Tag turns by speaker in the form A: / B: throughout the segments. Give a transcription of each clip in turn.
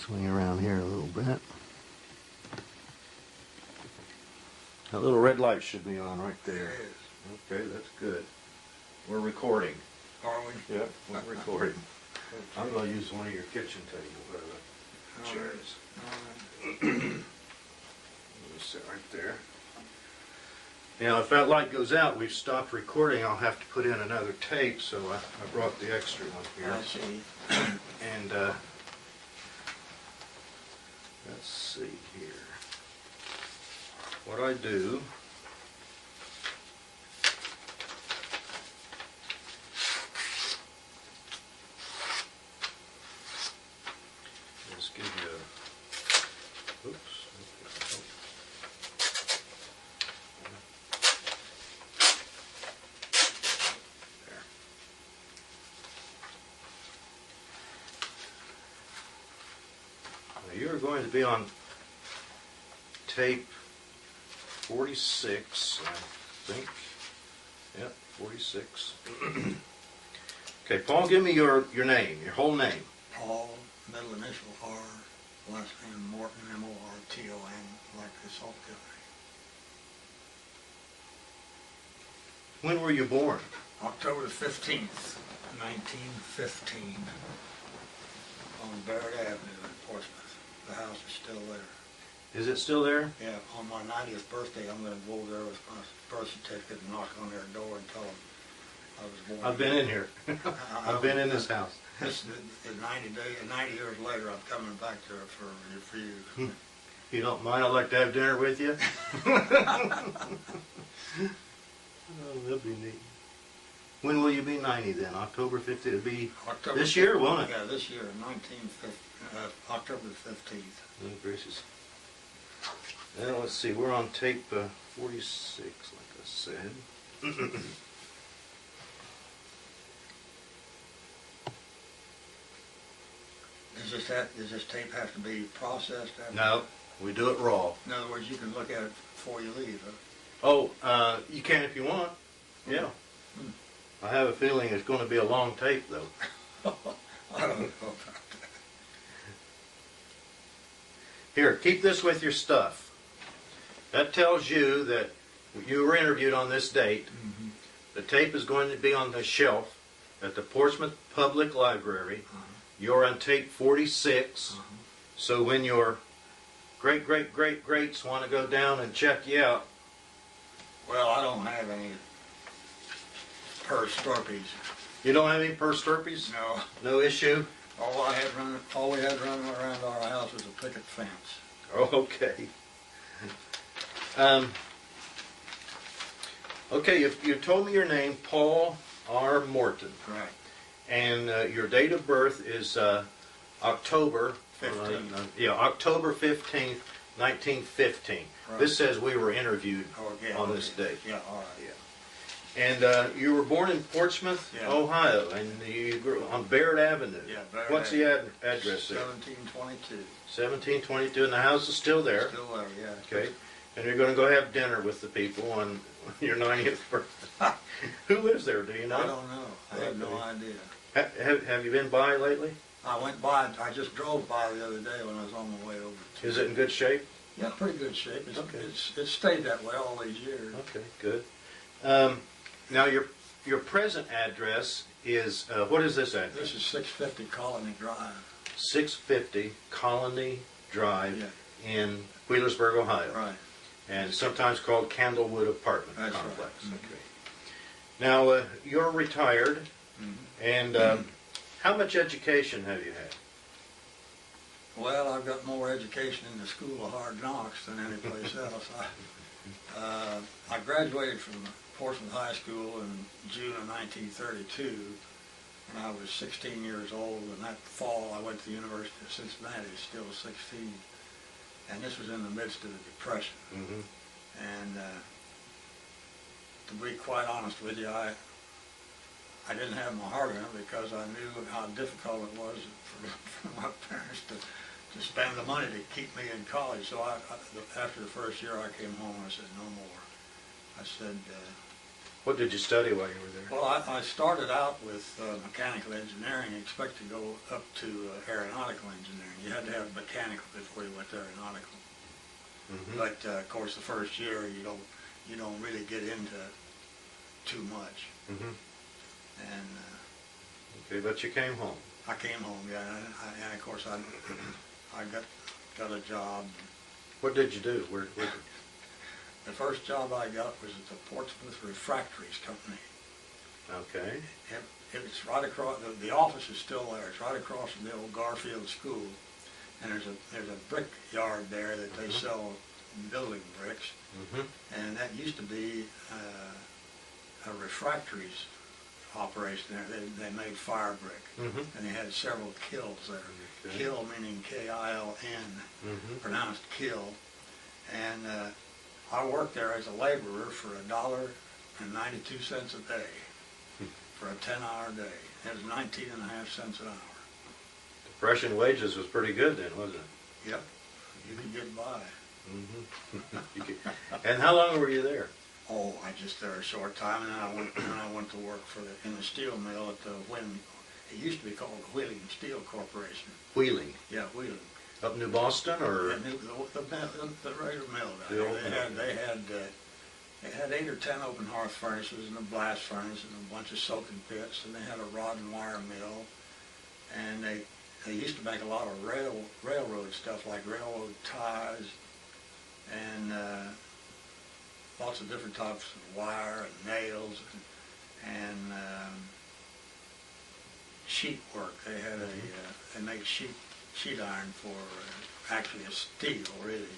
A: Swing around here a little bit. That little red light should be on right there.
B: It is.
A: Okay, that's good. We're recording.
B: Are we?
A: Yep, we're recording. I'm going to use one of your kitchen tables, chairs. Let me sit right there. Now, if that light goes out, we've stopped recording, I'll have to put in another tape, so I brought the extra one here.
B: I see.
A: And let's see here. What I do is give you a, oops. There. Now you are going to be on tape 46, I think. Yep, 46. Okay, Paul, give me your name, your whole name.
B: Paul, middle initial R, last name Morton, M-O-R-T-O-N, like the salt company.
A: When were you born?
B: October 15th, 1915, on Barrett Avenue in Portsmouth. The house is still there.
A: Is it still there?
B: Yeah, on my 90th birthday, I'm going to go over there with my birth certificate and knock on their door and tell them I was born.
A: I've been in here. I've been in this house.
B: This, 90 years later, I'm coming back to it for you.
A: You don't mind? I'd like to have dinner with you. Oh, that'd be neat. When will you be 90 then? October 50th? It'll be
B: October
A: this year, won't it?
B: Yeah, this year, October 15th.
A: Oh, gracious. Now, let's see. We're on tape 46, like I said.
B: Does this tape have to be processed?
A: No, we do it raw.
B: In other words, you can look at it before you leave, huh?
A: Oh, you can if you want. Yeah.
B: Hmm.
A: I have a feeling it's going to be a long tape, though.
B: I don't know about that.
A: Here, keep this with your stuff. That tells you that you were interviewed on this date.
B: Mm-hmm.
A: The tape is going to be on the shelf at the Portsmouth Public Library. You're on tape 46. So when your greats want to go down and check you out.
B: Well, I don't have any purse sturpies.
A: You don't have any purse sturpies?
B: No.
A: No issue?
B: All we had running around our house was a picket fence.
A: Oh, okay. Okay, you told me your name, Paul R. Morton.
B: Right.
A: And your date of birth is October
B: 15th.
A: October 15th, 1915.
B: Right.
A: This says we were interviewed on this date.
B: Yeah, all right.
A: Yeah. And you were born in Portsmouth,
B: Yeah.
A: Ohio, and you grew on Barrett Avenue.
B: Yeah, Barrett
A: What's the address there?
B: 1722.
A: 1722, and the house is still there.
B: Still there, yeah.
A: Okay. And you're going to go have dinner with the people on your 90th birthday. Who lives there, do you know?
B: I don't know. I have no idea.
A: Have you been by lately?
B: I went by, I just drove by the other day when I was on my way over to
A: Is it in good shape?
B: Yeah, pretty good shape.
A: Okay.
B: It's stayed that way all these years.
A: Okay, good. Now your present address is, what is this address?
B: This is 650 Colony Drive.
A: 650 Colony Drive
B: Yeah.
A: in Wheelersburg, Ohio.
B: Right.
A: And sometimes called Candlewood Apartment
B: That's
A: Complex.
B: right. Mm-hmm.
A: Okay. Now, you're retired, and how much education have you had?
B: Well, I've got more education in the School of Hard Knocks than any place else. I graduated from Portsmouth High School in June of 1932 when I was 16 years old, and that fall I went to the University of Cincinnati, still 16. And this was in the midst of the Depression.
A: Mm-hmm.
B: And to be quite honest with you, I didn't have my heart in it because I knew how difficult it was for my parents to spend the money to keep me in college. So after the first year I came home and I said, no more. I said,
A: What did you study while you were there?
B: Well, I started out with mechanical engineering, expect to go up to aeronautical engineering. You had to have mechanical before you went to aeronautical. But of course, the first year you don't really get into too much. And
A: okay, but you came home.
B: I came home, yeah, and of course I got a job.
A: What did you do?
B: The first job I got was at the Portsmouth Refractories Company.
A: Okay.
B: It's right across, the office is still there. It's right across from the old Garfield School. And there's a brick yard there that they sell building bricks. And that used to be a refractories operation there. They made fire brick. And they had several kilns there. Okay. Kill meaning K-I-L-N, pronounced kill. And I worked there as a laborer for $1.92 a day for a 10-hour day. It was 19.5 cents an hour.
A: Depression wages was pretty good then, wasn't it?
B: Yep, you could get by.
A: And how long were you there?
B: Oh, I just there a short time, and then I went to work in the steel mill at the Wheeling. It used to be called Wheeling Steel Corporation.
A: Wheeling?
B: Yeah, Wheeling.
A: Up New Boston, or?
B: Yeah, the regular mill down there. They had 8 or 10 open hearth furnaces and a blast furnace and a bunch of soaking pits, and they had a rod and wire mill, and they used to make a lot of railroad stuff like railroad ties and lots of different types of wire and nails and sheet work. They had they make sheet iron for actually a steel, really,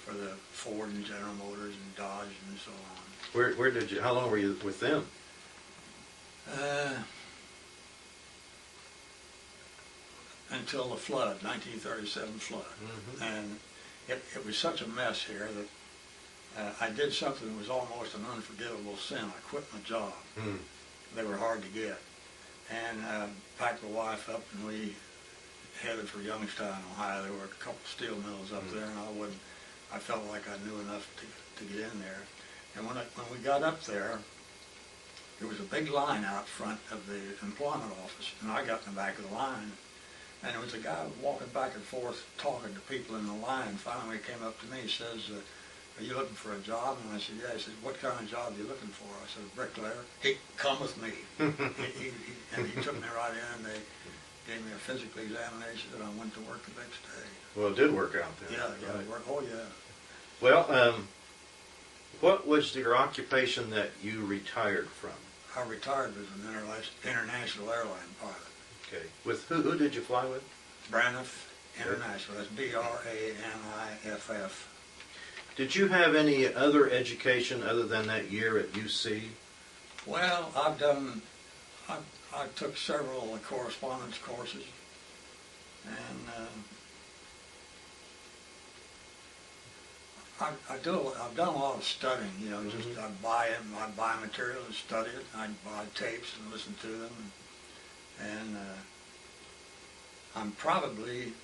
B: for the Ford and General Motors and Dodge and so on.
A: Where did you? How long were you with them?
B: Until the flood, 1937 flood, and it was such a mess here that I did something that was almost an unforgivable sin. I quit my job. They were hard to get, and packed my wife up, and we headed for Youngstown, Ohio. There were a couple steel mills up there, and I felt like I knew enough to get in there. And when we got up there was a big line out front of the employment office, and I got in the back of the line. And there was a guy walking back and forth talking to people in the line. Finally, he came up to me. He says, "Are you looking for a job?" And I said, "Yeah." He said, "What kind of job are you looking for?" I said, "Bricklayer." He come with me. And he took me right in, and they gave me a physical examination, and I went to work the next day.
A: Well, it did work out then.
B: Yeah,
A: right?
B: Oh, yeah.
A: Well, what was your occupation that you retired from?
B: I retired as an international airline pilot.
A: Okay. With who did you fly with?
B: Braniff International. That's B-R-A-N-I-F-F.
A: Did you have any other education other than that year at UC?
B: Well, I took several correspondence courses, and I've done a lot of studying. You know, just I'd buy material and study it. I'd buy tapes and listen to them, and I'm probably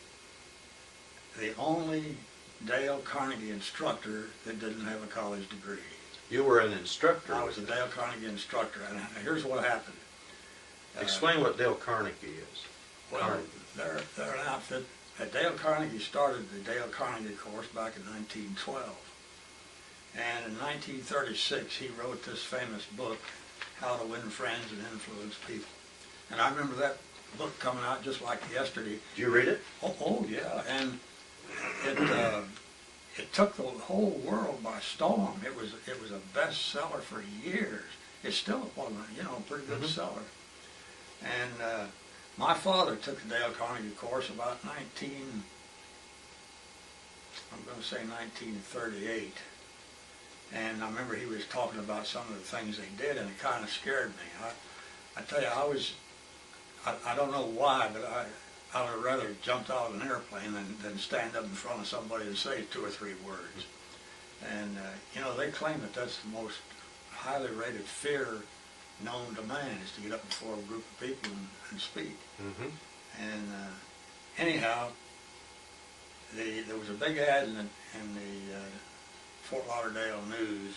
B: the only Dale Carnegie instructor that didn't have a college degree.
A: You were an instructor.
B: I was a Dale Carnegie instructor, and here's what happened.
A: Explain what Dale Carnegie is.
B: Well,
A: Carnegie.
B: They're an outfit. Dale Carnegie started the Dale Carnegie course back in 1912. And in 1936, he wrote this famous book, How to Win Friends and Influence People. And I remember that book coming out just like yesterday.
A: Did you read it?
B: Oh yeah. And it took the whole world by storm. It was a bestseller for years. It's still a pretty good seller. And my father took the Dale Carnegie course about 1938. And I remember he was talking about some of the things they did, and it kind of scared me. I tell you, I don't know why, but I would have rather jumped out of an airplane than stand up in front of somebody and say 2 or 3 words. And, they claim that that's the most highly rated fear known to man, is to get up before a group of people and speak. And anyhow, there was a big ad in the Fort Lauderdale News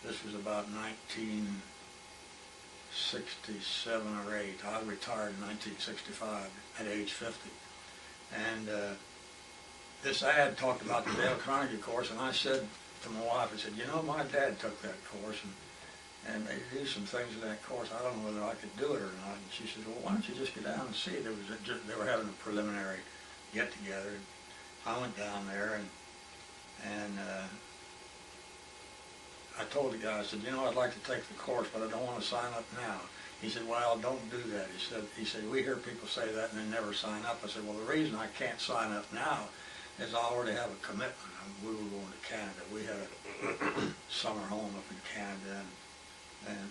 B: This was about 1967 or 8. I retired in 1965 at age 50. And this ad talked about the Dale Carnegie course, and I said to my wife, I said, you know, my dad took that course, and they do some things in that course. I don't know whether I could do it or not. And she said, well, why don't you just go down and see? They were having a preliminary get-together. I went down there, and I told the guy, I said, you know, I'd like to take the course, but I don't want to sign up now. He said, well, don't do that. He said, we hear people say that and they never sign up. I said, well, the reason I can't sign up now is I already have a commitment. We were going to Canada. We had a summer home up in Canada, and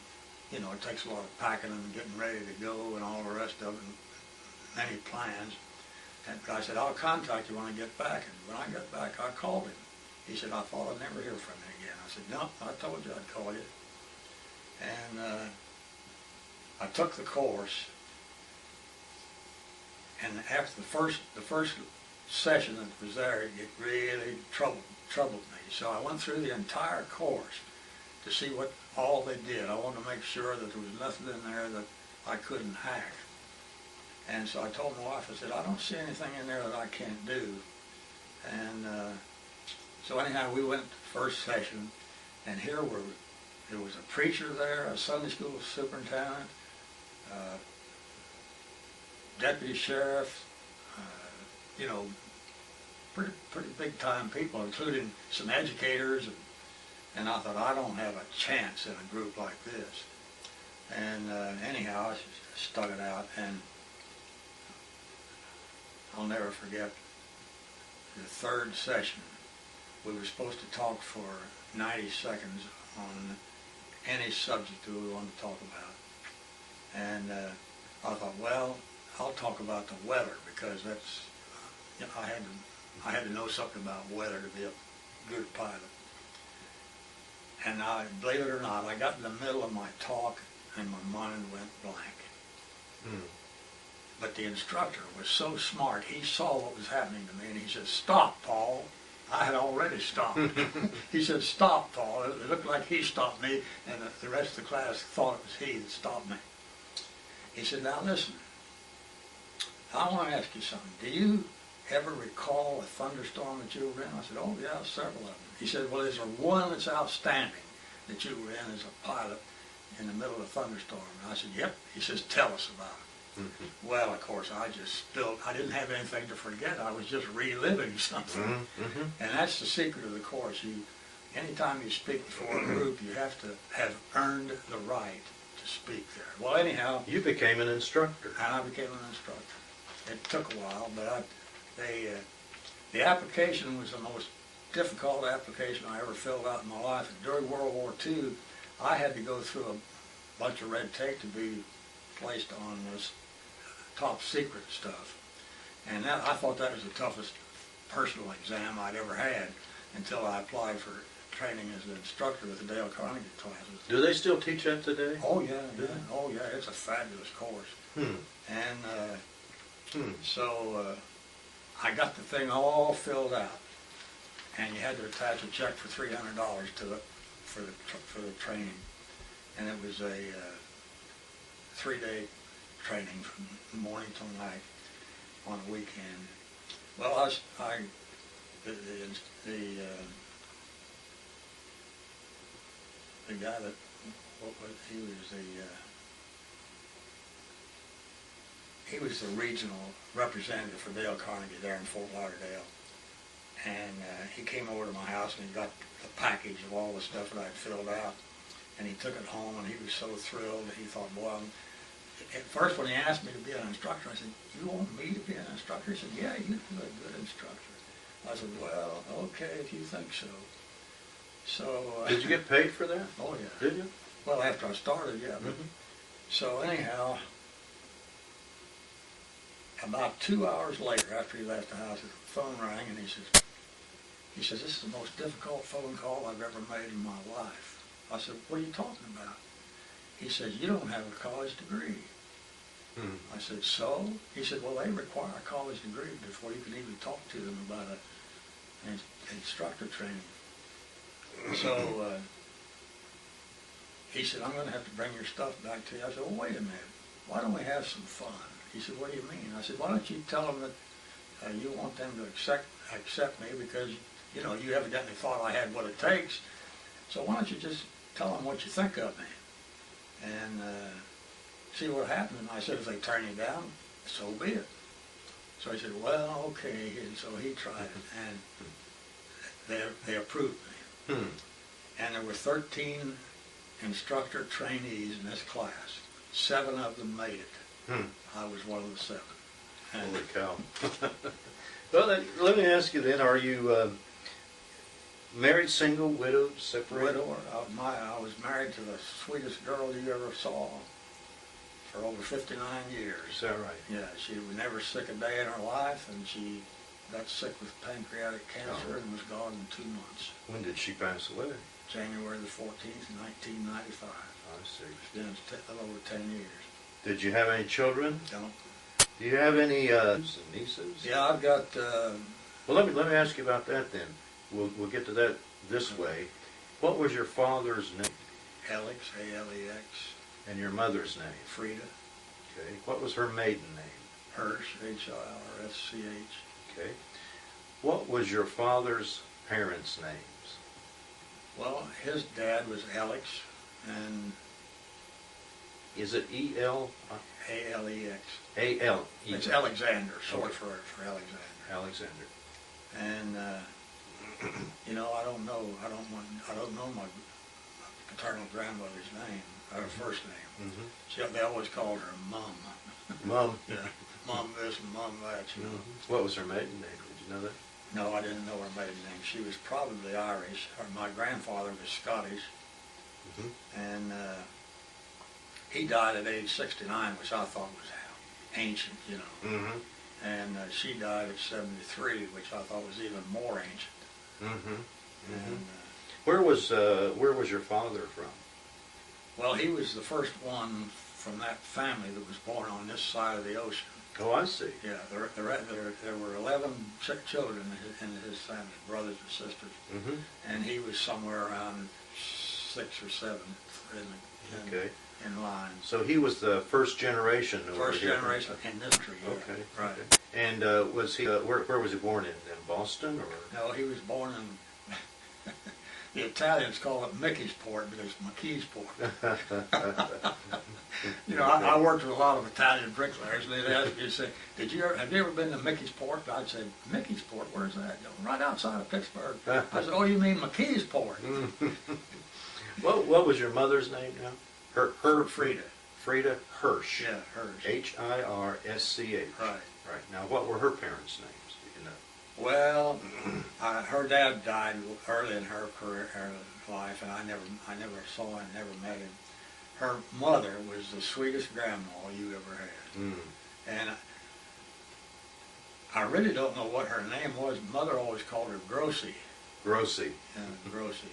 B: you know, it takes a lot of packing and getting ready to go and all the rest of it, and many plans. And I said, I'll contact you when I get back. And when I got back, I called him. He said, I thought I'd never hear from you again. I said, no, I told you I'd call you. And I took the course, and after the first session that was there, it really troubled me. So I went through the entire course to see what all they did. I wanted to make sure that there was nothing in there that I couldn't hack. And so I told my wife, I said, I don't see anything in there that I can't do. And so anyhow, we went to the first session, and there was a preacher there, a Sunday school superintendent, deputy sheriff, you know, pretty big time people, including some educators, and I thought, I don't have a chance in a group like this. And anyhow, I stuck it out, and I'll never forget the third session. We were supposed to talk for 90 seconds on any subject that we wanted to talk about. And I thought, well, I'll talk about the weather, because that's, you know, I had to know something about weather to be a good pilot. And believe it or not, I got in the middle of my talk and my mind went blank. But the instructor was so smart, he saw what was happening to me, and he said, stop, Paul. I had already stopped. He said, stop, Paul. It looked like he stopped me, and the rest of the class thought it was he that stopped me. He said, now listen, I want to ask you something. Do you ever recall a thunderstorm that you were in? I said, oh yeah, several of them. He said, well, is there one that's outstanding that you were in as a pilot in the middle of a thunderstorm? And I said, yep. He says, tell us about it. Well, of course, I didn't have anything to forget. I was just reliving something. And that's the secret of the course. Anytime you speak before a group, you have to have earned the right to speak there. Well, anyhow.
A: You became an instructor.
B: And I became an instructor. It took a while, but the application was the most difficult application I ever filled out in my life. And during World War II, I had to go through a bunch of red tape to be placed on this top secret stuff. And I thought that was the toughest personal exam I'd ever had until I applied for training as an instructor with the Dale Carnegie classes.
A: Do they still teach that today?
B: Oh yeah, yeah. Oh yeah, it's a fabulous course. And so I got the thing all filled out, and you had to attach a check for $300 for the training, and it was a 3-day training from morning till night on a weekend. Well, the guy that he was the regional representative for Dale Carnegie there in Fort Lauderdale, and he came over to my house and he got the package of all the stuff that I'd filled out, and he took it home, and he was so thrilled. He thought, boy, at first when he asked me to be an instructor, I said, you want me to be an instructor? He said, yeah, you'd be a good instructor. I said, well, okay, if you think so. So
A: did you get paid for that?
B: Oh yeah.
A: Did you?
B: Well, after I started, yeah. So anyhow, about 2 hours later, after he left the house, the phone rang, and he says, this is the most difficult phone call I've ever made in my life. I said, what are you talking about? He says, you don't have a college degree. I said, so? He said, well, they require a college degree before you can even talk to them about an instructor training. So he said, I'm going to have to bring your stuff back to you. I said, well, wait a minute. Why don't we have some fun? He said, what do you mean? I said, why don't you tell them that you want them to accept me because, you know, you evidently thought I had what it takes. So why don't you just tell them what you think of me and see what happens. And I said, if they turn you down, so be it. So I said, well, okay. And so he tried it, and they approved me. And there were 13 instructor trainees in this class. 7 of them made it. I was one of the 7. And
A: holy cow. Well, then, let me ask you then, are you married, single, widowed, separated?
B: widower. I was married to the sweetest girl you ever saw for over 59 years.
A: Is that right?
B: Yeah, she was never sick a day in her life, and she got sick with pancreatic cancer and was gone in 2 months.
A: When did she pass away?
B: January the 14th, 1995.
A: I see.
B: It's been a little over 10 years.
A: Did you have any children?
B: Don't.
A: Do you have any nieces?
B: Yeah, I've got.
A: Well, let me ask you about that then. We'll get to that this way. What was your father's name?
B: Alex, A-L-E-X.
A: And your mother's name?
B: Frida.
A: Okay. What was her maiden name?
B: Hirsch, H-I-R-S-C-H.
A: Okay. What was your father's parents' names?
B: Well, his dad was Alex, and
A: Is it E-L?
B: A-L-E-X.
A: A-L.
B: It's Alexander, short for Alexander.
A: Alexander.
B: And you know, I don't know my paternal grandmother's name, her first name. They always called her Mum.
A: Mom.
B: Yeah, Mum this and Mum that. You know.
A: What was her maiden name? Did you know that?
B: No, I didn't know her maiden name. She was probably Irish. My grandfather was Scottish, and he died at age 69, which I thought was ancient, you know. And she died at 73, which I thought was even more ancient. And,
A: Where was your father from?
B: well, he was the first one from that family that was born on this side of the ocean.
A: Oh, I see.
B: Yeah, there were 11 children in his family, brothers and sisters, and he was somewhere around 6 or 7 in line.
A: So he was the first generation.
B: First generation in this country. Yeah.
A: Okay.
B: Right.
A: Okay. And was he? Where was he born in? In Boston or?
B: No, he was born in. The Italians call it Mickeysport, but it's McKeesport. You know, I worked with a lot of Italian bricklayers, and they'd ask me, say, have you ever been to Mickeysport? I'd say, Mickeysport, where's that? Right outside of Pittsburgh. I said, oh, you mean McKeesport?
A: What was your mother's name now? Her
B: Frida.
A: Frida Hirsch.
B: Yeah, Hirsch.
A: H-I-R-S-C-H.
B: Right.
A: Right. Now, what were her parents' names? Do you know?
B: Well, her dad died early in her career, her life, and I never saw him, never met him. Her mother was the sweetest grandma you ever had, and I really don't know what her name was. Mother always called her Grossie.
A: Grossie.
B: Yeah, Grossie.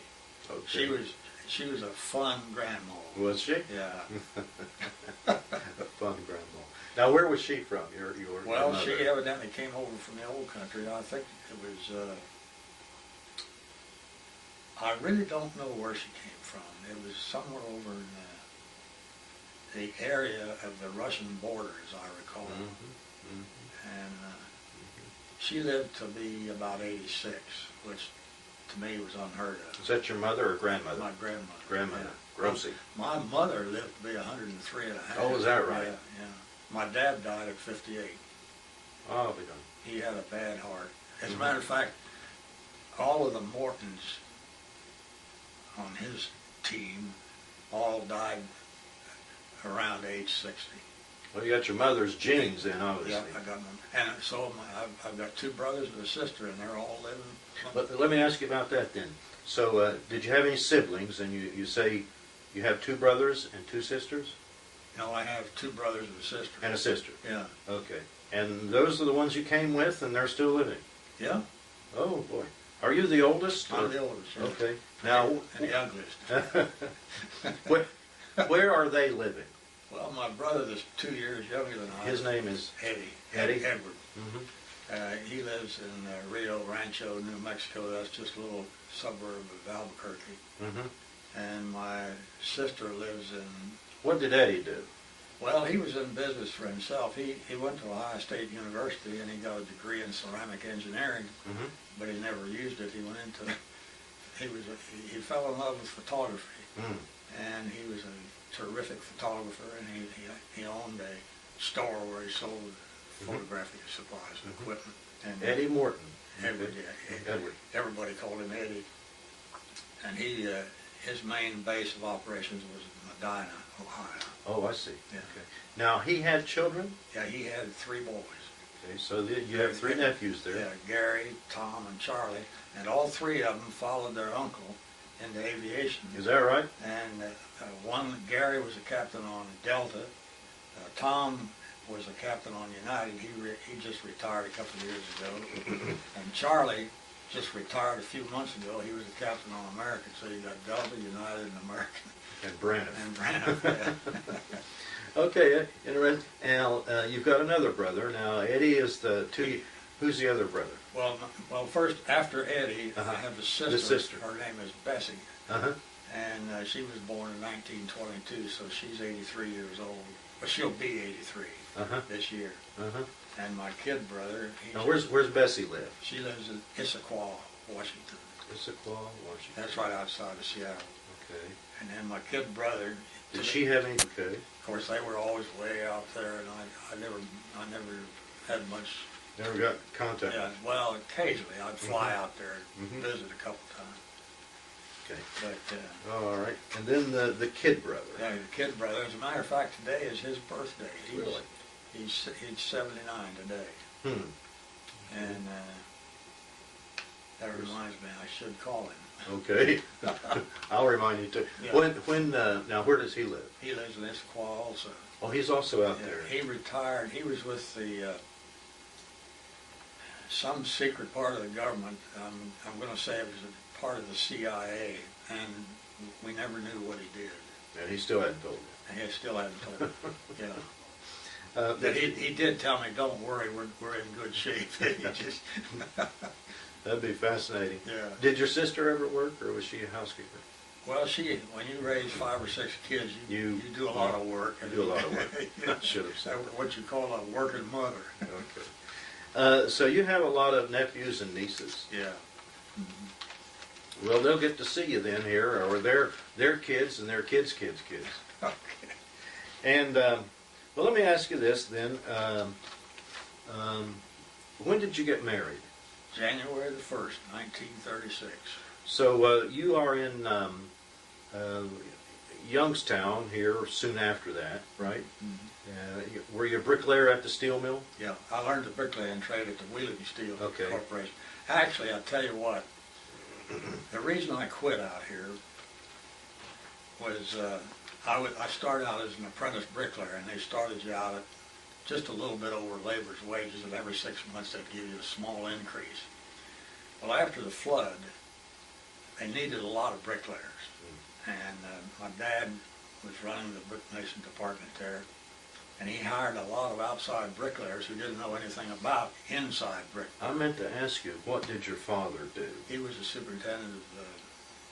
A: Okay.
B: She was a fun grandma.
A: Was she?
B: Yeah.
A: A fun grandma. Now, where was she from? Your
B: Well,
A: mother?
B: she evidently came over from the old country. I think it was. I really don't know where she came from. It was somewhere over in the area of the Russian border, as I recall. And she lived to be about 86, which to me was unheard of.
A: Is that your mother or grandmother?
B: My grandmother.
A: Grandmother.
B: Yeah.
A: Grossie.
B: My mother lived to be 103 and a half.
A: Oh, is that right?
B: Yeah. My dad died at 58.
A: Oh, I'll be done.
B: He had a bad heart. As a matter of fact, all of the Mortons on his team all died around age 60.
A: Well, you got your mother's genes then, obviously.
B: Yeah, I got them. And so I've got 2 brothers and a sister, and they're all living.
A: But let me ask you about that then. So, did you have any siblings? And you say you have 2 brothers and 2 sisters?
B: No, I have 2 brothers and a sister.
A: And a sister?
B: Yeah.
A: Okay. And those are the ones you came with, and they're still living?
B: Yeah.
A: Oh, boy. Are you the oldest?
B: I'm the oldest. Yeah.
A: Okay. Now,
B: and the ugliest.
A: where are they living?
B: Well, my brother that's 2 years younger than I.
A: His name is?
B: Eddie.
A: Eddie?
B: Edward. He lives in Rio Rancho, New Mexico. That's just a little suburb of Albuquerque. And my sister lives in.
A: What did Eddie do?
B: Well, he was in business for himself. He went to Ohio State University and he got a degree in ceramic engineering,
A: Mm-hmm.
B: but he never used it. He went into he fell in love with photography,
A: Mm.
B: and he was a terrific photographer, and he owned a store where he sold photographic supplies and equipment. And
A: Eddie Morton.
B: Edward,
A: Edward.
B: everybody called him Eddie. And his main base of operations was in Medina, Ohio.
A: Oh, I see.
B: Yeah.
A: Okay. Now, he had children?
B: Yeah, he had 3 boys.
A: Okay, so you have 3 nephews there.
B: Yeah, Gary, Tom, and Charlie, and all 3 of them followed their uncle into aviation.
A: Is that right?
B: And Gary was a captain on Delta. Tom was a captain on United. He just retired a couple of years ago. And Charlie just retired a few months ago. He was a captain on American, so you got Delta, United, and American.
A: And Brandon.
B: And Brandon, yeah.
A: Okay, interesting. Now, you've got another brother. Now, Eddie is who's the other brother?
B: Well, first, after Eddie, I have a sister.
A: The sister.
B: Her name is Bessie.
A: Uh-huh.
B: And she was born in 1922, so she's 83 years old. Well, she'll be 83 this year.
A: Uh-huh.
B: And my kid brother,
A: Now, where's Bessie live?
B: she lives in Issaquah, Washington.
A: Issaquah, Washington.
B: That's right outside of Seattle.
A: Okay.
B: And then my kid brother.
A: Did she have any? Okay.
B: Of course, they were always way out there, and I never had much.
A: Never got contact.
B: Yeah, well, occasionally I'd fly out there and
A: Mhm.
B: visit a couple times.
A: Okay.
B: But
A: All right. And then the kid brother.
B: yeah, the kid brother. As a matter of fact, today is his birthday.
A: Really?
B: He's 79 today,
A: Hmm.
B: and that reminds me, I should call him.
A: Okay. I'll remind you too.
B: Yeah.
A: Now, where does he live?
B: He lives in Issaquah also.
A: Oh, he's also out
B: Yeah,
A: there.
B: he retired. He was with the some secret part of the government. I'm going to say it was a part of the CIA, and we never knew what he did.
A: And he still hadn't told you.
B: And he still hadn't told me. Yeah.
A: But
B: He did tell me, "Don't worry, we're in good shape." He just
A: that'd be fascinating.
B: yeah.
A: Did your sister ever work, or was she a housekeeper?
B: Well, when you raise 5 or 6 kids, you do a lot of work.
A: You do a lot of work. I should have said that.
B: What you call a working mother.
A: Okay. So you have a lot of nephews and nieces.
B: Yeah.
A: Well, they'll get to see you then here, or their kids and their kids' kids' kids.
B: Okay.
A: And well, let me ask you this then. When did you get married?
B: January the 1st, 1936.
A: So you are in Youngstown here soon after that, right?
B: Mm-hmm.
A: Were you a bricklayer at the steel mill?
B: Yeah, I learned the bricklaying trade at the Wheeling Steel
A: Okay.
B: Corporation. Actually, I'll tell you what, the reason I quit out here was I started out as an apprentice bricklayer, and they started you out at just a little bit over labor's wages, and every 6 months they'd give you a small increase. Well, after the flood, they needed a lot of bricklayers, and my dad was running the brick mason department there, and he hired a lot of outside bricklayers who didn't know anything about inside brick.
A: I meant to ask you, what did your father do?
B: He was the superintendent of the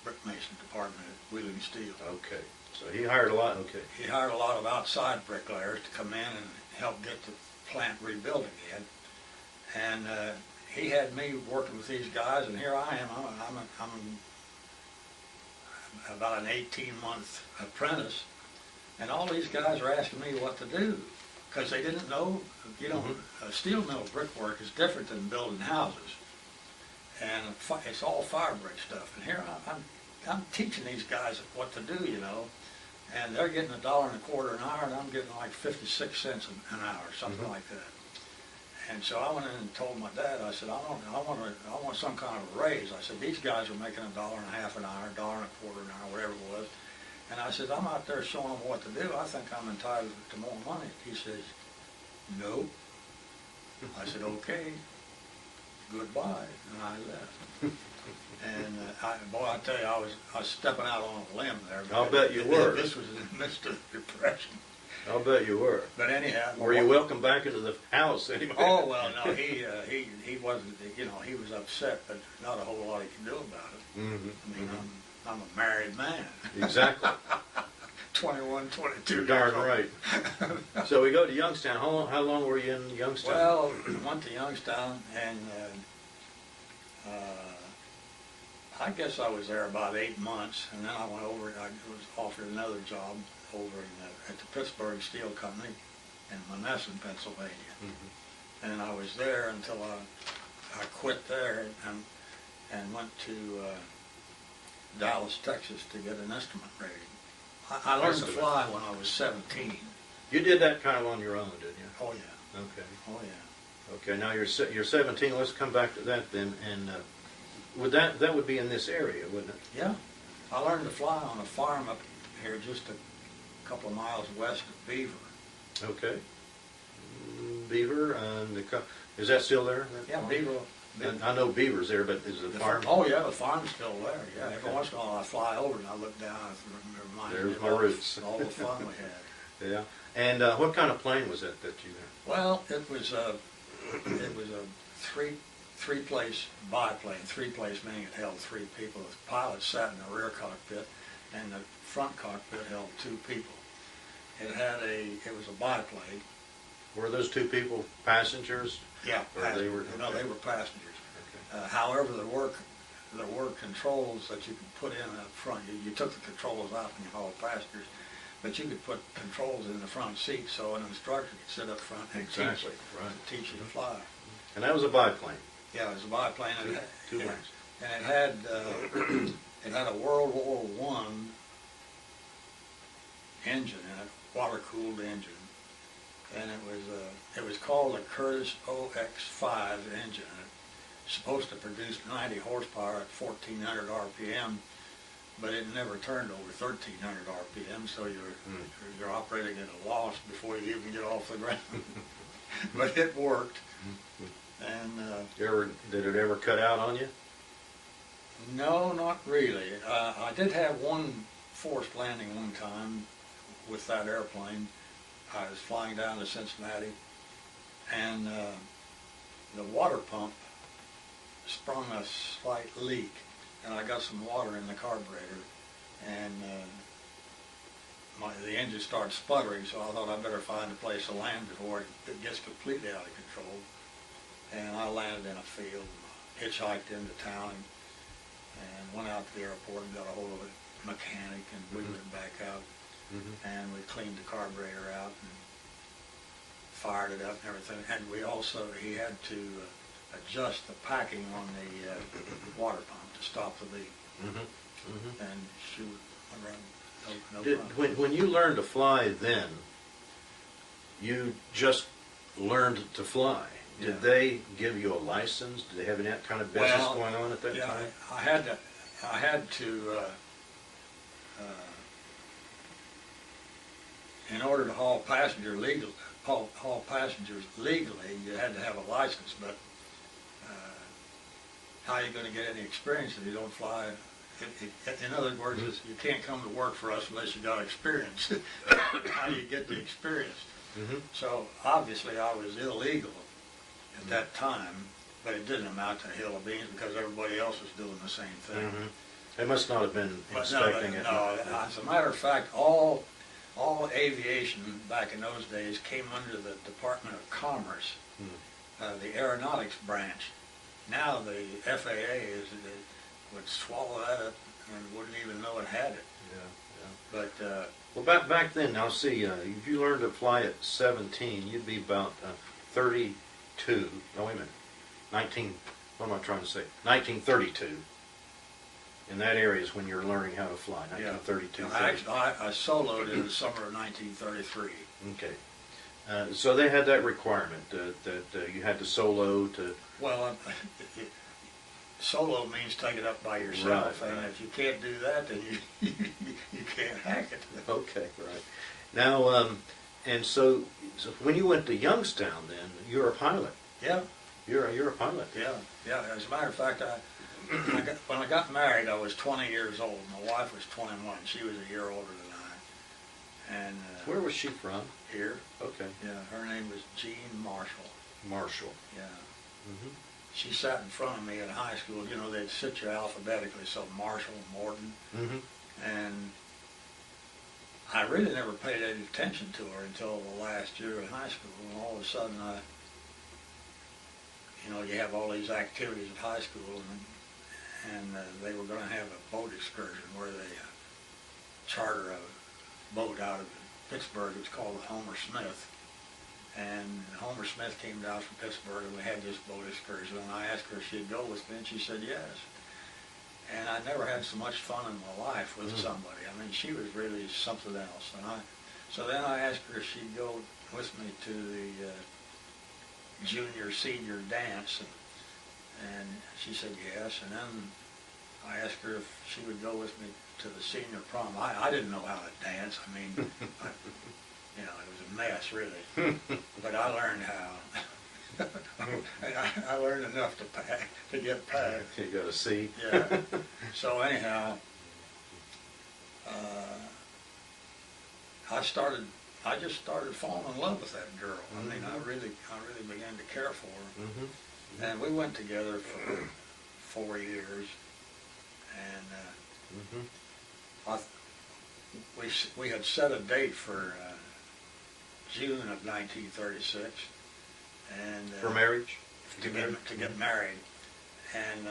B: brick mason department at Wheeling Steel.
A: Okay, so he hired a lot. Okay.
B: He hired a lot of outside bricklayers to come in and help get the plant rebuilt again, and he had me working with these guys, and here I am. I'm about an 18-month apprentice, and all these guys are asking me what to do because they didn't know. You know, steel mill brickwork is different than building houses, and it's all fire brick stuff. And here I'm teaching these guys what to do, you know, and they're getting $1.25 an hour, and I'm getting like 56 cents an hour, something like that. And so I went in and told my dad, I said, I want some kind of a raise. I said, these guys are making $1.50 an hour, $1.25 an hour, whatever it was. And I said, I'm out there showing them what to do. I think I'm entitled to more money. He says, no. I said, okay, goodbye. And I left. And I tell you, I was stepping out on a limb there.
A: I'll bet you were.
B: This was in the midst of the Depression.
A: I'll bet you were.
B: But anyhow,
A: Were you welcome back into the house anyway?
B: Oh well, no, he wasn't. You know, he was upset, but not a whole lot he could do about it.
A: Mm-hmm.
B: I mean, I'm a married man.
A: Exactly.
B: 21, 22.
A: You're darn right. So we go to Youngstown. How long were you in Youngstown?
B: Well, I went to Youngstown, and I guess I was there about 8 months, and then I went over. I was offered another job over at the Pittsburgh Steel Company in Monessen, Pennsylvania, and I was there until I quit there and went to Dallas, Texas, to get an instrument rating. I learned to fly when I was 17.
A: You did that kind of on your own, didn't you?
B: Oh yeah.
A: Okay.
B: Oh yeah.
A: Okay. Now you're 17. Let's come back to that then. And would that would be in this area, wouldn't it?
B: Yeah. I learned to fly on a farm up here, just a couple of miles west of Beaver.
A: Okay. Beaver, is that still there?
B: Yeah, Beaver.
A: I know Beaver's there, but is the farm?
B: Oh yeah, the farm's still there. Yeah, every once in a while I fly over and I look down and remind me
A: There's
B: of
A: my roots.
B: all the fun we had.
A: Yeah. And what kind of plane was that you had?
B: Well, it was a three-place biplane. Three-place meaning it held 3 people. The pilot sat in the rear cockpit, and the front cockpit held 2 people. It was a biplane.
A: Were those 2 people passengers?
B: Yeah,
A: Or they were?
B: No, they were passengers.
A: Okay.
B: However, there were controls that you could put in up front. You took the controls out when you hauled passengers, but you could put controls in the front seat so an instructor could sit up front and teach you to fly.
A: And that was a biplane.
B: Yeah, it was a biplane.
A: Two wings.
B: And it had a World War I engine in it, water-cooled engine. And it was called a Curtiss OX-5 engine. It's supposed to produce 90 horsepower at 1,400 RPM, but it never turned over 1,300 RPM, so you're operating at a loss before you even get off the ground. But it worked. And
A: Did it ever cut out on you?
B: no, not really. I did have one forced landing one time with that airplane. I was flying down to Cincinnati, and the water pump sprung a slight leak, and I got some water in the carburetor, and the engine started sputtering, so I thought I'd better find a place to land before it gets completely out of control. And I landed in a field, hitchhiked into town, and went out to the airport and got a hold of a mechanic, and wheeled it back out. And we cleaned the carburetor out and fired it up and everything. And he had to adjust the packing on the water pump to stop the leak. And shoot, no problem.
A: When you learned to fly then, you just learned to fly. Did they give you a license? Did they have any kind of business going on at that time?
B: I had to in order to haul passengers legally, you had to have a license. But how are you going to get any experience if you don't fly? In other words, you can't come to work for us unless you got experience. How do you get the experience? So obviously I was illegal at that time, but it didn't amount to a hill of beans because everybody else was doing the same thing.
A: They must not have been inspecting it.
B: No, as a matter of fact, all aviation back in those days came under the Department of Commerce, the aeronautics branch. Now the FAA would swallow that up and wouldn't even know it had it. But
A: well, back then, now see, if you learned to fly at 17, you'd be about 32. No, wait a minute. What am I trying to say? 1932. In that area is when you're learning how to fly. 1932.
B: Actually, I soloed in the summer of 1933.
A: Okay. So they had that requirement that you had to solo to.
B: Well, solo means take it up by yourself, and if you can't do that, then you can't hack it.
A: Okay, right. Now, and so when you went to Youngstown, then you're a pilot.
B: Yeah.
A: You're a pilot.
B: Yeah. As a matter of fact, when I got married, I was 20 years old. My wife was 21. She was a year older than I. And
A: where was she from?
B: Here.
A: Okay.
B: Yeah. Her name was Jean Marshall.
A: Marshall.
B: Yeah. she sat in front of me in high school. You know, they'd sit you alphabetically, so Marshall, Morton, and I really never paid any attention to her until the last year in high school. And all of a sudden, you know, you have all these activities at high school, and they were going to have a boat excursion where they charter a boat out of Pittsburgh. It's called the Homer Smith. And Homer Smith came down from Pittsburgh, and we had this boat excursion. And I asked her if she'd go with me, and she said yes. And I never had so much fun in my life with somebody. I mean, she was really something else. And so then I asked her if she'd go with me to the junior, senior dance, and she said yes. And then I asked her if she would go with me to the senior prom. I didn't know how to dance. I mean, you know, it was a mess, really. But I learned how. I learned enough to get past.
A: You got a C.
B: Yeah. So anyhow, I just started falling in love with that girl. I mean, I really began to care for her. And we went together for 4 years, and we had set a date for June of 1936, and
A: For marriage?
B: to get married, and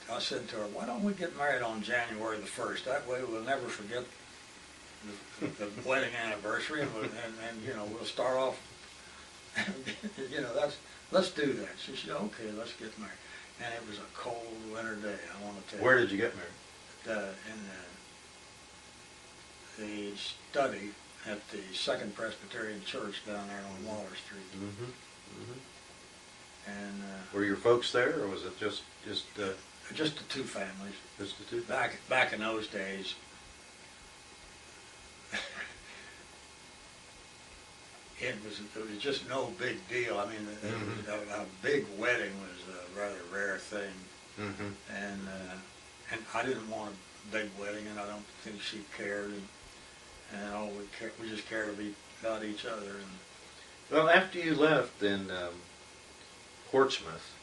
B: I said to her, why don't we get married on January the 1st? That way we'll never forget the wedding anniversary, and you know, we'll start off. You know, let's do that. She said, okay, let's get married. And it was a cold winter day, I want to tell you.
A: Where did you get married?
B: In the study at the Second Presbyterian Church down there on Waller Street. And
A: were your folks there, or was it just
B: the two families?
A: Just the two?
B: Back in those days, it was just no big deal. I mean, a big wedding was a rather rare thing, and I didn't want a big wedding, and I don't think she cared, and all we just cared about each other. And
A: well, after you left in Portsmouth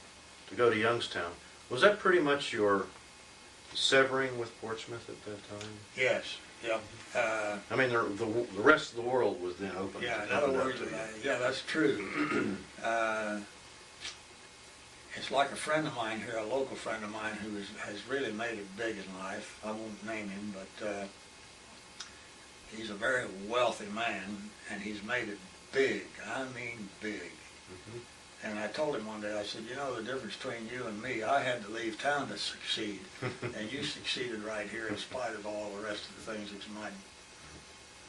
A: to go to Youngstown, was that pretty much your severing with Portsmouth at that time?
B: Yes. Yeah.
A: I mean, the rest of the world was then open.
B: Yeah. In other words, yeah, that's true. It's like a friend of mine here, a local friend of mine, who has really made it big in life. I won't name him, but he's a very wealthy man, and he's made it big. I mean, big. And I told him one day, I said, you know, the difference between you and me, I had to leave town to succeed, and you succeeded right here in spite of all the rest of the things that you might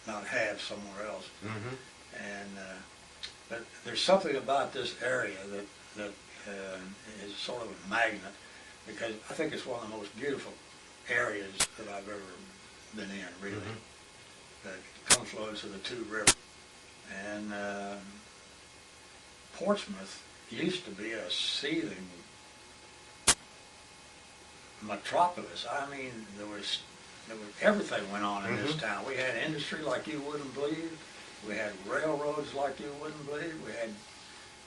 B: not have somewhere else. And but there's something about this area that is sort of a magnet, because I think it's one of the most beautiful areas that I've ever been in, really. The confluence of the two rivers. And Portsmouth used to be a seething metropolis. I mean, there was everything went on in this town. We had industry like you wouldn't believe. We had railroads like you wouldn't believe.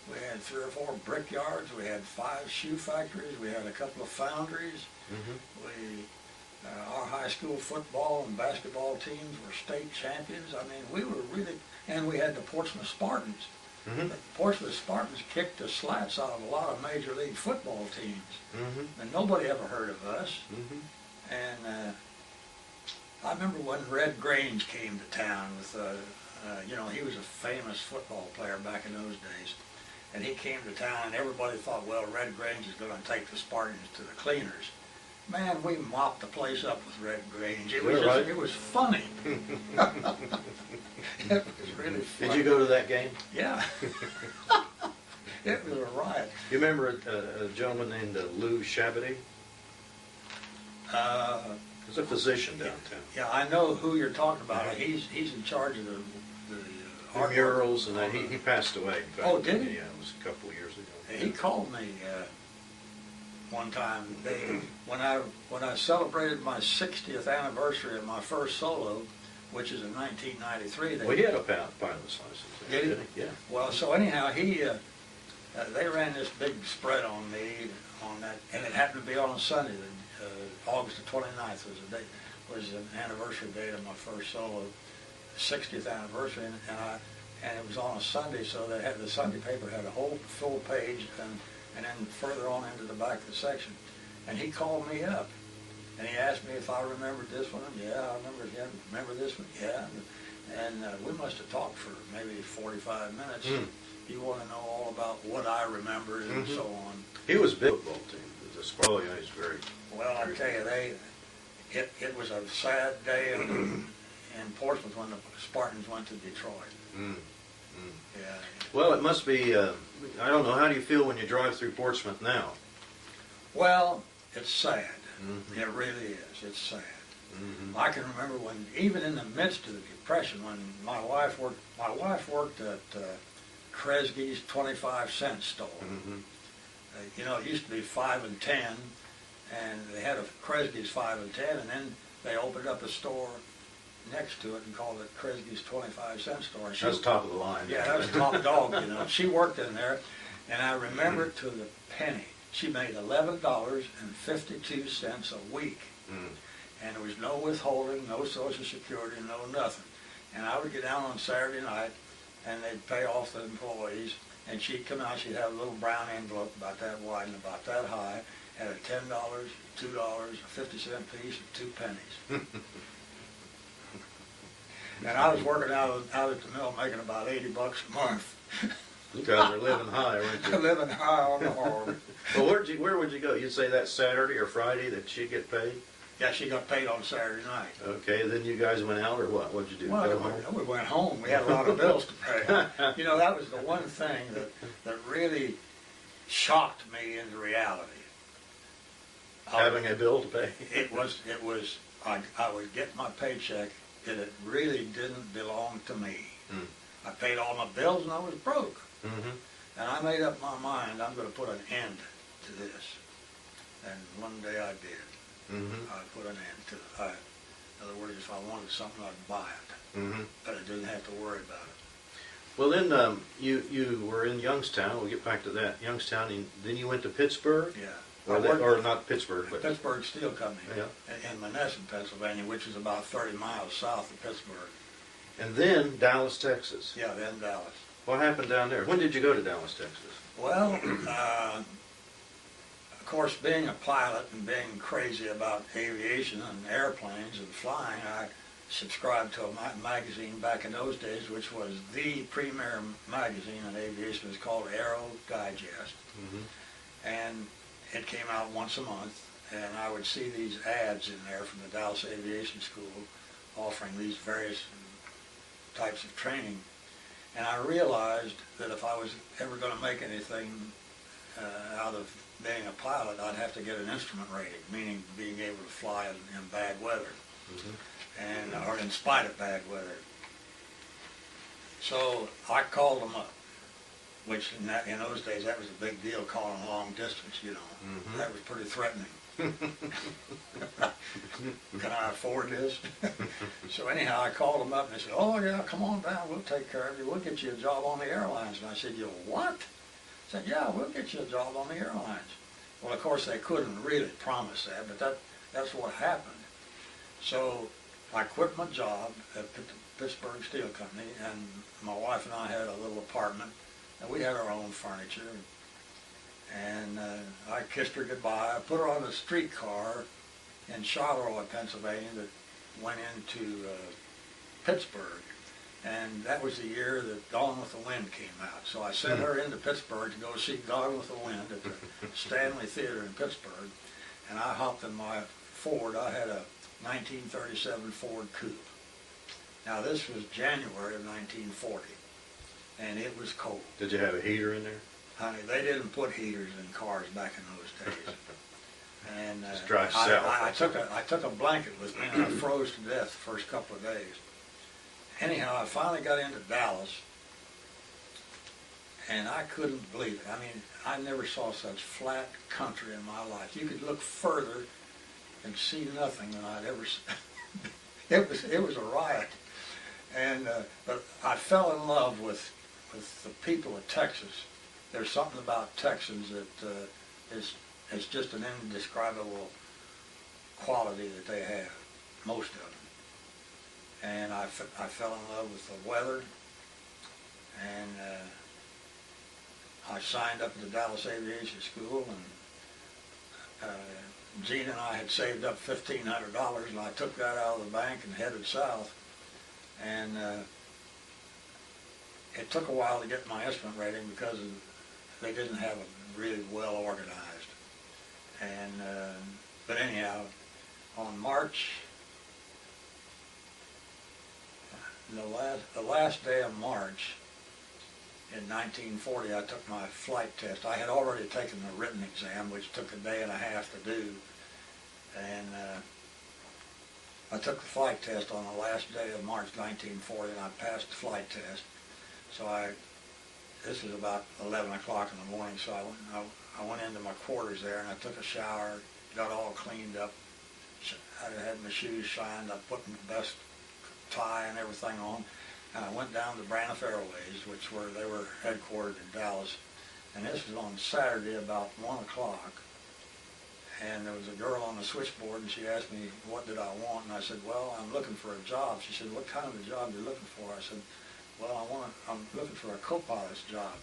B: We had 3 or 4 brickyards. We had 5 shoe factories. We had a couple of foundries. Our high school football and basketball teams were state champions. I mean, we were really, and we had the Portsmouth Spartans. The Portsmouth Spartans kicked the slats out of a lot of Major League football teams, and nobody ever heard of us. And I remember when Red Grange came to town with, you know, he was a famous football player back in those days, and he came to town, and everybody thought, well, Red Grange is going to take the Spartans to the cleaners. Man, we mopped the place up with Red Grange. It was just, it was funny. It was really funny.
A: Did you go to that game?
B: Yeah. It was a riot.
A: You remember a gentleman named Lou Shabadee? He's a physician downtown.
B: Yeah, I know who you're talking about. He's in charge of the art
A: murals, and he passed away. In fact,
B: oh, did he?
A: Yeah, it was a couple of years ago.
B: He called me one time. When I celebrated my 60th anniversary of my first solo, which is in 1993.
A: Well, he had a pilot's license.
B: Did he?
A: Yeah.
B: Well, so anyhow, he they ran this big spread on me on that, and it happened to be on a Sunday. August the 29th was an anniversary date of my first solo, 60th anniversary, and it was on a Sunday, so they had the Sunday paper had a whole full page, and then further on into the back of the section, and he called me up, and he asked me if I remembered this one. Yeah, I remember. Yeah, remember this one? Yeah, and we must have talked for maybe 45 minutes. You want to know all about what I remember and so on.
A: He was a big football team. The Spartans, he's very.
B: Well, I tell you, it was a sad day in Portsmouth when the Spartans went to Detroit. Yeah.
A: Well, it must be. I don't know. How do you feel when you drive through Portsmouth now?
B: Well, it's sad. It really is. It's sad. I can remember when, even in the midst of the Depression, when my wife worked at Kresge's 25-cent store. You know, it used to be 5 and 10, and they had a Kresge's 5 and 10, and then they opened up a store next to it and called it Kresge's 25-cent store.
A: That was top of the line.
B: Yeah, that was top dog, you know. She worked in there, and I remember to the penny. She made $11.52 a week, and there was no withholding, no Social Security, no nothing. And I would get down on Saturday night, and they'd pay off the employees, and she'd come out, she'd have a little brown envelope about that wide and about that high, had a $10, $2, a 50-cent piece, and 2 pennies. And I was working out at the mill making about $80 a month.
A: You guys are living high, weren't you?
B: Living high on the hog.
A: Well, where would you go? You'd say that Saturday or Friday that she'd get paid?
B: Yeah, she got paid on Saturday night.
A: Okay, then you guys went out or what? What'd you do?
B: Well, we went home. We had a lot of bills to pay. You know, that was the one thing that really shocked me into reality.
A: Having a bill to pay?
B: It was. I would get my paycheck, and it really didn't belong to me. I paid all my bills, and I was broke. And I made up my mind, I'm going to put an end to this. And one day I did. I put an end to it. In other words, if I wanted something, I'd buy it. But I didn't have to worry about it.
A: Well, then you were in Youngstown. We'll get back to that. Youngstown, and then you went to Pittsburgh?
B: Yeah.
A: Or not Pittsburgh, but
B: Pittsburgh Steel Company
A: in
B: Menneson, Pennsylvania, which is about 30 miles south of Pittsburgh.
A: And then Dallas, Texas.
B: Yeah, then Dallas.
A: What happened down there? When did you go to Dallas, Texas?
B: Well, of course, being a pilot and being crazy about aviation and airplanes and flying, I subscribed to a magazine back in those days, which was the premier magazine in aviation. It was called Aero Digest. And it came out once a month, and I would see these ads in there from the Dallas Aviation School offering these various types of training. And I realized that if I was ever going to make anything out of being a pilot, I'd have to get an instrument rating, meaning being able to fly in bad weather, and or in spite of bad weather. So I called them up, which in those days that was a big deal, calling long distance. You know, that was pretty threatening. Can I afford this? So anyhow, I called them up and they said, "Oh yeah, come on down, we'll take care of you. We'll get you a job on the airlines." And I said, "You what?" I said, "Yeah, we'll get you a job on the airlines." Well, of course, they couldn't really promise that, but that's what happened. So I quit my job at the Pittsburgh Steel Company, and my wife and I had a little apartment, and we had our own furniture. And I kissed her goodbye. I put her on a streetcar in Charleroi, Pennsylvania, that went into Pittsburgh. And that was the year that Gone with the Wind came out. So I sent her into Pittsburgh to go see Gone with the Wind at the Stanley Theater in Pittsburgh. And I hopped in my Ford. I had a 1937 Ford Coupe. Now this was January of 1940, and it was cold.
A: Did you have a heater in there?
B: Honey, they didn't put heaters in cars back in those days. And I took a blanket with me, and I froze to death the first couple of days. Anyhow, I finally got into Dallas, and I couldn't believe it. I mean, I never saw such flat country in my life. You could look further and see nothing than I'd ever seen. It was a riot. And but I fell in love with the people of Texas. there's something about Texans that it's just an indescribable quality that they have, most of them. And I fell in love with the weather, and I signed up at the Dallas Aviation School, and Gene and I had saved up $1,500, and I took that out of the bank and headed south. And it took a while to get my instrument rating because they didn't have it really well organized. And but anyhow, on March, the last day of March in 1940, I took my flight test. I had already taken the written exam, which took a day and a half to do, and I took the flight test on the last day of March 1940, and I passed the flight test. So this was about 11 o'clock in the morning, so I went into my quarters there, and I took a shower, got all cleaned up. I had my shoes shined, I put my best tie and everything on, and I went down to Braniff Airways, they were headquartered in Dallas, and this was on Saturday about 1 o'clock, and there was a girl on the switchboard, and she asked me what did I want, and I said, well, I'm looking for a job. She said, what kind of a job are you looking for? I said, well, I'm looking for a co-pilot's job.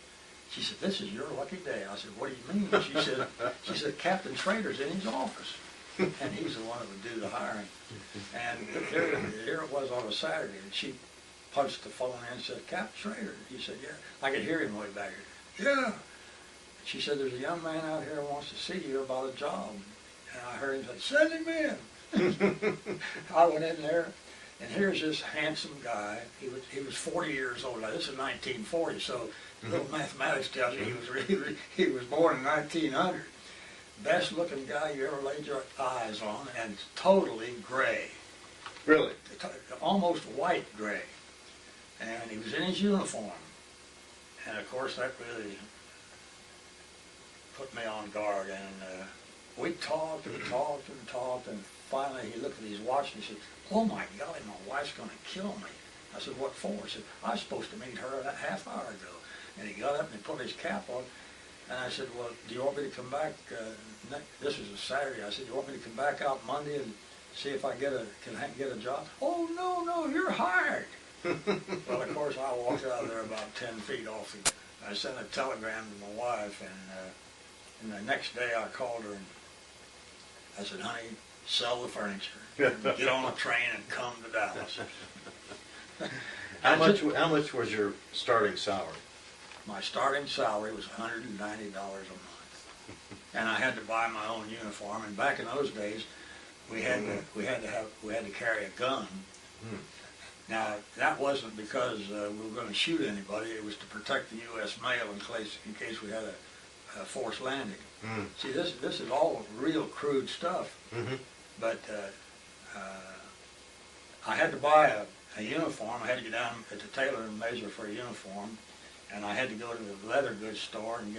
B: She said, this is your lucky day. I said, what do you mean? She said, Captain Schrader's in his office, and he's the one that would do the hiring. And here it was on a Saturday, and she punched the phone in and said, Captain Schrader. He said, yeah. I could hear him way back here. Yeah. She said, there's a young man out here who wants to see you about a job. And I heard him say, send him in. I went in there, and here's this handsome guy. He was 40 years old. Now, this is 1940, so little mathematics tells you he was born in 1900. Best looking guy you ever laid your eyes on, and totally gray.
A: Really?
B: Almost white gray. And he was in his uniform. And of course that really put me on guard. And we talked and talked and talked, and finally he looked at his watch and he said, oh my golly, my wife's going to kill me. I said, what for? He said, I was supposed to meet her a half hour ago. And he got up and he put his cap on. And I said, well, do you want me to come back? This was a Saturday. I said, do you want me to come back out Monday and see if I can get a job? Oh, no, you're hired. Well, of course, I walked out of there about 10 feet off. I sent a telegram to my wife, and the next day I called her and I said, honey, sell the furniture, get on a train and come to Dallas.
A: How much was your starting salary?
B: My starting salary was $190 a month, and I had to buy my own uniform. And back in those days, we had to carry a gun. Now that wasn't because we were going to shoot anybody; it was to protect the U.S. mail in case we had a forced landing. See, this is all real crude stuff, but I had to buy a uniform. I had to go down at the tailor and measure for a uniform. And I had to go to the leather goods store and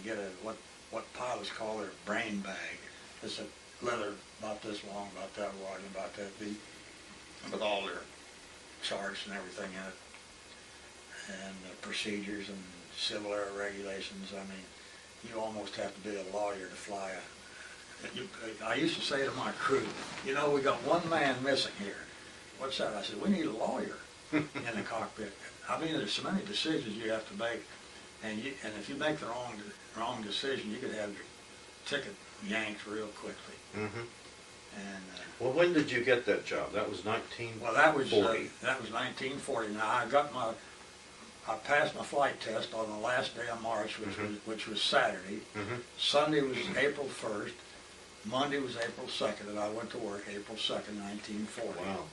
B: get a what pilots call their brain bag. It's a leather about this long, about that wide, and about that deep, with all their charts and everything in it, and procedures and civil air regulations. I mean, you almost have to be a lawyer to fly I used to say to my crew, you know, we got one man missing here. What's that? I said, we need a lawyer in the cockpit. I mean, there's so many decisions you have to make, and if you make the wrong decision, you could have your ticket yanked real quickly. And
A: well, when did you get that job? That was 1940.
B: Well, that was 1940. Now I passed my flight test on the last day of March, which was Saturday. Sunday was April 1st. Monday was April 2nd, and I went to work April 2nd, 1940.
A: Wow.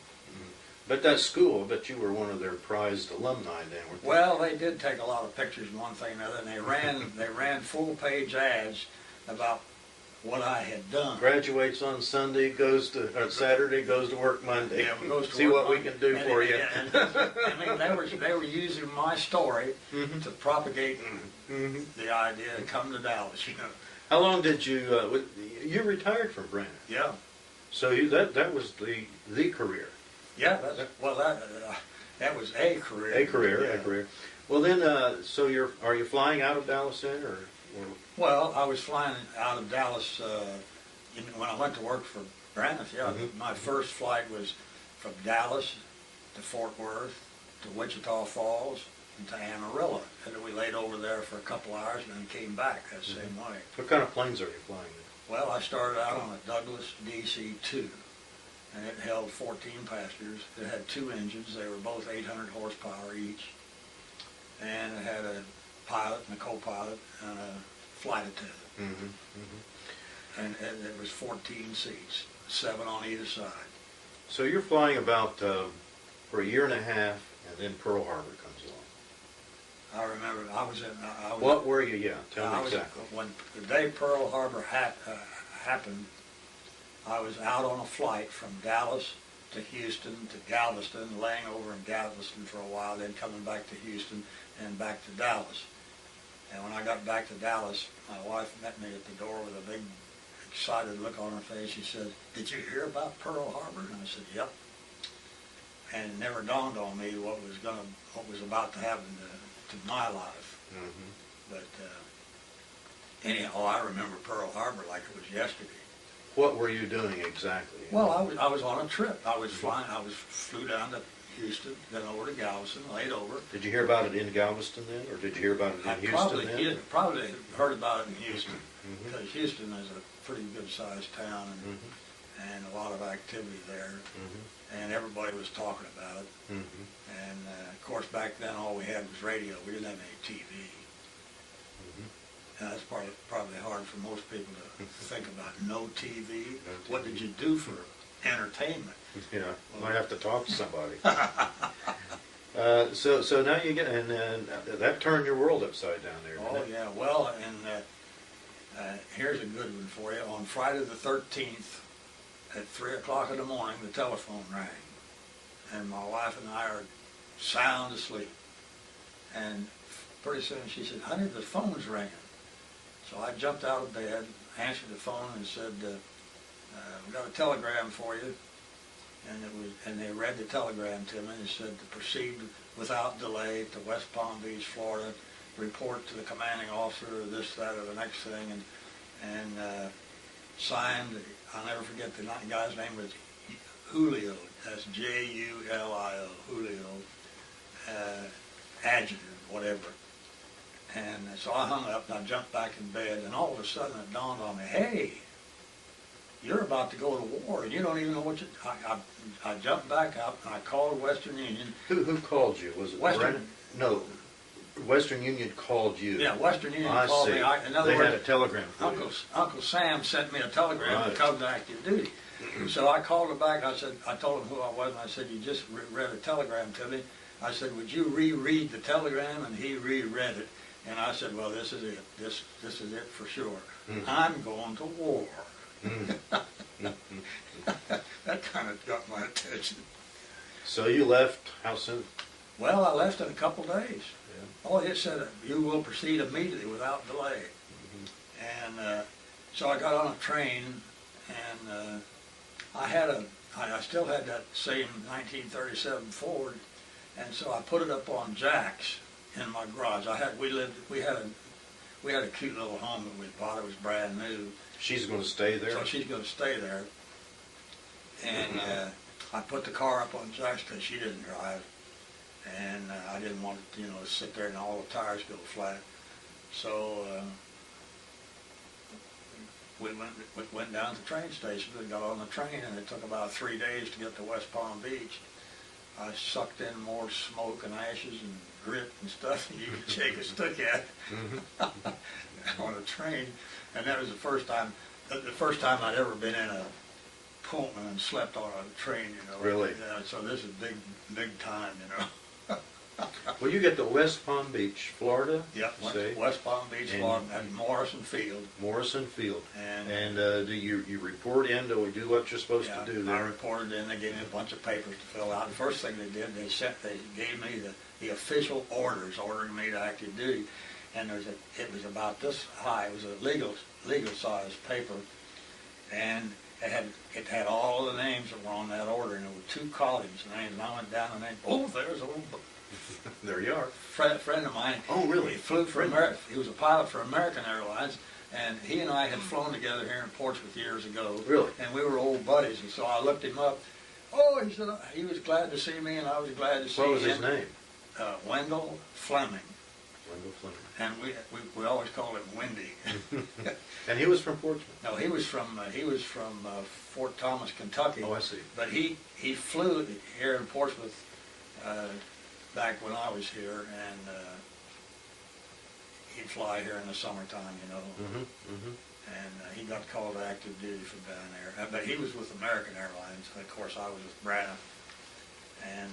A: But that school, I bet you were one of their prized alumni then, weren't they?
B: Well, they did take a lot of pictures and one thing and another, and they ran full-page ads about what I had done.
A: Graduates on Sunday, Saturday, goes to work Monday.
B: Yeah, goes to
A: see
B: work
A: what we can do for you.
B: I mean, they were using my story to propagate the idea to come to Dallas, you know.
A: How long did you you retired from Braniff?
B: Yeah.
A: So that was the career.
B: Yeah, that was a career.
A: A career. Well then, so are you flying out of Dallas then, or?
B: Well, I was flying out of Dallas when I went to work for Braniff. Yeah, my first flight was from Dallas to Fort Worth to Wichita Falls and to Amarillo, and then we laid over there for a couple hours and then came back that same way.
A: What kind of planes are you flying?
B: Well, I started out on a Douglas DC-2, and it held 14 passengers. It had 2 engines. They were both 800 horsepower each, and it had a pilot and a co-pilot and a flight attendant. And it was 14 seats, 7 on either side.
A: So you're flying about for a year and a half, and then Pearl Harbor comes along.
B: I remember I was in.
A: What were you? Yeah, tell me exactly.
B: When the day Pearl Harbor happened, I was out on a flight from Dallas to Houston to Galveston, laying over in Galveston for a while, then coming back to Houston and back to Dallas. And when I got back to Dallas, my wife met me at the door with a big, excited look on her face. She said, "Did you hear about Pearl Harbor?" And I said, "Yep." And it never dawned on me what was about to happen to my life. But anyhow, I remember Pearl Harbor like it was yesterday.
A: What were you doing exactly?
B: Well, I was on a trip. I was flying. Flew down to Houston, then over to Galveston, laid over.
A: Did you hear about it in Galveston then, or did you hear about it in Houston then?
B: Probably heard about it in Houston, because Houston is a pretty good-sized town and a lot of activity there, and everybody was talking about it. And of course, back then all we had was radio. We didn't have any TV. And that's probably hard for most people to think about. No TV. What did you do for entertainment?
A: Yeah, might have to talk to somebody. So now you get, and that turned your world upside down there, didn't it?
B: Yeah, well, and here's a good one for you. On Friday the 13th, at 3 o'clock in the morning, the telephone rang. And my wife and I are sound asleep. And pretty soon she said, "Honey, the phone's ringing." So I jumped out of bed, answered the phone, and said, "We got a telegram for you." And they read the telegram to me and said to proceed without delay to West Palm Beach, Florida, report to the commanding officer of this, that, or the next thing, and signed. I'll never forget the guy's name was Julio. That's Julio, Julio, adjutant, whatever. And so I hung up and I jumped back in bed, and all of a sudden it dawned on me, hey, you're about to go to war, and you don't even know what you... I jumped back up and I called Western Union.
A: Who called you? Was it
B: Western?
A: No, Western Union called you.
B: Yeah, Western Union called me. In other
A: words,
B: had
A: a telegram for you.
B: Uncle Sam sent me a telegram to come to active duty. So I called him back. I told him who I was, and I said, "You just read a telegram to me." I said, "Would you reread the telegram?" And he reread it. And I said, "Well, this is it. This is it for sure. I'm going to war." That kind of got my attention. So
A: you left how soon?
B: Well, I left in a couple days. Oh, it said, "You will proceed immediately without delay." And so I got on a train, and I still had that same 1937 Ford, and so I put it up on jacks in my garage. We had a cute little home that we bought. It was brand new.
A: She's going to stay there?
B: So she's going to stay there. And I put the car up on jacks because she didn't drive. And I didn't want it, to sit there and all the tires go flat. So we went down to the train station and got on the train, and it took about 3 days to get to West Palm Beach. I sucked in more smoke and ashes and grit and stuff than you could shake a stick at on a train. And that was the first time I'd ever been in a Pullman and slept on a train,
A: Really?
B: Yeah, so this is big time,
A: Well, you get to West Palm Beach, Florida.
B: Yep, West Palm Beach, Florida, and Morrison Field.
A: Morrison Field. And do you report in? Do we do what you're supposed to do there?
B: I reported in. They gave me a bunch of papers to fill out. The first thing they did, they gave me the official orders ordering me to active duty. And it was about this high. It was a legal size paper, and it had all of the names that were on that order, and there were 2 colleagues' names. And I went down and named. Oh, there's old
A: There you are.
B: friend of mine.
A: Oh, really?
B: He flew for America. He was a pilot for American Airlines, and he and I had flown together here in Portsmouth years ago.
A: Really?
B: And we were old buddies, and so I looked him up. Oh, he said he was glad to see me, and I was glad to see him.
A: What was his name?
B: Wendell Fleming.
A: Wendell Fleming.
B: And we always called him Wendy.
A: And he was from Portsmouth?
B: No, he was from Fort Thomas, Kentucky.
A: Oh, I see.
B: But he flew here in Portsmouth back when I was here, and he'd fly here in the summertime, you know. And he got called to active duty from down there. But he was with American Airlines. Of course, I was with Braniff. And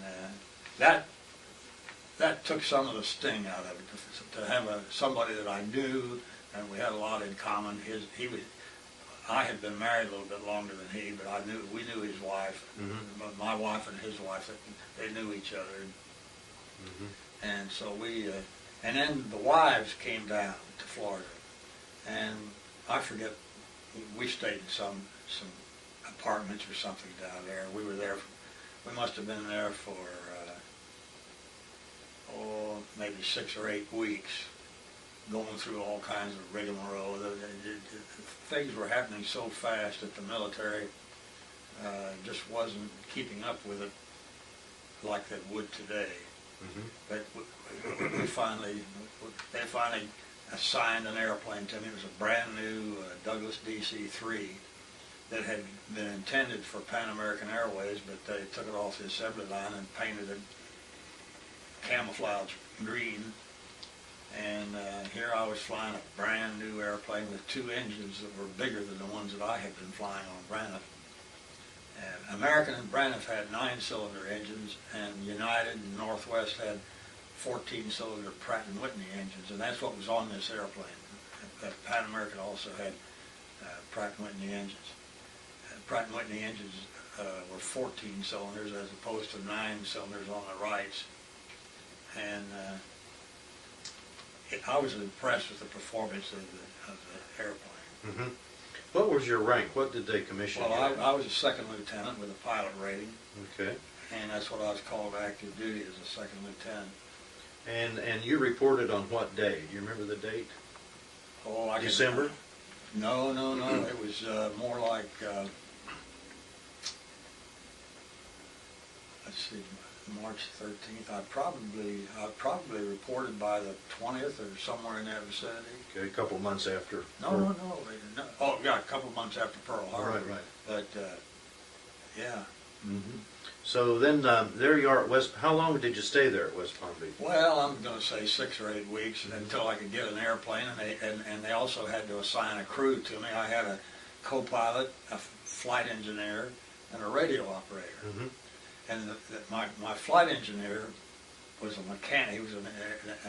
B: that took some of the sting out of it, to have somebody that I knew, and we had a lot in common. I had been married a little bit longer than he, but we knew his wife, my wife and his wife. They knew each other, and so and then the wives came down to Florida, and I forget, we stayed in some apartments or something down there. We were there. We must have been there for maybe 6 or 8 weeks, going through all kinds of rigmarole. Things were happening so fast that the military just wasn't keeping up with it like they would today. But they finally assigned an airplane to me. It was a brand new Douglas DC-3 that had been intended for Pan American Airways, but they took it off the assembly line and painted it camouflage green. And here I was flying a brand new airplane with 2 engines that were bigger than the ones that I had been flying on Braniff. American and Braniff had 9-cylinder engines, and United and Northwest had 14-cylinder Pratt & Whitney engines, and that's what was on this airplane. Pan American also had Pratt & Whitney engines. Pratt & Whitney engines were 14 cylinders as opposed to 9 cylinders on the rights. And I was impressed with the performance of the airplane.
A: What was your rank? What did they commission you?
B: Well, I was a 2nd lieutenant with a pilot rating.
A: Okay.
B: And that's what I was called to active duty, as a 2nd lieutenant.
A: And you reported on what day? Do you remember the date?
B: Oh,
A: December?
B: No. It was more like, let's see, March 13th. I probably reported by the 20th or somewhere in that vicinity.
A: Okay, a couple months after.
B: No. Oh, yeah, a couple months after Pearl Harbor.
A: Right.
B: But, yeah.
A: So then, there you are at West. How long did you stay there at West Palm Beach?
B: Well, I'm going to say 6 or 8 weeks until I could get an airplane, and they also had to assign a crew to me. I had a co-pilot, a flight engineer, and a radio operator. And my flight engineer was a mechanic. He was an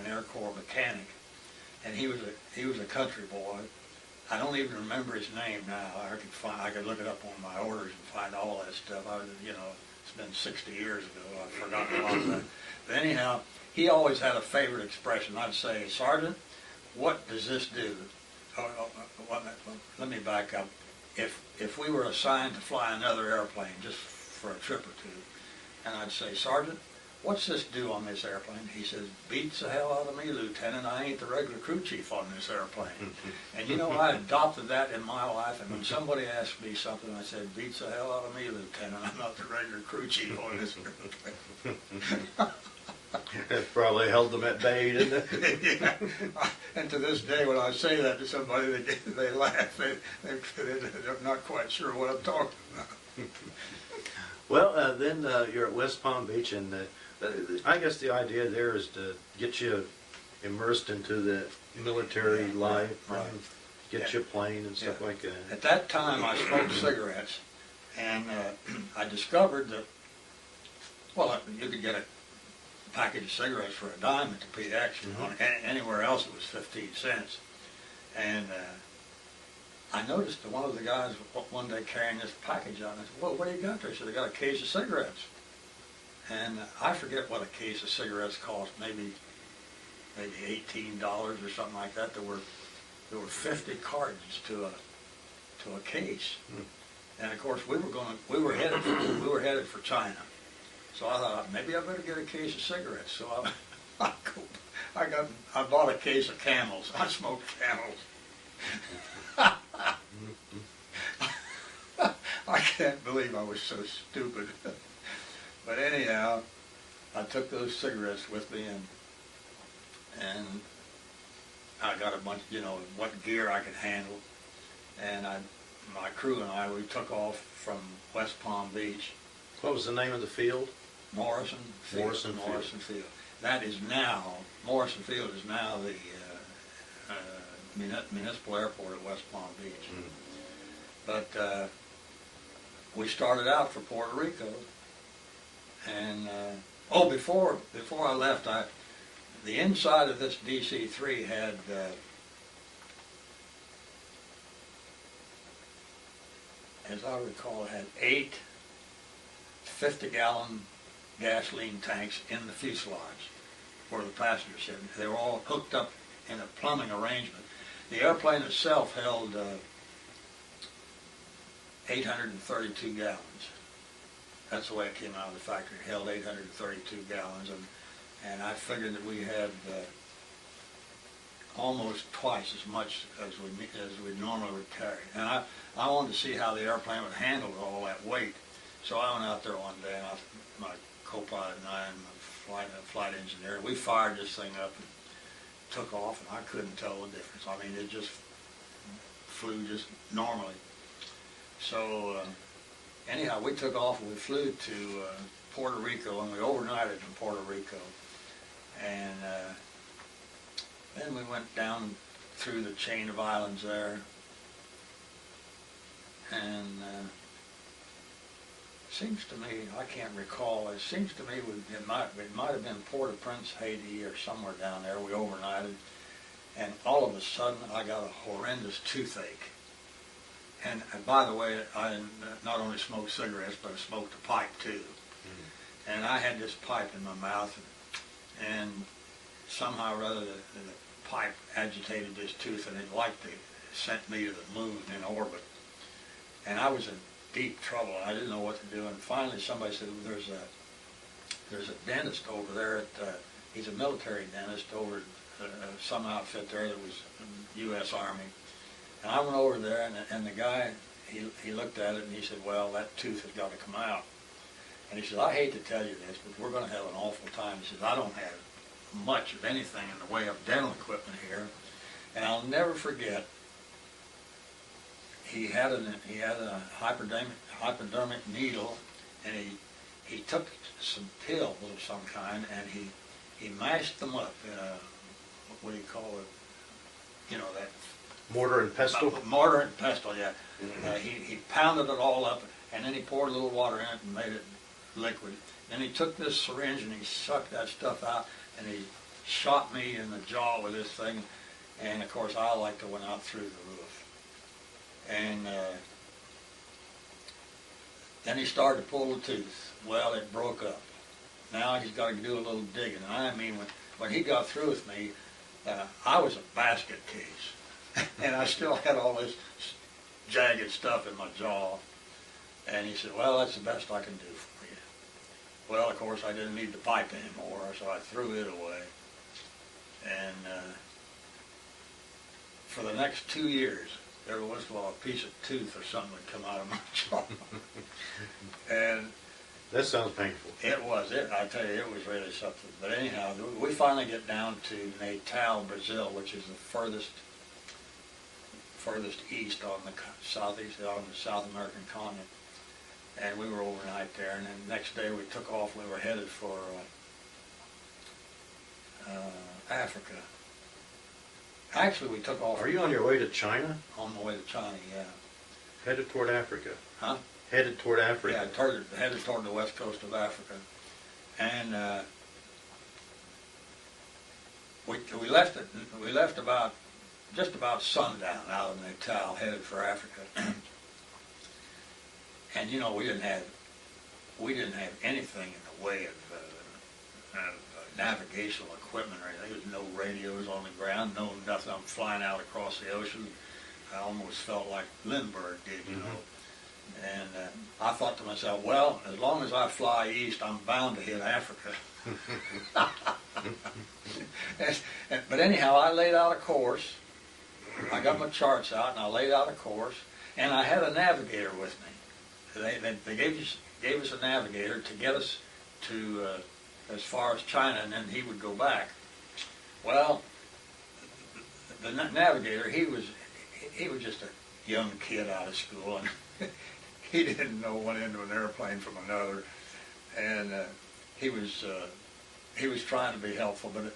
B: Air Corps mechanic, and he was a country boy. I don't even remember his name now. I could look it up on my orders and find all that stuff. It's been 60 years ago. I've forgotten a lot of that. But anyhow, he always had a favorite expression. I'd say, "Sergeant, what does this do?" Let me back up. If we were assigned to fly another airplane just for a trip or two, and I'd say, "Sergeant, what's this do on this airplane?" He says, "Beats the hell out of me, Lieutenant. I ain't the regular crew chief on this airplane." And I adopted that in my life, and when somebody asked me something, I said, "Beats the hell out of me, Lieutenant. I'm not the regular crew chief on this airplane."
A: It probably held them at bay, didn't it?
B: Yeah. And to this day, when I say that to somebody, they laugh. They're not quite sure what I'm talking about.
A: Well, then you're at West Palm Beach, and I guess the idea there is to get you immersed into the military life,
B: right.
A: Get you a plane and stuff like that.
B: At that time, I smoked cigarettes, and I discovered that, well, you could get a package of cigarettes for a dime at the PX. Anywhere else it was 15 cents. And I noticed that one of the guys one day carrying this package out, and I said, "Well, what do you got there?" He said, "I got a case of cigarettes." And I forget what a case of cigarettes cost, maybe $18 or something like that. There were 50 cartons to a case. And of course we were headed for China. So I thought, maybe I better get a case of cigarettes. So I bought a case of Camels. I smoked Camels. I can't believe I was so stupid. But anyhow, I took those cigarettes with me, and I got a bunch, what gear I could handle. And my crew and I, we took off from West Palm Beach.
A: What was the name of the field?
B: Morrison Field.
A: Morrison Field.
B: That is now, Morrison Field is now the municipal airport at West Palm Beach. But we started out for Puerto Rico, and before I left, the inside of this DC-3 had as I recall, it had 8 50-gallon gasoline tanks in the fuselage for the passenger ship. They were all hooked up in a plumbing arrangement. The airplane itself held 832 gallons. That's the way it came out of the factory. It held 832 gallons, and I figured that we had almost twice as much as we normally would carry. And I wanted to see how the airplane would handle all that weight. So I went out there one day, and my co-pilot and I and my flight engineer, we fired this thing up and took off, and I couldn't tell the difference. I mean, it just flew just normally. So anyhow, we took off and we flew to Puerto Rico, and we overnighted in Puerto Rico. And then we went down through the chain of islands there, and seems to me, I can't recall, it seems to me it might have been Port-au-Prince, Haiti, or somewhere down there. We overnighted, and all of a sudden I got a horrendous toothache. And by the way, I not only smoked cigarettes, but I smoked a pipe too. And I had this pipe in my mouth, and somehow or other the pipe agitated this tooth, and it sent me to the moon in orbit. And I was in deep trouble. I didn't know what to do, and finally somebody said, well, there's a dentist over there he's a military dentist over at some outfit there that was U.S. Army. And I went over there, and the guy, he looked at it, and he said, well, that tooth has got to come out. And he said, I hate to tell you this, but we're going to have an awful time. He says, I don't have much of anything in the way of dental equipment here. And I'll never forget, he had a hypodermic needle, and he took some pills of some kind, and he mashed them up in a, what do you call it, that
A: mortar and pestle?
B: Mortar and pestle, yeah. He pounded it all up, and then he poured a little water in it and made it liquid. Then he took this syringe and he sucked that stuff out, and he shot me in the jaw with this thing, and of course I like to went out through the roof. And then he started to pull the tooth. Well, it broke up. Now he's got to do a little digging. And I mean, when he got through with me, I was a basket case. And I still had all this jagged stuff in my jaw. And he said, well, that's the best I can do for you. Well, of course, I didn't need the pipe anymore, so I threw it away. And for the next 2 years, every once in a while a piece of tooth or something would come out of my jaw. And
A: that sounds painful.
B: It was. I tell you, it was really something. But anyhow, we finally get down to Natal, Brazil, which is the furthest east on the South American continent. And we were overnight there, and then the next day we took off. We were headed for Africa. Actually, we took off.
A: Are you on your way to China?
B: On my way to China, yeah.
A: Headed toward Africa.
B: Huh?
A: Headed toward Africa.
B: Yeah, headed toward the west coast of Africa. And we left about just about sundown out of Natal, headed for Africa. And we didn't have anything in the way of navigational equipment or anything. There was no radios on the ground, no nothing. I'm flying out across the ocean. I almost felt like Lindbergh did, And I thought to myself, well, as long as I fly east, I'm bound to hit Africa. But anyhow, I laid out a course. I got my charts out, and I laid out a course, and I had a navigator with me. They gave us a navigator to get us to as far as China, and then he would go back. Well, the navigator, he was just a young kid out of school, and he didn't know one end of an airplane from another, and he was trying to be helpful, but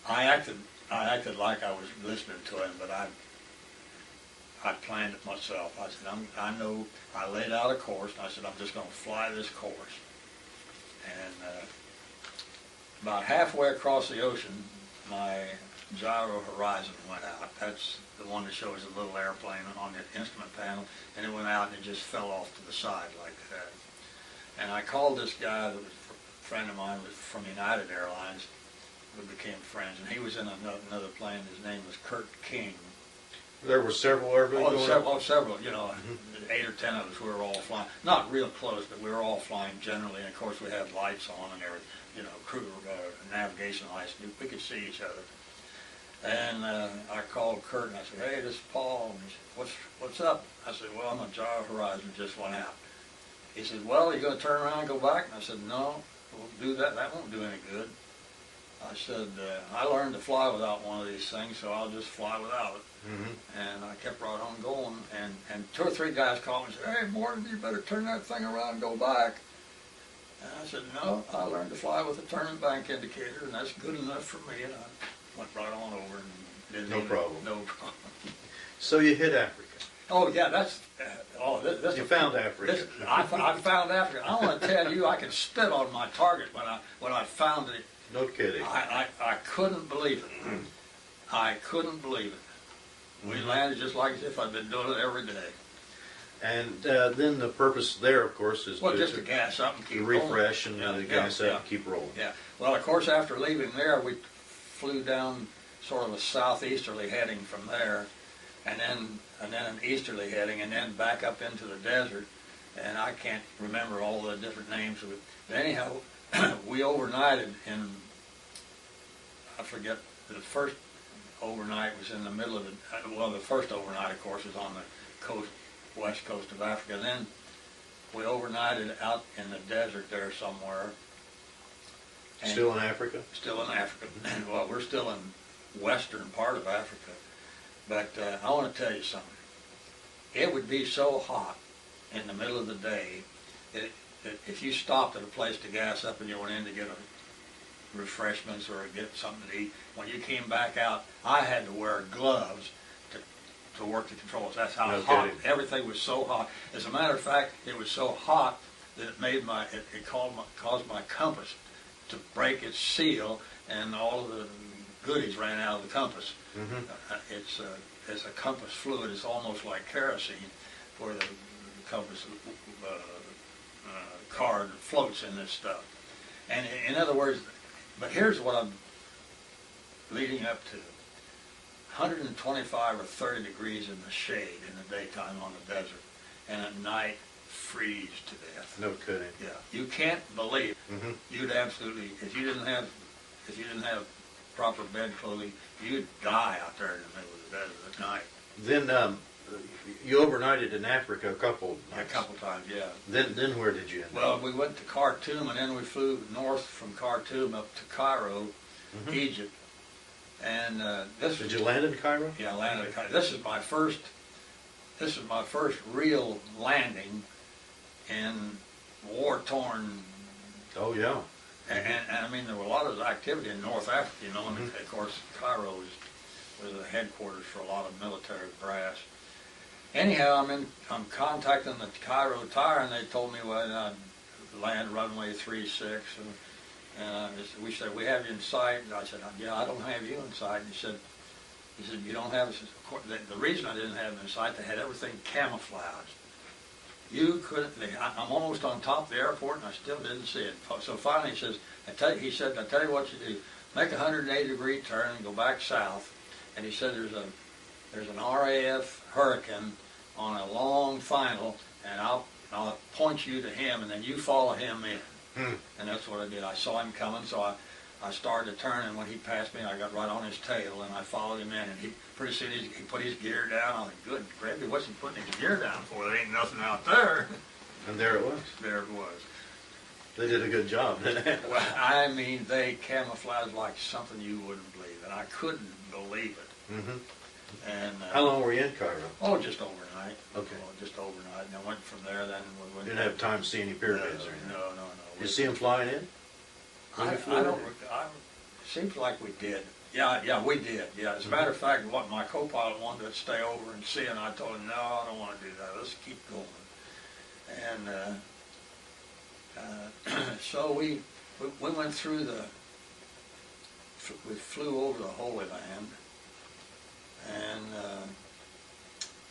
B: I acted like I was listening to him, but I planned it myself. I said, I laid out a course, and I said, I'm just going to fly this course. And about halfway across the ocean, my gyro horizon went out. That's the one that shows a little airplane on the instrument panel, and it went out and it just fell off to the side like that. And I called this guy that was a friend of mine from United Airlines. We became friends, and he was in another plane. His name was Kurt King.
A: There were several airplanes going up?
B: Several, 8 or 10 of us, we were all flying. Not real close, but we were all flying generally, and of course we had lights on and everything, crew, navigation lights. We could see each other. And I called Kurt, and I said, hey, this is Paul. And he said, what's up? I said, well, my gyro horizon just went out. He said, well, are you going to turn around and go back? And I said, no, we'll do that. That won't do any good. I said, I learned to fly without one of these things, so I'll just fly without it. Mm-hmm. And I kept right on going, and 2 or 3 guys called me and said, hey, Morton, you better turn that thing around and go back. And I said, no, I learned to fly with a turn and bank indicator, and that's good enough for me. And I went right on over and didn't
A: No problem.
B: No problem.
A: So you hit Africa.
B: Oh, yeah, that's, this
A: You found Africa.
B: I found Africa. I want to tell you, I could spit on my target when I found it.
A: No kidding.
B: I couldn't believe it. I couldn't believe it. We landed just like as if I'd been doing it every day.
A: And then the purpose there, of course, is
B: just to gas up and keep
A: refresh
B: rolling.
A: and gas up and keep rolling.
B: Yeah. Well, of course, after leaving there, we flew down sort of a southeasterly heading from there, and then an easterly heading, and then back up into the desert. And I can't remember all the different names of it. But anyhow, we overnighted in, I forget, the first overnight was in the middle of the first overnight, of course, was on the coast, west coast of Africa. And then we overnighted out in the desert there somewhere.
A: Still in Africa?
B: Still in Africa. Well, we're still in western part of Africa. But I want to tell you something. It would be so hot in the middle of the day that if you stopped at a place to gas up and you went in to get refreshments or get something to eat, when you came back out, I had to wear gloves to work the controls. That's how hot. Everything was so hot. As a matter of fact, it was so hot that it made it caused my compass to break its seal, and all of the goodies ran out of the compass. Mm-hmm. It's a compass fluid. It's almost like kerosene, where the compass card floats in this stuff. And in other words, but here's what I'm leading up to. 125 or 30 degrees in the shade in the daytime on the desert, and at night freeze to death.
A: No kidding.
B: Yeah, you can't believe.
A: Mm-hmm.
B: You'd absolutely, if you didn't have proper bed clothing, you'd die out there in the middle of the desert at night.
A: Then you overnighted in Africa a couple nights.
B: A couple times, yeah.
A: Then where did you end up?
B: Well, we went to Khartoum, and then we flew north from Khartoum up to Cairo, mm-hmm. Egypt. And
A: did you land in Cairo?
B: Yeah, I landed in Cairo. This is my first real landing in war-torn.
A: Oh yeah.
B: And I mean, there was a lot of activity in North Africa, and mm-hmm. Of course, Cairo was the headquarters for a lot of military brass. Anyhow, I'm contacting the Cairo Tower, and they told me, well, I'd land runway 36, and we said, we have you in sight. And I said, yeah, I don't have you in sight. And he said, you don't have us. The reason I didn't have them in sight, they had everything camouflaged. You couldn't. I'm almost on top of the airport, and I still didn't see it. So finally, he says, I tell you what you do. Make a 180-degree turn and go back south. And he said, there's an RAF Hurricane on a long final, and I'll point you to him, and then you follow him in. And that's what I did. I saw him coming, so I started to turn, and when he passed me, I got right on his tail, and I followed him in, and pretty soon he put his gear down. I was like, good gravy, what's he putting his gear down for? There ain't nothing out there.
A: And there it was.
B: There it was.
A: They did a good job, didn't they?
B: Well, I mean, they camouflaged like something you wouldn't believe, and I couldn't believe it.
A: Mm-hmm.
B: And
A: How long were you in Cairo?
B: Oh, just overnight.
A: Okay.
B: Oh, just overnight, and I went from there. Then we went.
A: Didn't have time to see any pyramids or anything.
B: No.
A: Did you see them flying in?
B: I don't. Seems like we did. Yeah, we did. Yeah, as a matter of fact, what my co-pilot wanted to stay over and see, and I told him, no, I don't want to do that. Let's keep going. And so we went through we flew over the Holy Land, and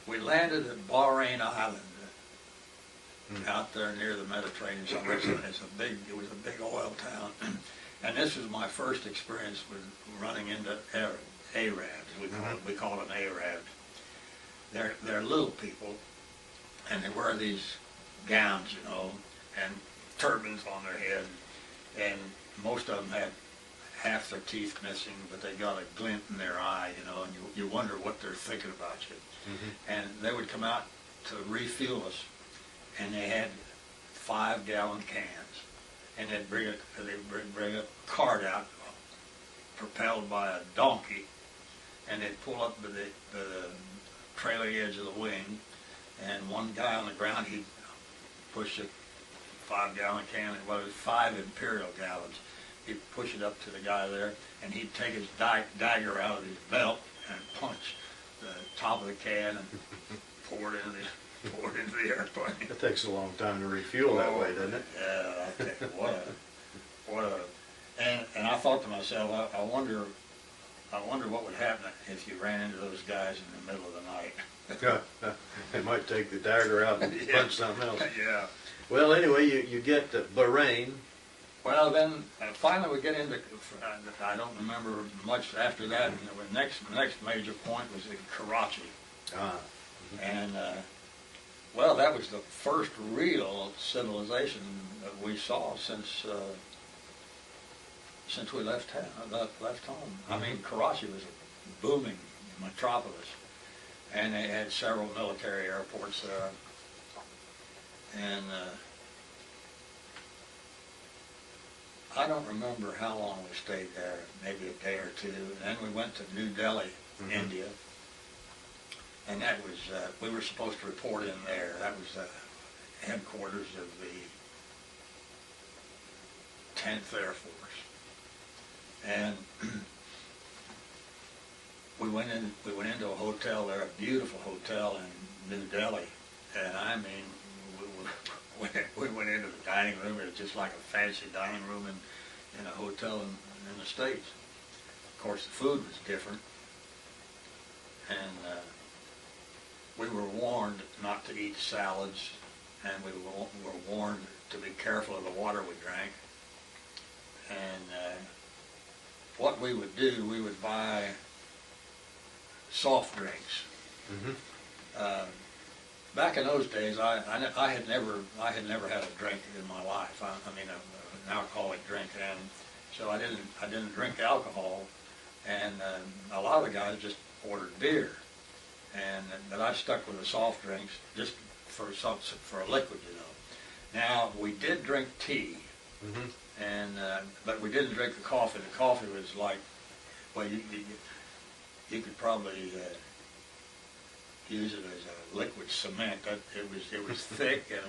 B: we landed at Bahrain Island, out there near the Mediterranean. So it was a big oil town, and this was my first experience with running into Arabs. We call them Arabs. They're little people, and they wear these gowns, and turbans on their head, and most of them had half their teeth missing, but they got a glint in their eye, and you wonder what they're thinking about you. And they would come out to refuel us, and they had 5-gallon cans, and they'd bring a cart out, propelled by a donkey, and they'd pull up to the trailing edge of the wing, and one guy on the ground, he'd push a 5-gallon can, well, it was 5 imperial gallons. He'd push it up to the guy there, and he'd take his dagger out of his belt and punch the top of the can and pour it into the airplane.
A: It takes a long time to refuel that way, doesn't it?
B: Yeah, I tell you what a, and I thought to myself, I wonder what would happen if you ran into those guys in the middle of the night.
A: They might take the dagger out and punch something else.
B: Yeah.
A: Well, anyway, you get to Bahrain.
B: Well, then finally we get into. I don't remember much after that. The next major point was in Karachi, and well, that was the first real civilization that we saw since we left home. I mean, Karachi was a booming metropolis, and they had several military airports there, and I don't remember how long we stayed there, maybe a day or two, and then we went to New Delhi, India, and that was, we were supposed to report in there. That was the headquarters of the 10th Air Force, and we went into a hotel there, a beautiful hotel in New Delhi, and I mean, we went into the dining room. It was just like a fancy dining room in a hotel in the States. Of course, the food was different, and we were warned not to eat salads, and we were warned to be careful of the water we drank. And what we would do, we would buy soft drinks. Back in those days, I had never had a drink in my life. I mean, an alcoholic drink, and so I didn't drink alcohol, and a lot of the guys just ordered beer, but I stuck with the soft drinks just for a liquid, Now we did drink tea, and but we didn't drink the coffee. The coffee was like, well, you could probably use it as a liquid cement. It was thick, and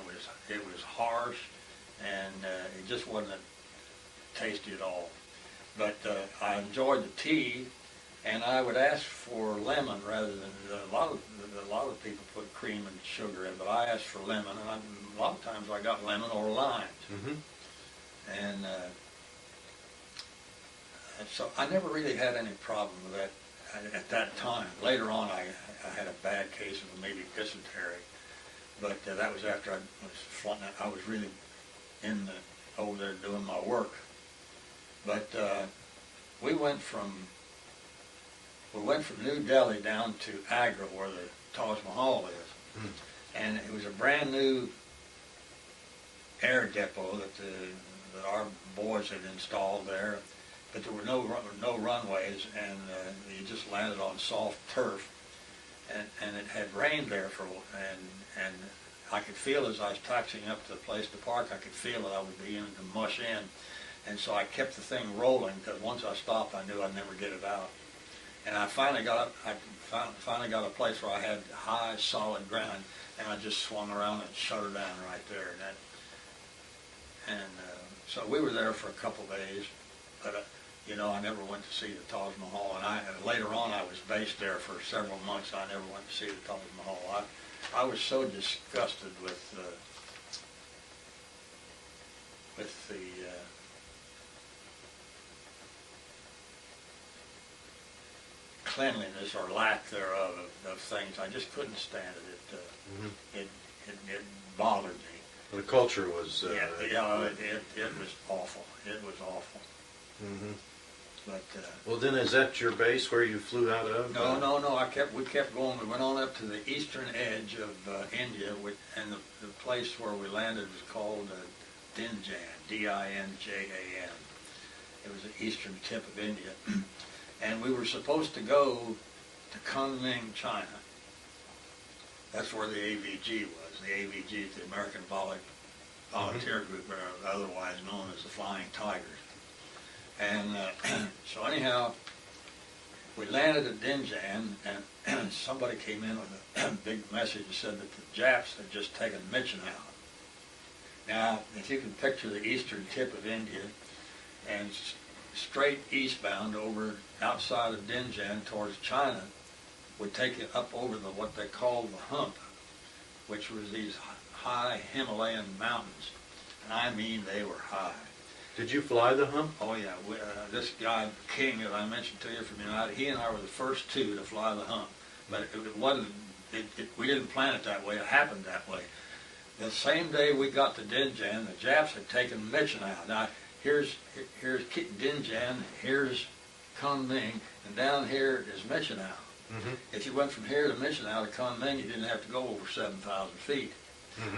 B: it was harsh, and it just wasn't tasty at all. But I enjoyed the tea, and I would ask for lemon rather than a lot of people put cream and sugar in, but I asked for lemon, and a lot of times I got lemon or limes. And so I never really had any problem with that at that time. Later on, I had a bad case of maybe dysentery, but that was after I was really over there doing my work. But we went from New Delhi down to Agra, where the Taj Mahal is, And it was a brand new air depot that our boys had installed there, but there were no runways, and you just landed on soft turf, and it had rained there and I could feel as I was taxiing up to the place to park, I could feel that I was beginning to mush in, and so I kept the thing rolling, because once I stopped, I knew I'd never get it out. And I finally got a place where I had high, solid ground, and I just swung around and shut her down right there. So we were there for a couple days, but you know, I never went to see the Taj Mahal. And later on, I was based there for several months. I never went to see the Taj Mahal. I was so disgusted with the cleanliness or lack thereof of things. I just couldn't stand it. It bothered me.
A: The culture was...
B: it was awful. It was awful. But
A: well, then, is that your base where you flew out of?
B: No. We kept going. We went on up to the eastern edge of India, and the place where we landed was called Dinjan, D-I-N-J-A-N. It was the eastern tip of India. And we were supposed to go to Kunming, China. That's where the AVG was. The AVG is the American Volunteer Group, or otherwise known as the Flying Tigers. And so anyhow, we landed at Dinjan, and somebody came in with a big message that said that the Japs had just taken Mitchin out. Now, if you can picture the eastern tip of India, and straight eastbound over outside of Dinjan towards China, would take you up over what they called the hump, which was these high Himalayan mountains. And I mean, they were high.
A: Did you fly the hump?
B: Oh yeah, this guy King that I mentioned to you from United, he and I were the first two to fly the hump. But it wasn't. We didn't plan it that way. It happened that way. The same day we got to Dinjan, the Japs had taken Mitchin out. Now here's Dinjan, here's Kunming, and down here is Mitchin out. If you went from here to Mitchin out to Kunming, you didn't have to go over 7,000 feet.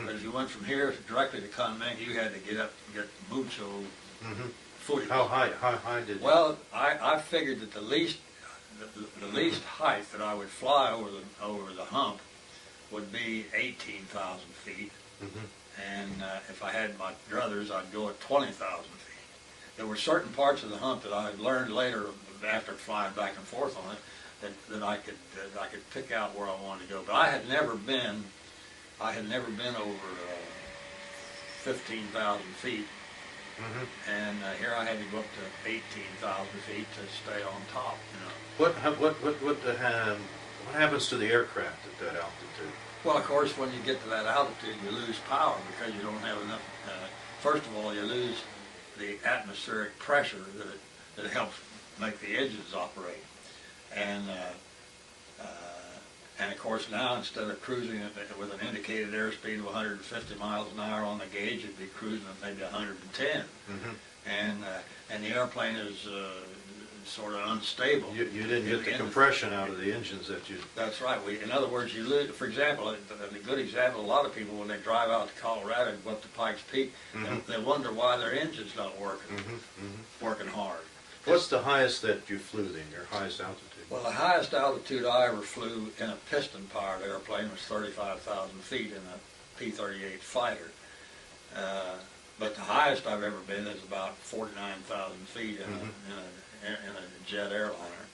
B: But if you went from here directly to Kunming, you had to get up and get mucho footage.
A: How high did you?
B: Well, I figured that the least height that I would fly over the hump would be 18,000 feet. And if I had my druthers, I'd go at 20,000 feet. There were certain parts of the hump that I learned later, after flying back and forth on it, that I could pick out where I wanted to go. But I had never been over 15,000 feet, and here I had to go up to 18,000 feet to stay on top. You know.
A: What happens to the aircraft at that altitude?
B: Well, of course, when you get to that altitude, you lose power because you don't have enough. First of all, you lose the atmospheric pressure that helps make the engines operate, and of course now, instead of cruising with an indicated airspeed of 150 miles an hour on the gauge, you'd be cruising at maybe 110. And the airplane is sort of unstable.
A: You didn't get the compression out of the engines that you...
B: That's right. In other words, you lose, for example, a good example, a lot of people when they drive out to Colorado and go up to Pikes Peak, they wonder why their engine's not working hard.
A: What's the highest that you flew then, your highest altitude?
B: Well, the highest altitude I ever flew in a piston-powered airplane was 35,000 feet in a P-38 fighter. But the highest I've ever been is about 49,000 feet in a jet airliner.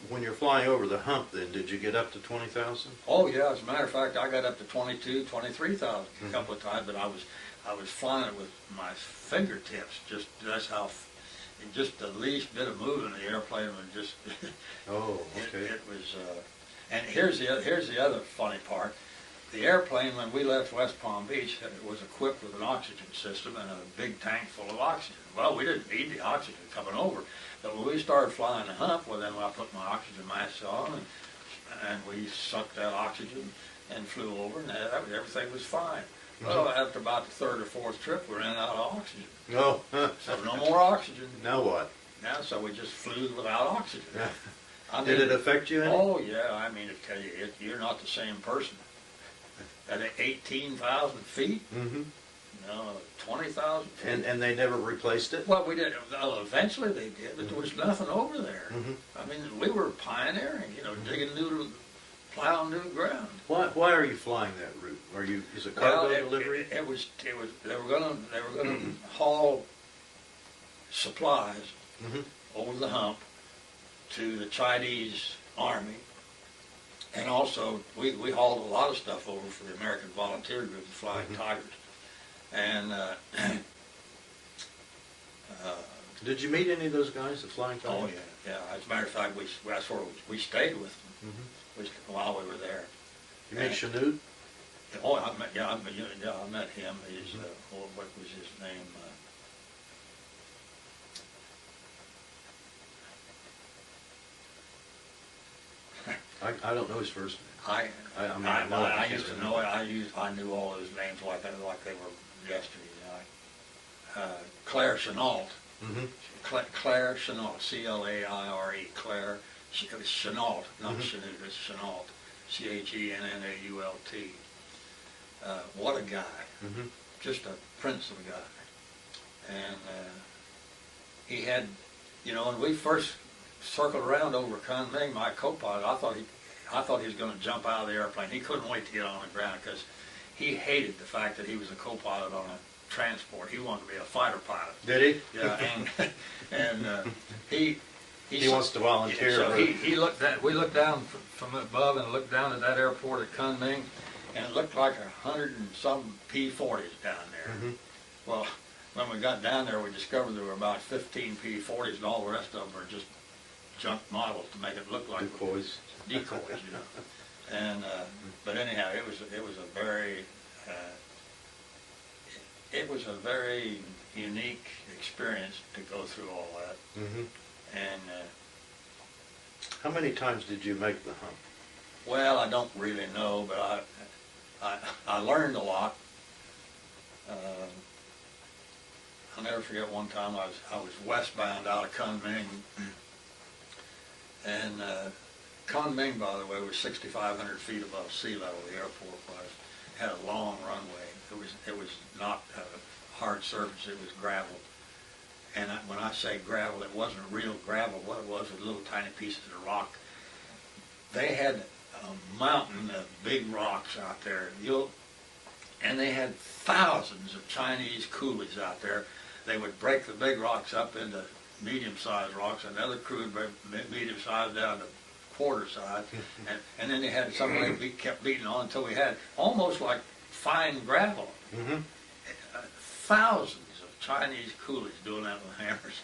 A: When you're flying over the hump then, did you get up to 20,000?
B: Oh yeah, as a matter of fact, I got up to 22, 23,000 a couple of times, but I was flying it with my fingertips. That's how. Just the least bit of movement, the airplane would just.
A: Oh, okay.
B: It was, and here's the other funny part. The airplane, when we left West Palm Beach, was equipped with an oxygen system and a big tank full of oxygen. Well, we didn't need the oxygen coming over, but when we started flying the hump, well, then I put my oxygen mask on, and we sucked that oxygen and flew over, and everything was fine. Well, after about the third or fourth trip, we ran out of oxygen.
A: Oh.
B: So no more oxygen.
A: Now what?
B: Now, so we just flew without oxygen.
A: Did it affect you any?
B: Oh, yeah. I mean, to tell you, you're not the same person. at 18,000 feet,
A: Mm-hmm.
B: no, 20,000 feet.
A: And they never replaced it?
B: Well, we did. Well, eventually they did, but there was nothing over there.
A: Mhm.
B: I mean, we were pioneering, digging new, plowing new ground.
A: Why are you flying that route? Is it cargo delivery?
B: It was. They were gonna haul supplies
A: Mm-hmm.
B: over the hump to the Chinese army, and also we hauled a lot of stuff over for the American Volunteer Group, the Flying Tigers, and.
A: Did you meet any of those guys, the Flying Tigers?
B: Oh yeah. As a matter of fact, we stayed with them while we were there.
A: You meet Chanute?
B: Oh, I met him. He's what was his name?
A: I don't know his first name.
B: I
A: I
B: used to know it. I knew all his names like they were yesterday. Claire Chenault.
A: Mm-hmm.
B: Claire Chenault. C-L-A-I-R-E. Claire. It was Chenault, not Chanute. It's Chenault. C-H-E-N-N-A-U-L-T. What a guy.
A: Mm-hmm.
B: Just a prince of a guy. And he had, when we first circled around over Kunming, my co-pilot, I thought he was going to jump out of the airplane. He couldn't wait to get on the ground because he hated the fact that he was a co-pilot on a transport. He wanted to be a fighter pilot.
A: Did he?
B: Yeah, and he
A: wants to volunteer.
B: So he looked at. We looked down from above and looked down at that airport at Kunming, and it looked like 100 and some P-40s down there.
A: Mm-hmm.
B: Well, when we got down there, we discovered there were about 15 P-40s, and all the rest of them were just junk models to make it look like
A: decoys.
B: And but anyhow, it was a very unique experience to go through all that.
A: Mm-hmm.
B: And
A: how many times did you make the hump?
B: well, I don't really know, but I learned a lot. I'll never forget one time I was westbound out of Kunming, and Kunming, by the way, was 6,500 feet above sea level. The airport was, had a long runway. It was not a hard surface. It was gravel. And when I say gravel, it wasn't real gravel. What it was little tiny pieces of rock. They had a mountain of big rocks out there, and they had thousands of Chinese coolies out there. They would break the big rocks up into medium-sized rocks. Another crew would break medium-sized down to quarter size, and then they had somebody kept beating on until we had almost like fine gravel.
A: Mm-hmm.
B: Thousands of Chinese coolies doing that with hammers.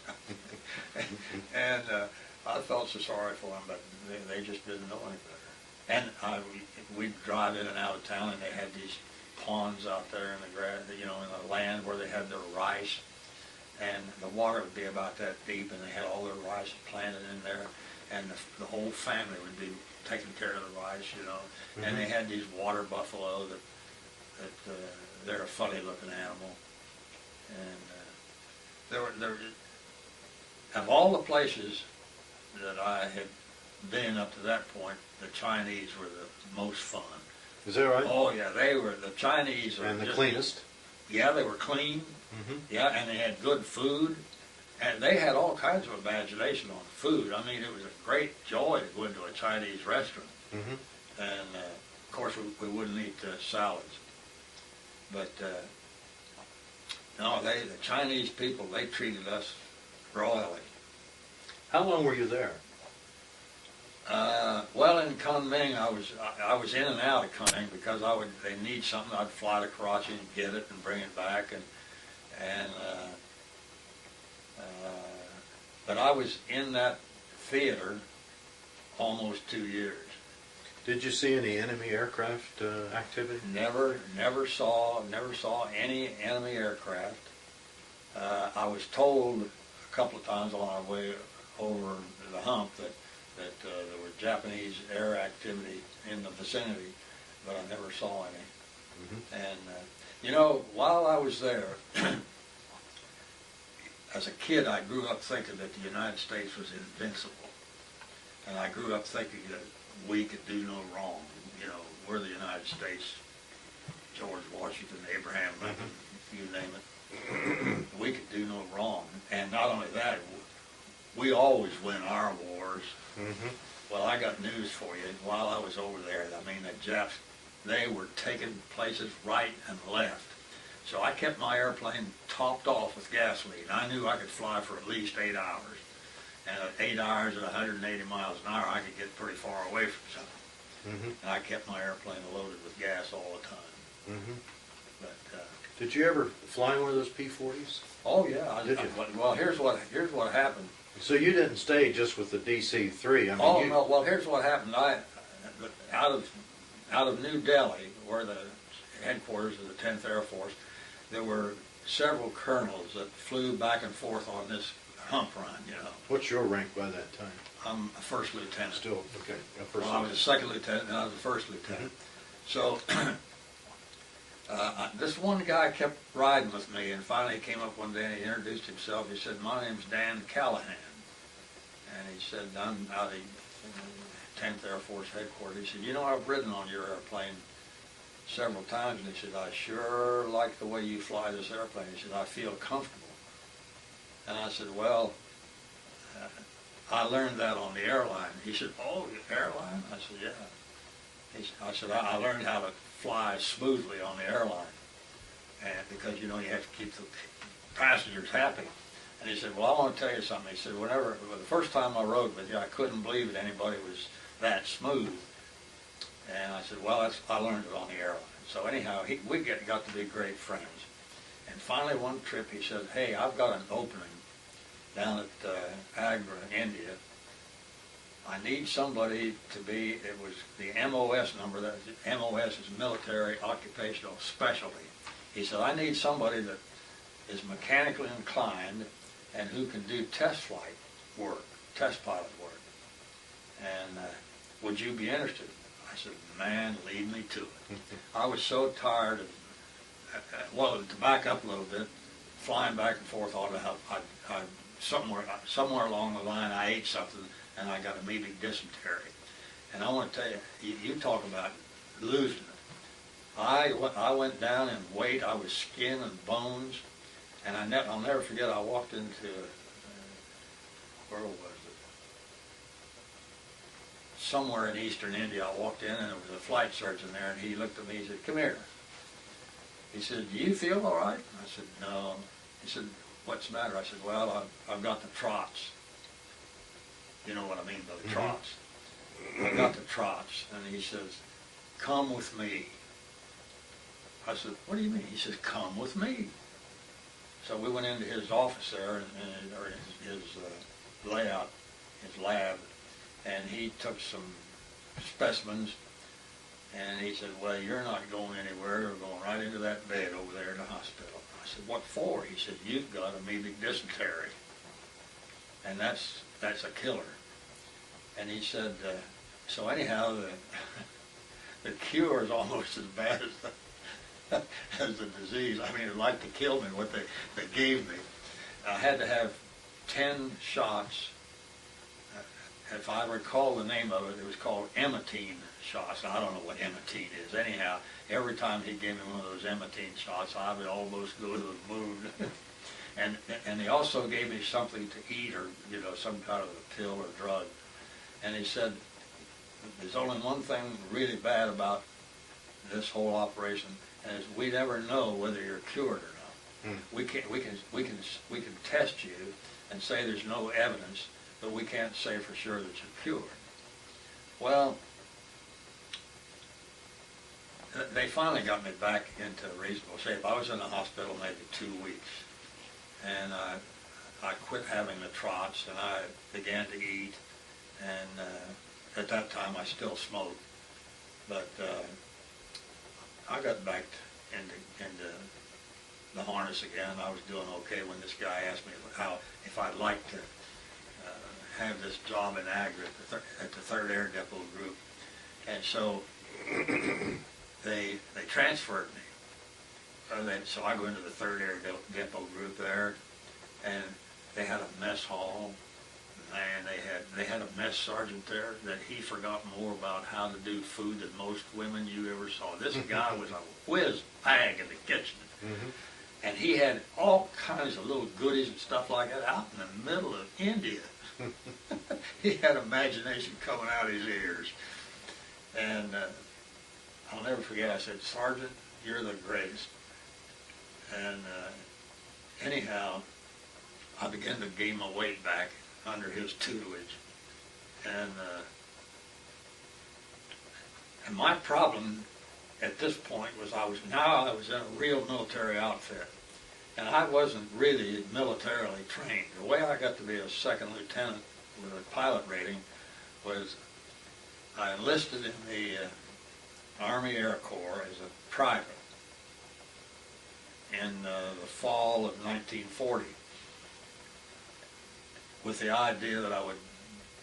B: And I felt so sorry for them, but they just didn't know any better. And we'd drive in and out of town, and they had these ponds out there in the grass, in the land where they had their rice, and the water would be about that deep, and they had all their rice planted in there, and the whole family would be taking care of the rice, Mm-hmm. And they had these water buffalo that they're a funny-looking animal, and there were of all the places that I had been up to that point, the Chinese were the most fun.
A: Is that right?
B: Oh yeah, the Chinese
A: and the cleanest.
B: Yeah, they were clean.
A: Mm-hmm.
B: Yeah, and they had good food, and they had all kinds of imagination on food. I mean, it was a great joy to go into a Chinese restaurant,
A: Mm-hmm.
B: and of course we wouldn't eat salads, but no, the Chinese people, they treated us royally.
A: How long were you there?
B: Well, in Kunming, I was in and out of Kunming because they need something. I'd fly to Karachi and get it and bring it back, but I was in that theater almost 2 years.
A: Did you see any enemy aircraft activity?
B: Never saw any enemy aircraft. I was told a couple of times on our way over the hump that there were Japanese air activity in the vicinity, but I never saw any.
A: Mm-hmm.
B: And while I was there, as a kid, I grew up thinking that the United States was invincible, and I grew up thinking that we could do no wrong. We're the United States, George Washington, Abraham Lincoln, you name it. We could do no wrong. And not only that, we always win our wars. Well, I got news for you. While I was over there, I mean, the Japs, they were taking places right and left. So I kept my airplane topped off with gasoline. I knew I could fly for at least 8 hours. And at 8 hours at 180 miles an hour, I could get pretty far away from something. And I kept my airplane loaded with gas all the time. But
A: did you ever fly one of those P-40s?
B: oh yeah,
A: Did you?
B: Well, here's what happened.
A: So you didn't stay just with the DC-3. I mean,
B: Oh
A: you,
B: no, well here's what happened. Out of New Delhi, where the headquarters of the 10th Air Force, there were several colonels that flew back and forth on this hump run. You know,
A: what's your rank by that time?
B: I'm a first lieutenant.
A: Still okay. First
B: Well, I was a second lieutenant, and I was a first lieutenant. So this one guy kept riding with me, and finally he came up one day and he introduced himself. He said, "My name's Dan Callahan," and he said, "I'm out of the 10th Air Force headquarters." He said, "You know, I've ridden on your airplane several times," and he said, "I sure like the way you fly this airplane." He said, "I feel comfortable." And I said, "Well, I learned that on the airline." He said, "Oh, the airline?" I said, "Yeah." I said, I learned how to fly smoothly on the airline, and because, you know, you have to keep the passengers happy." And he said, "Well, I want to tell you something." He said, well, the first time I rode with you, I couldn't believe that anybody was that smooth. And I said, "Well, I learned it on the airline." So anyhow, we got to be great friends. And finally one trip he said, "Hey, I've got an opening down at Agra in India. I need somebody to be," it was the MOS number, that MOS is Military Occupational Specialty. He said, "I need somebody that is mechanically inclined and who can do test flight work, test pilot work. And would you be interested?" I said, "Man, lead me to it." I was so tired of, well, to back up a little bit, flying back and forth all the time, somewhere along the line I ate something and I got amoebic dysentery. And I want to tell you, you talk about losing it. I went down in weight. I was skin and bones. And I'll never forget, I walked into, where was it? Somewhere in eastern India. I walked in and there was a flight surgeon there, and he looked at me, he said, "Come here." He said, "Do you feel all right?" I said, "No." He said, "What's the matter?" I said, "Well, I've got the trots." You know what I mean by the trots. I've got the trots. And he says, "Come with me." I said, "What do you mean?" He says, "Come with me." So we went into his office there, or his layout, his lab, and he took some specimens, and he said, "Well, you're not going anywhere. You're going right into that bed over there in the hospital." I said, "What for?" He said, "You've got amoebic dysentery, and that's a killer." And he said, so anyhow, the cure is almost as bad as the disease. I mean, it'd like to kill me, what they gave me. I had to have 10 shots. If I recall the name of it, it was called emetine shots. I don't know what emetine is. Anyhow, every time he gave me one of those emetine shots, I would almost go to the moon. And he also gave me something to eat, or, you know, some kind of a pill or drug. And he said, "There's only one thing really bad about this whole operation, and is we never know whether you're cured or not. We can test you and say there's no evidence, but we can't say for sure that you're cured." Well, they finally got me back into reasonable shape. I was in the hospital maybe 2 weeks, and I quit having the trots, and I began to eat, and at that time I still smoked, but I got back into the harness again. I was doing okay when this guy asked me if I'd like to have this job in Agra at the 3rd Air Depot Group, and so they transferred me. So I go into the 3rd Air Depot Group there, and they had a mess hall, and they had a mess sergeant there that he forgot more about how to do food than most women you ever saw. This guy was a whiz bag in the kitchen.
A: Mm-hmm.
B: And he had all kinds of little goodies and stuff like that out in the middle of India. He had imagination coming out his ears. And I'll never forget, I said, "Sergeant, you're the greatest." And anyhow, I began to gain my weight back under his tutelage. And my problem at this point was I was in a real military outfit. And I wasn't really militarily trained. The way I got to be a second lieutenant with a pilot rating was I enlisted in the Army Air Corps as a private in the fall of 1940 with the idea that I would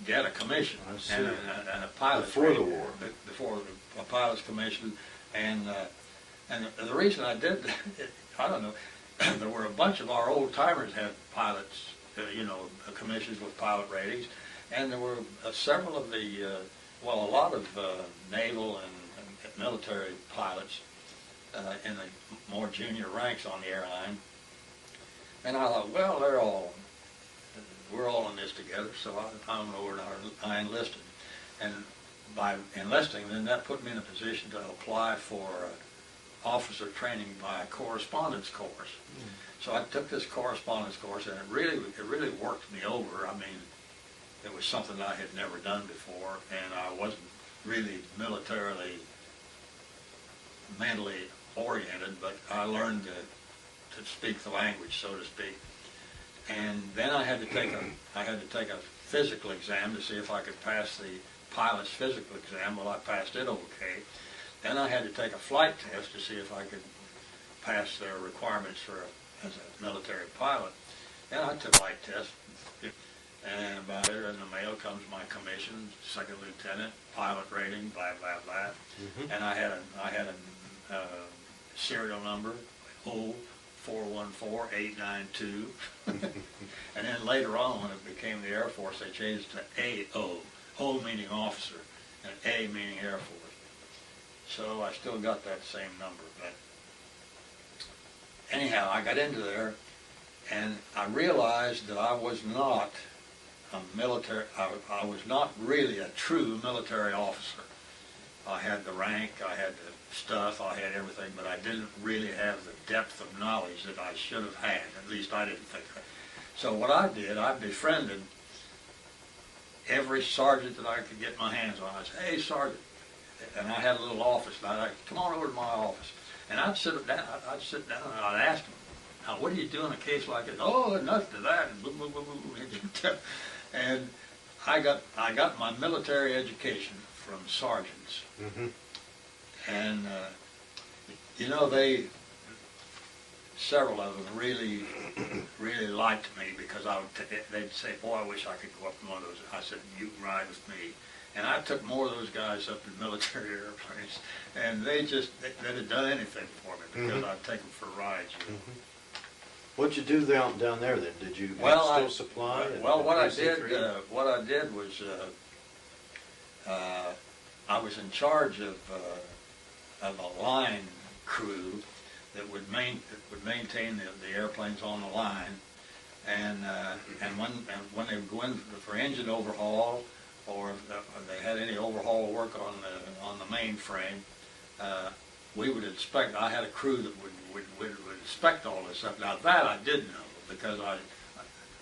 B: get a commission and a pilot's
A: before
B: rating,
A: the war.
B: Before a pilot's commission. And the reason I did that, I don't know, there were a bunch of our old timers had pilots, commissions with pilot ratings, and there were several of the, a lot of naval and military pilots in the more junior ranks on the airline. And I thought, well, we're all in this together, so I don't know where I enlisted. And by enlisting, then that put me in a position to apply for officer training by a correspondence course. So I took this correspondence course, and it really worked me over. I mean, it was something I had never done before, and I wasn't really militarily, mentally oriented, but I learned to speak the language, so to speak. And then I had to take a physical exam to see if I could pass the pilot's physical exam. Well, I passed it okay. Then I had to take a flight test to see if I could pass their requirements as a military pilot. Then I took a flight test, and about there in the mail comes my commission, second lieutenant, pilot rating, blah blah blah. Mm-hmm. And I had a serial number, 414892. And then later on, when it became the Air Force, they changed to AO, O meaning officer, and A meaning Air Force. So I still got that same number. But anyhow, I got into there, and I realized that I was not a military, I was not really a true military officer. I had the rank, I had the stuff, I had everything, but I didn't really have the depth of knowledge that I should have had. At least I didn't think that. So what I did, I befriended every sergeant that I could get my hands on. I said, "Hey, sergeant," and I had a little office, and I'd like, "Come on over to my office." And I'd sit down, and I'd ask them, "Now, what do you do in a case like this?" "Oh, nothing to that," and boom, boom, boom, boom. And I got my military education from sergeants. Mm-hmm. And, several of them really liked me because they'd say, "Boy, I wish I could go up in one of those." I said, "You can ride with me." And I took more of those guys up in military airplanes, and they'd have done anything for me because I'd take them for rides.
A: Mm-hmm. What'd you do down there then? Did you still supply?
B: What I did was I was in charge of a line crew that would maintain the airplanes on the line, and when they would go in for engine overhaul, or if they had any overhaul work on the mainframe, we would inspect. I had a crew that would inspect all this stuff. Now that I did know because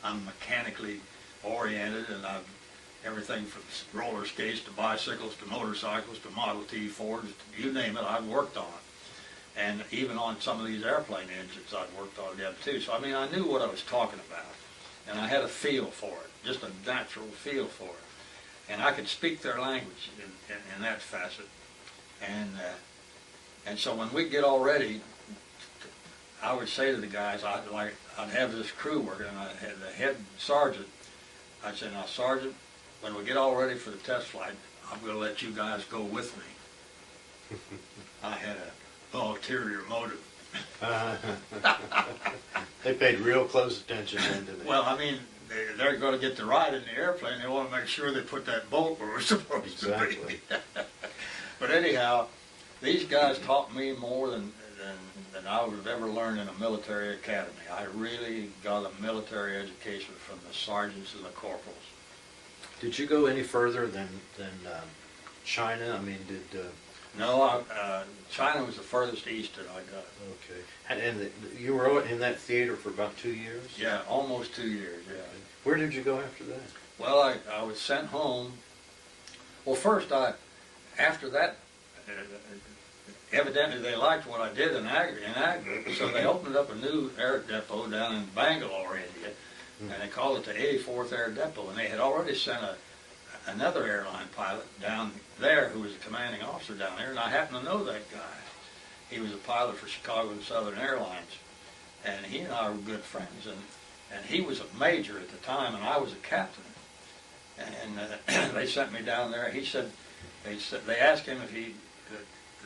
B: I'm mechanically oriented, and I've everything from roller skates to bicycles to motorcycles to Model T Fords, you name it, I've worked on. And even on some of these airplane engines, I've worked on them too. So I mean, I knew what I was talking about, and I had a feel for it, just a natural feel for it. And I could speak their language in that facet. And so when we get all ready, I would say to the guys, I'd have this crew working, and I had the head sergeant. I'd say, "Now, Sergeant, when we get all ready for the test flight, I'm going to let you guys go with me." I had a ulterior motive.
A: They paid real close attention then, didn't they?
B: Well, I mean, they're going to get the ride in the airplane. They want to make sure they put that bolt where we're supposed to
A: Exactly.
B: be. But anyhow, these guys taught me more than I would have ever learned in a military academy. I really got a military education from the sergeants and the corporals.
A: Did you go any further than China? I mean, did...
B: No, China was the furthest east that I got.
A: Okay. And you were in that theater for about 2 years?
B: Yeah, almost 2 years, yeah.
A: Okay. Where did you go after that?
B: Well, I was sent home. Well, first, after that, evidently they liked what I did in Agra, so they opened up a new air depot down in Bangalore, India, and they called it the 84th Air Depot, and they had already sent another airline pilot down there who was a commanding officer down there, and I happened to know that guy. He was a pilot for Chicago and Southern Airlines, and he and I were good friends, and he was a major at the time, and I was a captain. And they sent me down there. They asked him if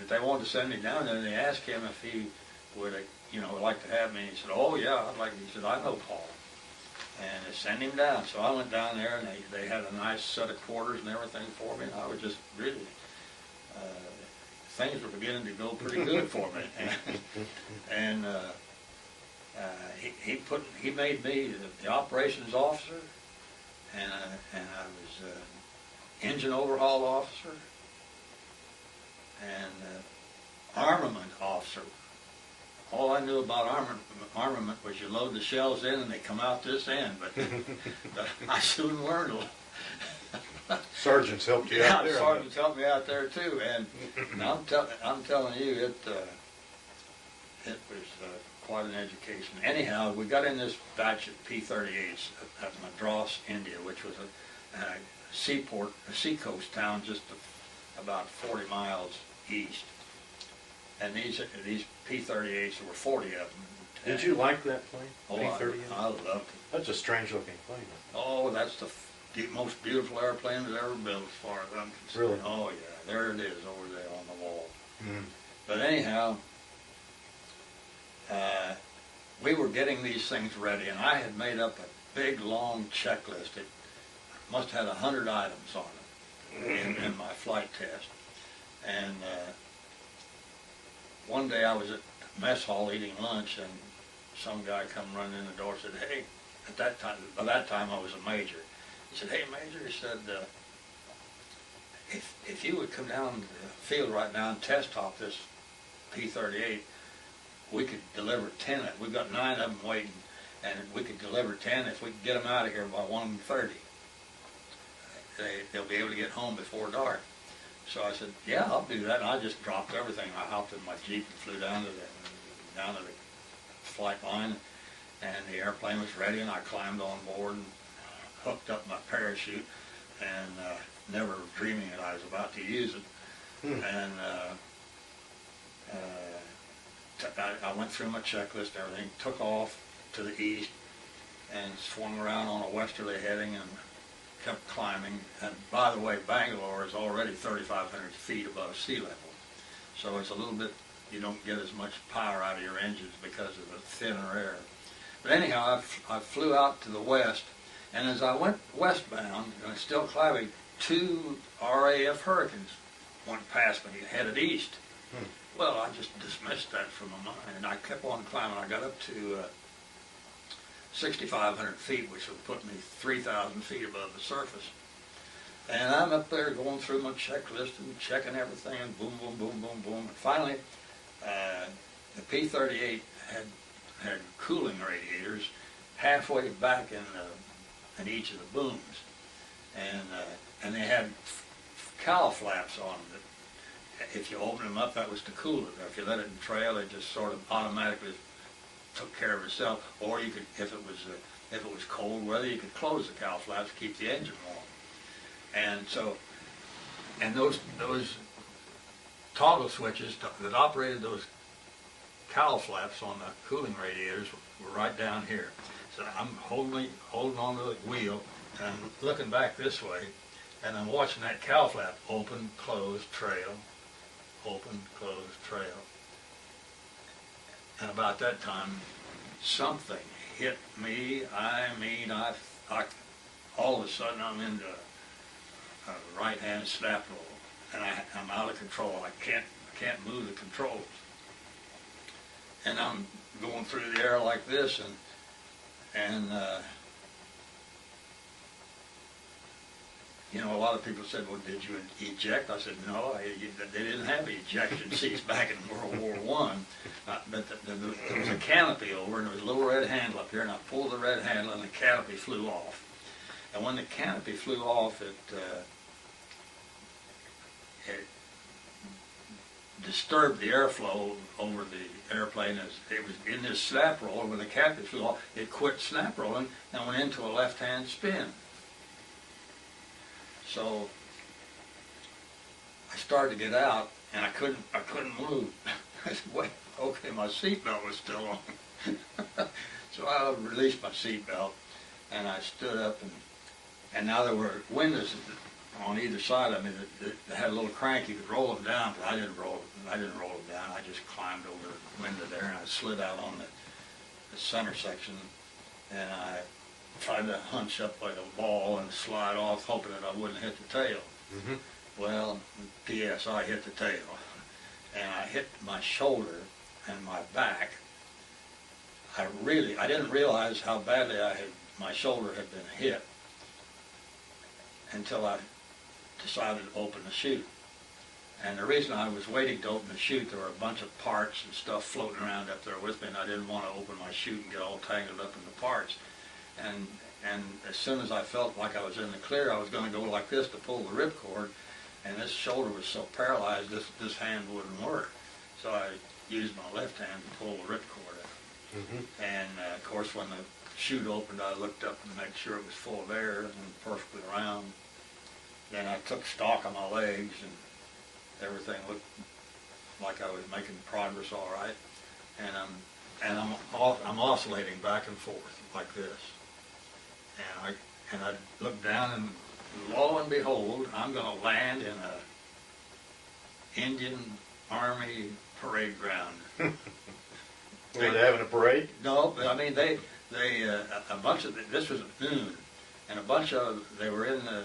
B: they wanted to send me down there, and they asked him if he would, like to have me. He said, "Oh yeah, I'd like." He said, "I know Paul," and they sent him down. So I went down there, and they had a nice set of quarters and everything for me. And I was just really, things were beginning to go pretty good for me. And he made me the operations officer, and I was engine overhaul officer, and armament officer. All I knew about armament was you load the shells in and they come out this end, but I soon learned a lot.
A: Sergeants helped you out there.
B: Yeah, sergeants helped me out there too, and I'm telling you, it was quite an education. Anyhow, we got in this batch of P-38s at Madras, India, which was a seacoast town just about 40 miles east. And these P-38s, there were 40 of them.
A: Did you like that plane?
B: Oh,
A: P-38?
B: I loved it.
A: That's a strange looking plane.
B: Oh, that's the most beautiful airplane that's ever built, as far as I'm concerned.
A: Really?
B: Oh yeah, there it is over there on the wall.
A: Mm.
B: But anyhow, we were getting these things ready, and I had made up a big long checklist. It must have had 100 items on it in my flight test. And one day I was at mess hall eating lunch, and some guy come running in the door and said, "Hey," by that time I was a major. He said, "Hey, Major," he said, if you would come down to the field right now and test top this P-38, we could deliver 10 of it. We've got 9 of them waiting, and we could deliver 10 if we could get them out of here by 1:30. They'll be able to get home before dark." So I said, "Yeah, I'll do that." And I just dropped everything. I hopped in my Jeep and flew down to the flight line, and the airplane was ready, and I climbed on board and hooked up my parachute, and never dreaming that I was about to use it. And I went through my checklist and everything, took off to the east, and swung around on a westerly heading and kept climbing. And by the way, Bangalore is already 3,500 feet above sea level, so it's a little bit, you don't get as much power out of your engines because of the thinner air. But anyhow, I flew out to the west, and as I went westbound, and it's still cloudy, 2 RAF Hurricanes went past me, headed east. Well, I just dismissed that from my mind, and I kept on climbing. I got up to 6,500 feet, which would put me 3,000 feet above the surface. And I'm up there going through my checklist and checking everything, and boom, boom, boom, boom, boom. And finally, the P-38 had cooling radiators halfway back in each of the booms, and they had cowl flaps on them. If you open them up, that was to cool it. If you let it trail, it just sort of automatically took care of itself. Or you could, if it was cold weather, you could close the cowl flaps to keep the engine warm. And so, and those toggle switches that operated those cowl flaps on the cooling radiators were right down here. So I'm holding on to the wheel, and I'm looking back this way, and I'm watching that cowl flap open, close, trail, open, close, trail. And about that time, something hit me. I mean, I all of a sudden I'm into a right-hand snap roll, and I'm out of control. I can't move the controls, and I'm going through the air like this, and you know, a lot of people said, well, did you eject? I said, no, they didn't have ejection seats back in World War I. But there was a canopy over, and there was a little red handle up here, and I pulled the red handle, and the canopy flew off. And when the canopy flew off, it disturbed the airflow over the airplane. As it was in this snap roll, when the canopy flew off, it quit snap rolling and went into a left-hand spin. So I started to get out, and I couldn't move. I said, wait, okay, my seatbelt was still on. So I released my seatbelt, and I stood up, and now there were windows on either side of me that had a little crank. You could roll them down, but I didn't roll them down. I just climbed over the window there, and I slid out on the center section, and I tried to hunch up like a ball and slide off, hoping that I wouldn't hit the tail.
A: Mm-hmm.
B: Well, P.S. I hit the tail, and I hit my shoulder and my back. I didn't realize how badly my shoulder had been hit until I decided to open the chute. And the reason I was waiting to open the chute, there were a bunch of parts and stuff floating around up there with me, and I didn't want to open my chute and get all tangled up in the parts. And as soon as I felt like I was in the clear, I was going to go like this to pull the ripcord, and this shoulder was so paralyzed, this hand wouldn't work. So I used my left hand to pull the ripcord out. Mm-hmm. And of course, when the chute opened, I looked up and made sure it was full of air and perfectly round. Then I took stock of my legs, and everything looked like I was making progress all right. And I'm oscillating back and forth like this. And I looked down, and lo and behold, I'm going to land in a Indian Army parade ground.
A: Were they having a parade?
B: No, but I mean a bunch of this was at noon, and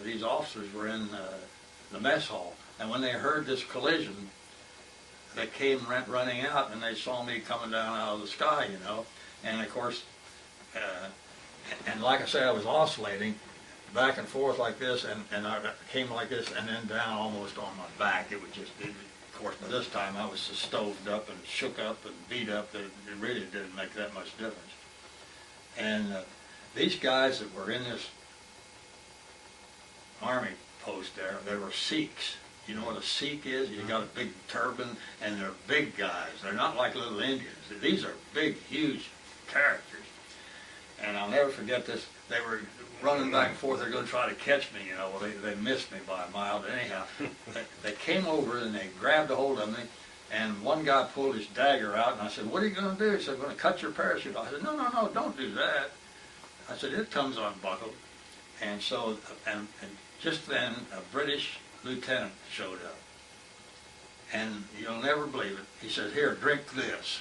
B: these officers were in the mess hall, and when they heard this collision, they came running out, and they saw me coming down out of the sky, you know, and of course. And like I say, I was oscillating back and forth like this, and I came like this, and then down almost on my back. Of course, by this time I was so stoved up and shook up and beat up that it really didn't make that much difference. And these guys that were in this army post there, they were Sikhs. You know what a Sikh is? You got a big turban, and they're big guys. They're not like little Indians. These are big, huge characters. And I'll never forget this. They were running back and forth. They're going to try to catch me, you know. Well, they missed me by a mile. But anyhow, they came over and they grabbed a hold of me. And one guy pulled his dagger out, and I said, "What are you going to do?" He said, "I'm going to cut your parachute." I said, No, don't do that. I said, "It comes unbuckled." And so, and just then, a British lieutenant showed up. And you'll never believe it. He said, "Here, drink this."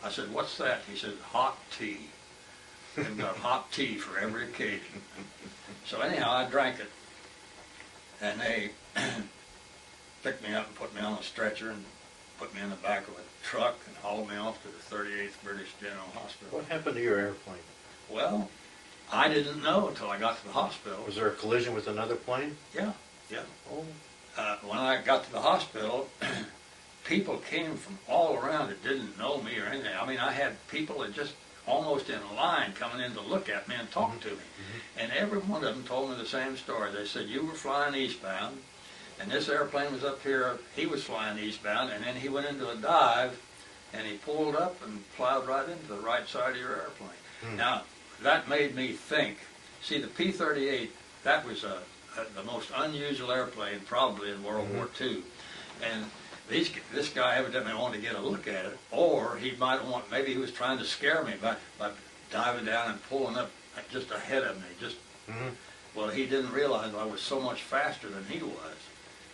B: I said, "What's that?" He said, "Hot tea." They've got hot tea for every occasion. So anyhow, I drank it, and they picked me up and put me on a stretcher and put me in the back of a truck and hauled me off to the 38th British General Hospital.
A: What happened to your airplane?
B: Well, I didn't know until I got to the hospital.
A: Was there a collision with another plane?
B: Yeah.
A: Oh.
B: When I got to the hospital, people came from all around that didn't know me or anything. I mean, I had people that just almost in a line coming in to look at me and talk to me. Mm-hmm. And every one of them told me the same story. They said, "You were flying eastbound, and this airplane was up here. He was flying eastbound, and then he went into a dive, and he pulled up and plowed right into the right side of your airplane." Mm. Now, that made me think. See, the P-38, that was the most unusual airplane probably in World War II. And this guy evidently wanted to get a look at it, or maybe he was trying to scare me by diving down and pulling up just ahead of me. Well, he didn't realize I was so much faster than he was,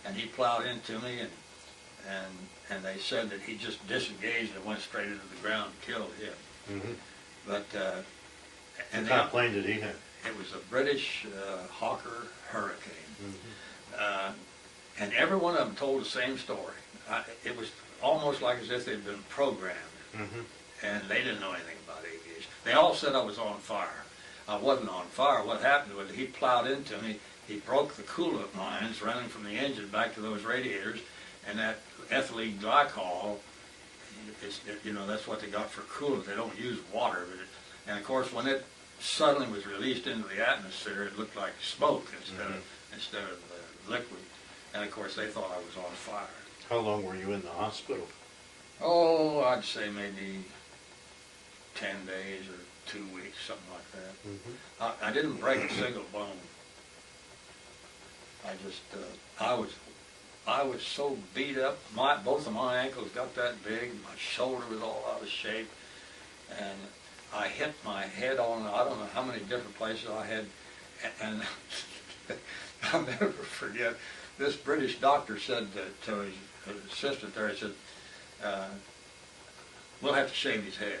B: and he plowed into me, and they said that he just disengaged and went straight into the ground and killed him. Mm-hmm. But
A: what kind of plane did he have?
B: it was a British Hawker Hurricane.
A: Mm-hmm.
B: And every one of them told the same story. It was almost like as if they'd been programmed,
A: Mm-hmm.
B: and they didn't know anything about aviation. They all said I was on fire. I wasn't on fire. What happened was he plowed into me. He broke the coolant lines running from the engine back to those radiators, and that ethylene glycol, that's what they got for coolant. They don't use water. And of course, when it suddenly was released into the atmosphere, it looked like smoke instead of liquid. And of course, they thought I was on fire.
A: How long were you in the hospital?
B: Oh, I'd say maybe 10 days or 2 weeks, something like that.
A: Mm-hmm.
B: I didn't break a single bone. I just, I was so beat up. Both of my ankles got that big. My shoulder was all out of shape, and I hit my head on, I don't know how many different places I had, and I'll never forget. This British doctor said to his assistant there, he said, "We'll have to shave his head."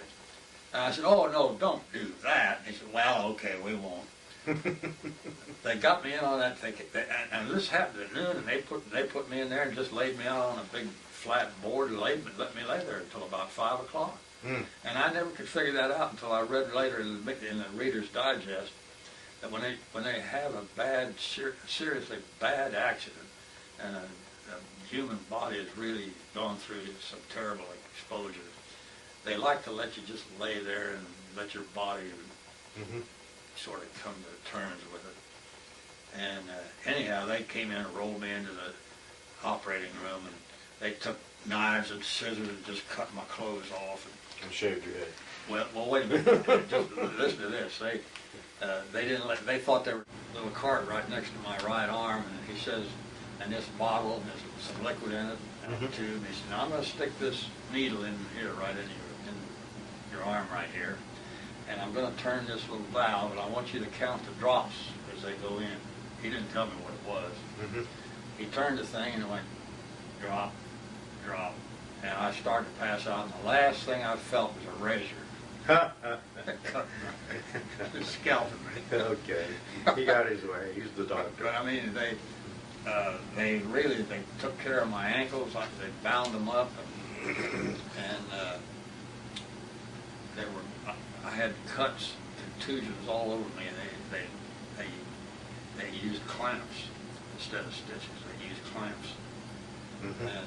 B: And I said, "Oh, no, don't do that." And he said, "Well, okay, we won't." They got me in on that thing, and this happened at noon, and they put me in there and just laid me out on a big flat board and let me lay there until about 5 o'clock.
A: Mm.
B: And I never could figure that out until I read later in the Reader's Digest that when they have a seriously bad accident, and a human body has really gone through some terrible exposure, they like to let you just lay there and let your body
A: Mm-hmm.
B: sort of come to terms with it. And anyhow, they came in and rolled me into the operating room, and they took knives and scissors and just cut my clothes off.
A: And shaved your head.
B: Well, wait a minute. Just listen to this. They didn't let. They thought there was a little cart right next to my right arm, and he says, and this bottle, and there's some liquid in it, and a tube. And he said, "Now I'm going to stick this needle in here, right in your arm, right here, and I'm going to turn this little valve, and I want you to count the drops as they go in." He didn't tell me what it was.
A: Mm-hmm.
B: He turned the thing, and it went drop, drop, and I started to pass out. And the last thing I felt was a razor. Cut my scalping me.
A: Okay. He got his way. He's the doctor.
B: But I mean, they really took care of my ankles. They bound them up, and I had cuts, contusions all over me. They used clamps instead of stitches. They used clamps.
A: Mm-hmm.
B: And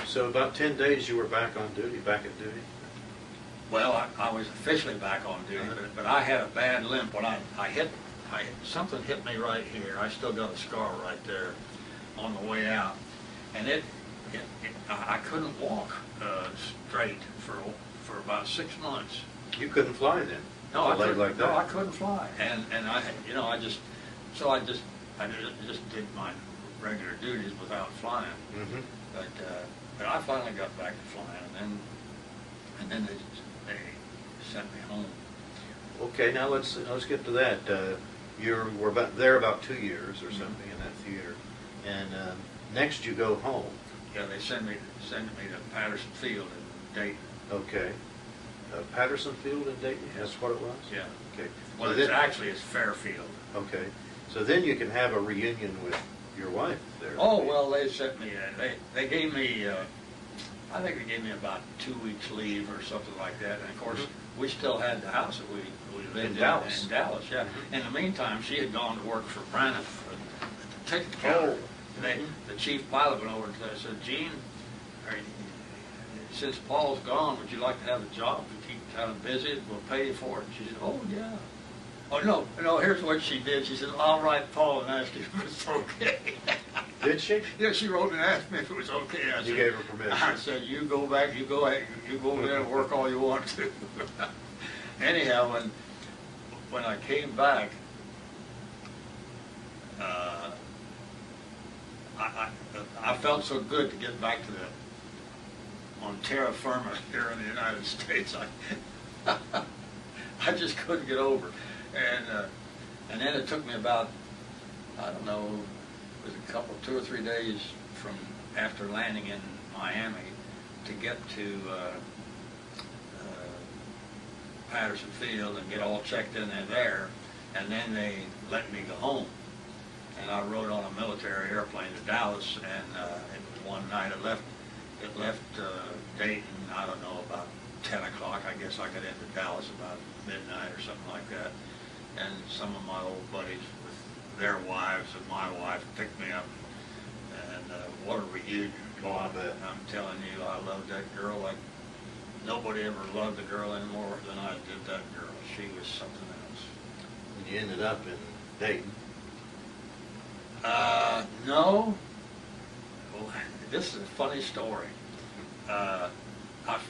A: So about 10 days you were back on duty, back at duty?
B: well, I was officially back on duty, but I had a bad limp when something hit me right here. I still got a scar right there on the way out, and I couldn't walk straight for about 6 months.
A: You couldn't fly then?
B: No, I couldn't.
A: Like that.
B: No, I couldn't fly, and I just did my regular duties without flying.
A: Mm-hmm.
B: But I finally got back to flying, and then they sent me home.
A: Okay, now let's get to that. You were there about 2 years or something in that theater, and next you go home.
B: Yeah, they sent me to Patterson Field in Dayton.
A: Okay. Patterson Field in Dayton? That's what it was?
B: Yeah.
A: Okay.
B: Well,
A: So
B: it's Fairfield.
A: Okay. So then you can have a reunion with your wife there.
B: Oh, well, they sent me, they gave me, I think they gave me about 2 weeks leave or something like that. And of course, we still had the house that we lived in
A: Dallas.
B: In Dallas, yeah. In the meantime, she had gone to work for Braniff at the ticket counter. The chief pilot went over and said, "Gene, since Paul's gone, would you like to have a job to keep kind of busy? We'll pay you for it." She said, "Oh, yeah." Oh, no, here's what she did. She said, "I'll write Paul and ask if it's okay."
A: Did she?
B: Yeah, she wrote and asked me if it was okay.
A: You gave her permission.
B: I said, "You go back, you go over there and work all you want to." Anyhow, when I came back, I felt so good to get back to on terra firma here in the United States. I just couldn't get over. And then it took me about, I don't know, it was 2 or 3 days from after landing in Miami to get to Patterson Field and get all checked in there, and then they let me go home. And I rode on a military airplane to Dallas, and it was one night it left Dayton, I don't know, about 10 o'clock. I guess I got into Dallas about midnight or something like that. And some of my old buddies with their wives and my wife picked me up, and what a reunion.
A: Oh, I bet.
B: I'm telling you, I loved that girl like nobody ever loved a girl any more than I did that girl. She was something else.
A: And you ended up in Dayton.
B: No. Well, this is a funny story.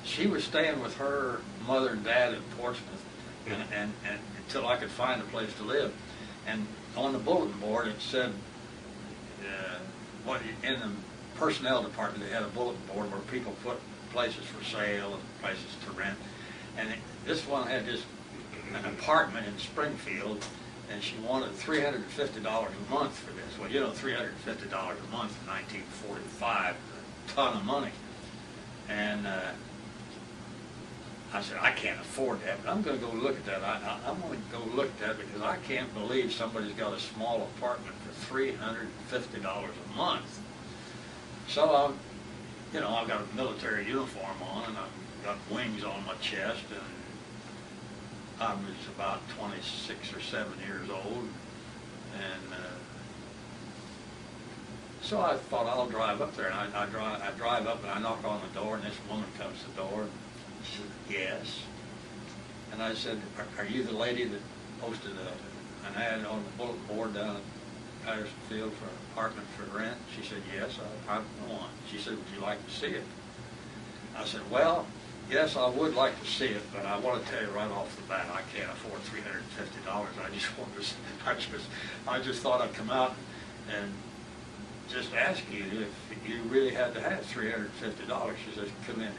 B: She was staying with her mother and dad in Portsmouth, and until I could find a place to live. And on the bulletin board it said, in the personnel department they had a bulletin board where people put places for sale and places to rent. And this one had an apartment in Springfield, and she wanted $350 a month for this. Well, you know, $350 a month in 1945, a ton of money. And I said, I can't afford that, but I'm going to go look at that. I'm going to go look at that because I can't believe somebody's got a small apartment for $350 a month. So I've got a military uniform on, and I've got wings on my chest, and I was about 26 or 7 years old, and so I thought I'll drive up there, and I drive up and I knock on the door, and this woman comes to the door. She said, yes. And I said, are you the lady that posted an ad on the bulletin board down at Patterson Field for an apartment for rent? She said, yes, I'm the one. She said, would you like to see it? I said, well, yes, I would like to see it, but I want to tell you right off the bat, I can't afford $350. I just thought I'd come out and just ask you if you really had to have $350. She says, come in here.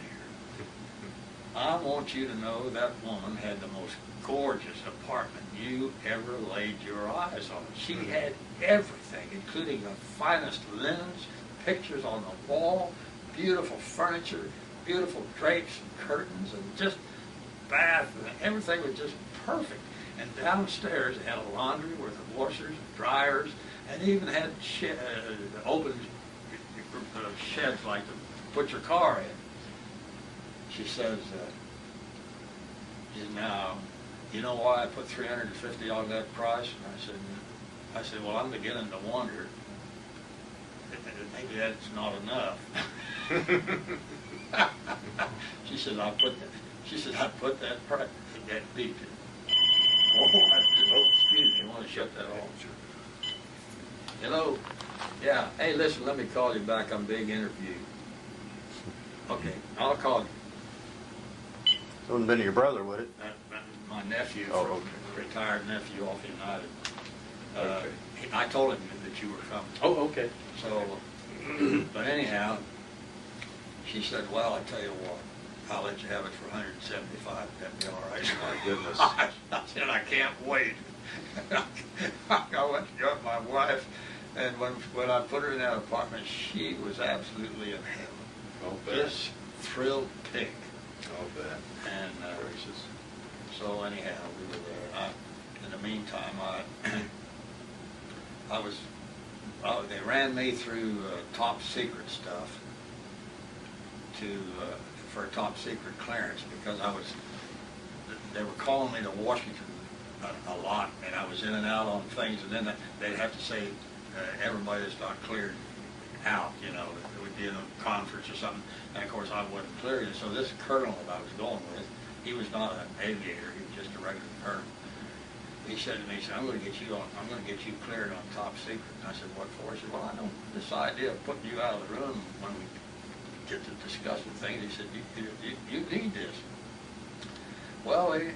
B: I want you to know that woman had the most gorgeous apartment you ever laid your eyes on. She had everything, including the finest linens, pictures on the wall, beautiful furniture, beautiful drapes and curtains, and just bath, and everything was just perfect. And downstairs it had a laundry with washers and dryers, and even had open sheds like to put your car in. She says, now, you know why I put $350 on that price? And I said, well, I'm beginning to wonder maybe that's not enough. She said, I put that price. That beeped it. Oh, excuse me, I want to shut that off. Hello? Yeah. Hey, listen, let me call you back. I'm being interviewed. Okay, I'll call you.
A: It wouldn't have been your brother, would it?
B: My nephew,
A: okay.
B: Retired nephew off United.
A: Okay.
B: I told him that you were coming.
A: Oh, okay.
B: So, but anyhow, she said, well, I tell you what, I'll let you have it for $175. That'd be all right.
A: My goodness.
B: I said, I can't wait. I went and got my wife, and when I put her in that apartment, she was absolutely in heaven.
A: Oh, bet.
B: Just thrilled pink.
A: Oh, bet.
B: And
A: Gracious.
B: so anyhow, we were there. In the meantime, they ran me through top secret stuff for top secret clearance because they were calling me to Washington a lot, and I was in and out on things, and then they'd have to say everybody that's not cleared out, it would be in a conference or something, and of course I wasn't cleared, and so this colonel that I was going with, he was not an aviator, he was just a regular colonel. He said to me, he said, I'm going to get you cleared on top secret. And I said, what for? He said, well, I know this idea of putting you out of the room when we get to discussing things. He said, you need this. Well, they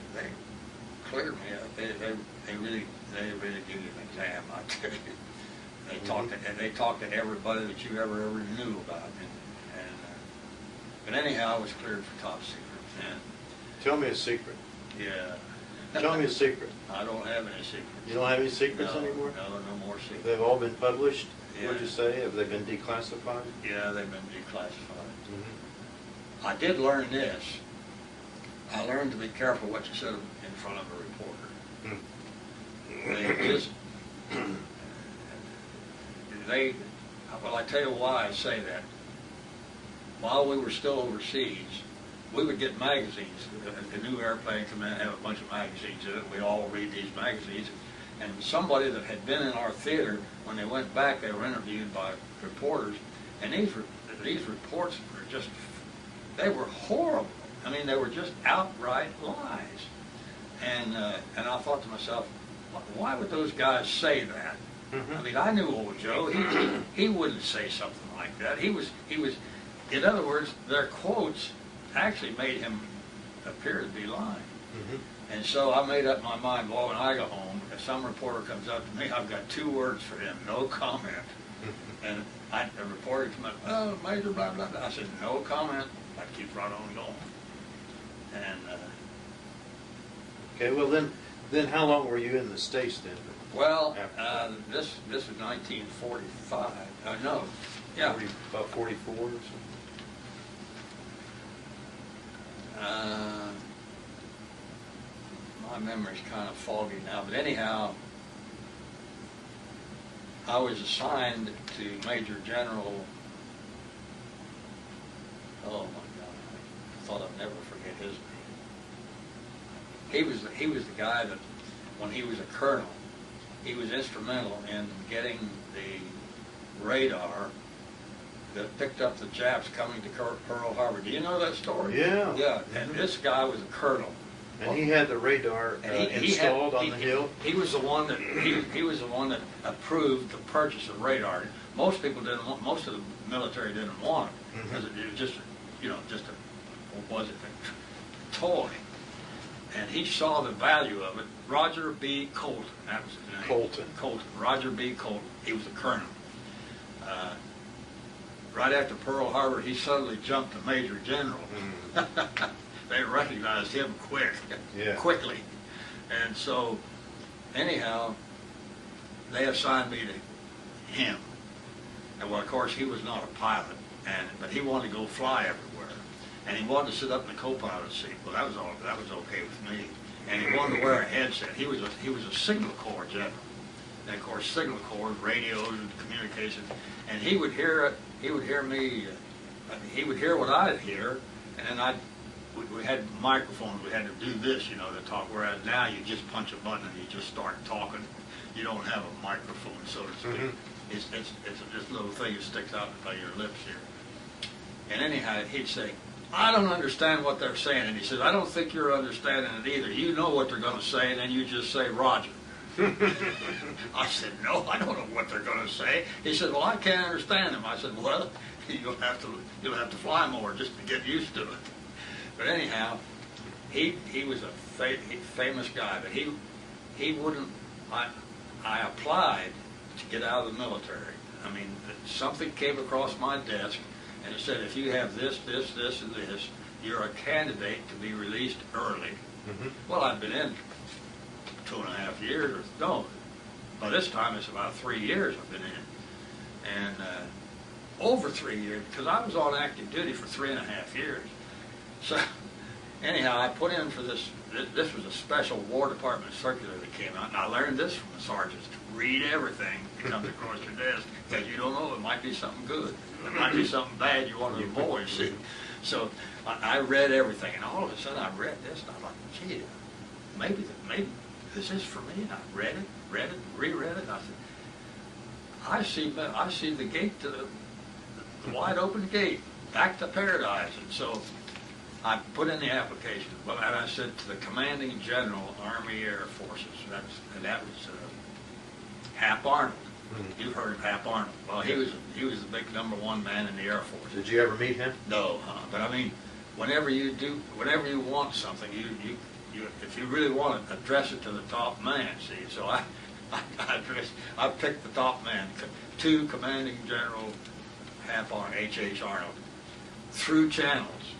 B: cleared me up. They really give you an exam, I tell you. They talked to everybody that you ever knew about. But anyhow, I was cleared for top secret. And
A: tell me a secret.
B: Yeah.
A: Tell me a secret.
B: I don't have any secrets.
A: You don't have any secrets anymore?
B: No more secrets.
A: They've all been published?
B: Yeah.
A: What'd you say? Have they been declassified?
B: Yeah, they've been declassified.
A: Mm-hmm.
B: I did learn this. I learned to be careful what you said in front of a reporter. They just, well, I tell you why I say that. While we were still overseas, we would get magazines. The new airplane command have a bunch of magazines in it. We all read these magazines. And somebody that had been in our theater, when they went back, they were interviewed by reporters. And these reports were just, they were horrible. I mean, they were just outright lies. And I thought to myself, why would those guys say that? I mean, I knew old Joe. He wouldn't say something like that. He was. In other words, their quotes actually made him appear to be lying. And so I made up my mind, well, when I go home, if some reporter comes up to me, I've got 2 words for him: no comment. And the reporter comes up, oh, Major, blah, blah, blah. I said, no comment. I keep right on going. And
A: okay, well then how long were you in the States then?
B: well, this was 1945. No, yeah,
A: About 44 or something.
B: My memory's kind of foggy now, but anyhow, I was assigned to Major General. Oh my God, I thought I'd never forget his name. He was the guy that, when he was a colonel, he was instrumental in getting the radar that picked up the Japs coming to Pearl Harbor. Do you know that story?
A: Yeah.
B: Yeah, and this guy was a colonel.
A: And he had the radar installed on the hill.
B: He was the one that he was the one that approved the purchase of radar. Most people didn't want. Most of the military didn't want it because it was just, just a, what was it, a toy. And he saw the value of it. Roger B. Colton, that was his name. Colton. Roger B. Colton. He was a colonel. Right after Pearl Harbor, he suddenly jumped to Major General. They recognized him quickly. And so, anyhow, they assigned me to him. And well, of course, he was not a pilot, but he wanted to go fly everywhere. And he wanted to sit up in the co-pilot seat. Well, that was okay with me. And he wanted to wear a headset. He was a Signal Corps general. And of course, Signal Corps, radios and communication. And he would hear me. He would hear what I'd hear, and then we had microphones. We had to do this, to talk. Whereas now you just punch a button and you just start talking. You don't have a microphone, so to speak. It's this little thing that sticks out by your lips here. And anyhow, he'd say, I don't understand what they're saying. And he said, I don't think you're understanding it either. You know what they're going to say, and then you just say, Roger. I said, no, I don't know what they're going to say. He said, well, I can't understand them. I said, well, you'll have to fly more just to get used to it. But anyhow, he was a famous guy, but he wouldn't. I applied to get out of the military. I mean, something came across my desk, and it said, if you have this, this, this, and this, you're a candidate to be released early. Well, I'd been in 2.5 years, by this time it's about 3 years I've been in. And over 3 years, because I was on active duty for 3.5 years. So anyhow, I put in for this was a special War Department circular that came out, and I learned this from the sergeants: to read everything that comes across your desk, because you don't know, it might be something good, it might be something bad you want to avoid, see. So I read everything, and all of a sudden I read this, and I thought, gee, maybe this is for me. And I read it, reread it, and I said, I see the gate to the wide open gate back to paradise. And so I put in the application. Well, and I said to the commanding general, Army Air Forces. That was Hap Arnold. You've heard of Hap Arnold. Well, he was the big #1 man in the Air Force.
A: Did you ever meet him?
B: No, but I mean, whenever you want something, if you really want it, address it to the top man. See, so I picked the top man, to Commanding General Hap Arnold, H.H. Arnold, through channels,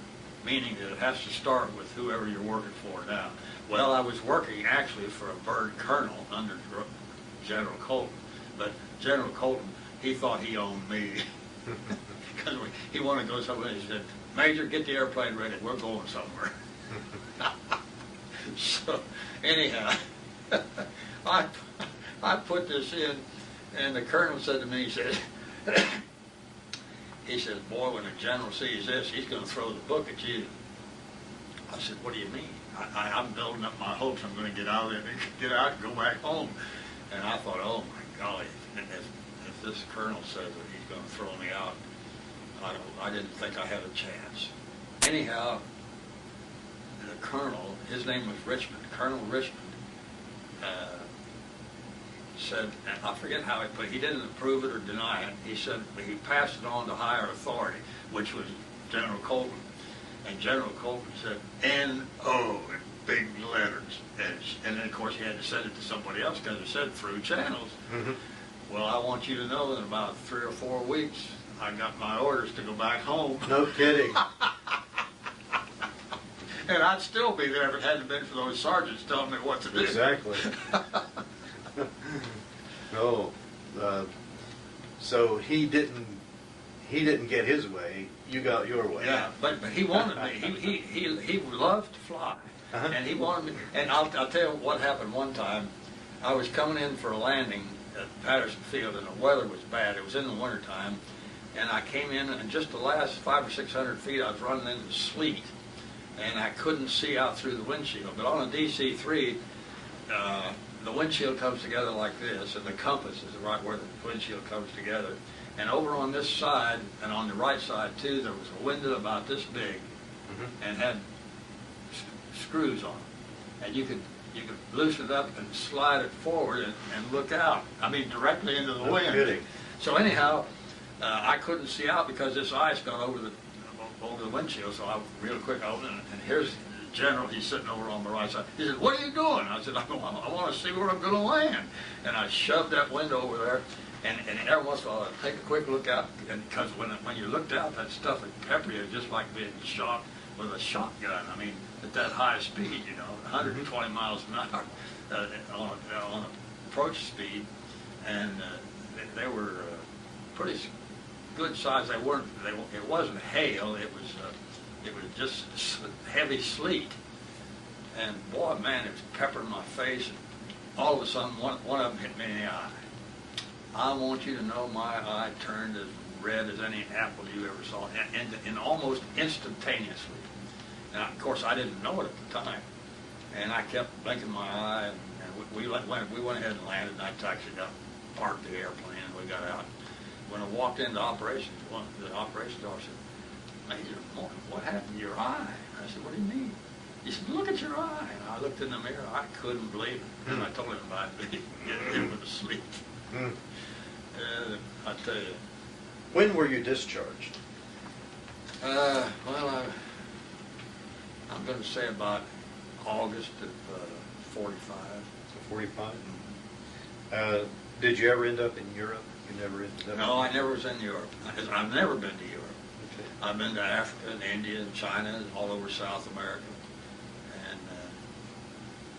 B: meaning that it has to start with whoever you're working for now. Well, I was working actually for a bird colonel under General Colton, but General Colton, he thought he owned me because he wanted to go somewhere. He said, Major, get the airplane ready. We're going somewhere. I So anyhow, I put this in, and the colonel said to me, he said, boy, when the general sees this, he's going to throw the book at you. I said, what do you mean? I'm building up my hopes I'm going to get out of it, get out and go back home. And I thought, oh my golly, if this colonel says that he's going to throw me out, I didn't think I had a chance. Anyhow, the colonel, his name was Richmond, Colonel Richmond, said, and I forget how he put it, he didn't approve it or deny it. He said he passed it on to higher authority, which was General Colton. And General Colton said, N-O in big letters. And then, of course, he had to send it to somebody else because it said through channels. Mm-hmm. Well, I want you to know that in about 3 or 4 weeks, I got my orders to go back home.
A: No kidding.
B: And I'd still be there if it hadn't been for those sergeants telling me what to do.
A: Exactly. No. So he didn't get his way. You got your way.
B: Yeah, but he wanted me. He loved to fly, uh-huh. And he wanted me. And I'll tell you what happened one time. I was coming in for a landing at Patterson Field, and the weather was bad. It was in the wintertime, and I came in, and just the last 500 or 600 feet, I was running into sleet, and I couldn't see out through the windshield. But on a DC-3, the windshield comes together like this, and the compass is right where the windshield comes together. And over on this side, and on the right side too, there was a window about this big, mm-hmm. and had screws on it. And you could loosen it up and slide it forward and look out. I mean, directly into the wind.
A: Kidding.
B: So anyhow, I couldn't see out because this ice got over the windshield. So I real quick opened it, and here's the general. He's sitting over on the right side. He said, "What are you doing?" I said, "I want to see where I'm going to land." And I shoved that window over there. And every once in a while, I'd take a quick look out, and because when you looked out, that stuff would pepper you just like being shot with a shotgun. I mean, at that high speed, 120 miles an hour on approach speed, and they were pretty good size. It wasn't hail. It was just heavy sleet, and boy, man, it was peppering my face. And all of a sudden, one of them hit me in the eye. I want you to know my eye turned as red as any apple you ever saw, and almost instantaneously. And of course, I didn't know it at the time. And I kept blinking my eye, and we went ahead and landed, and I taxied up, parked the airplane, and we got out. When I walked into operations, the operations officer said, "Major Morton, what happened to your eye?" I said, "What do you mean?" He said, "Look at your eye." And I looked in the mirror. I couldn't believe it. And I told him about it. It was asleep. I tell you.
A: When were you discharged?
B: Well, I'm going to say about August of 45.
A: 45? Did you ever end up in Europe? You never ended up?
B: No, I never was in Europe. I've never been to Europe.
A: Okay.
B: I've been to Africa and India and China and all over South America and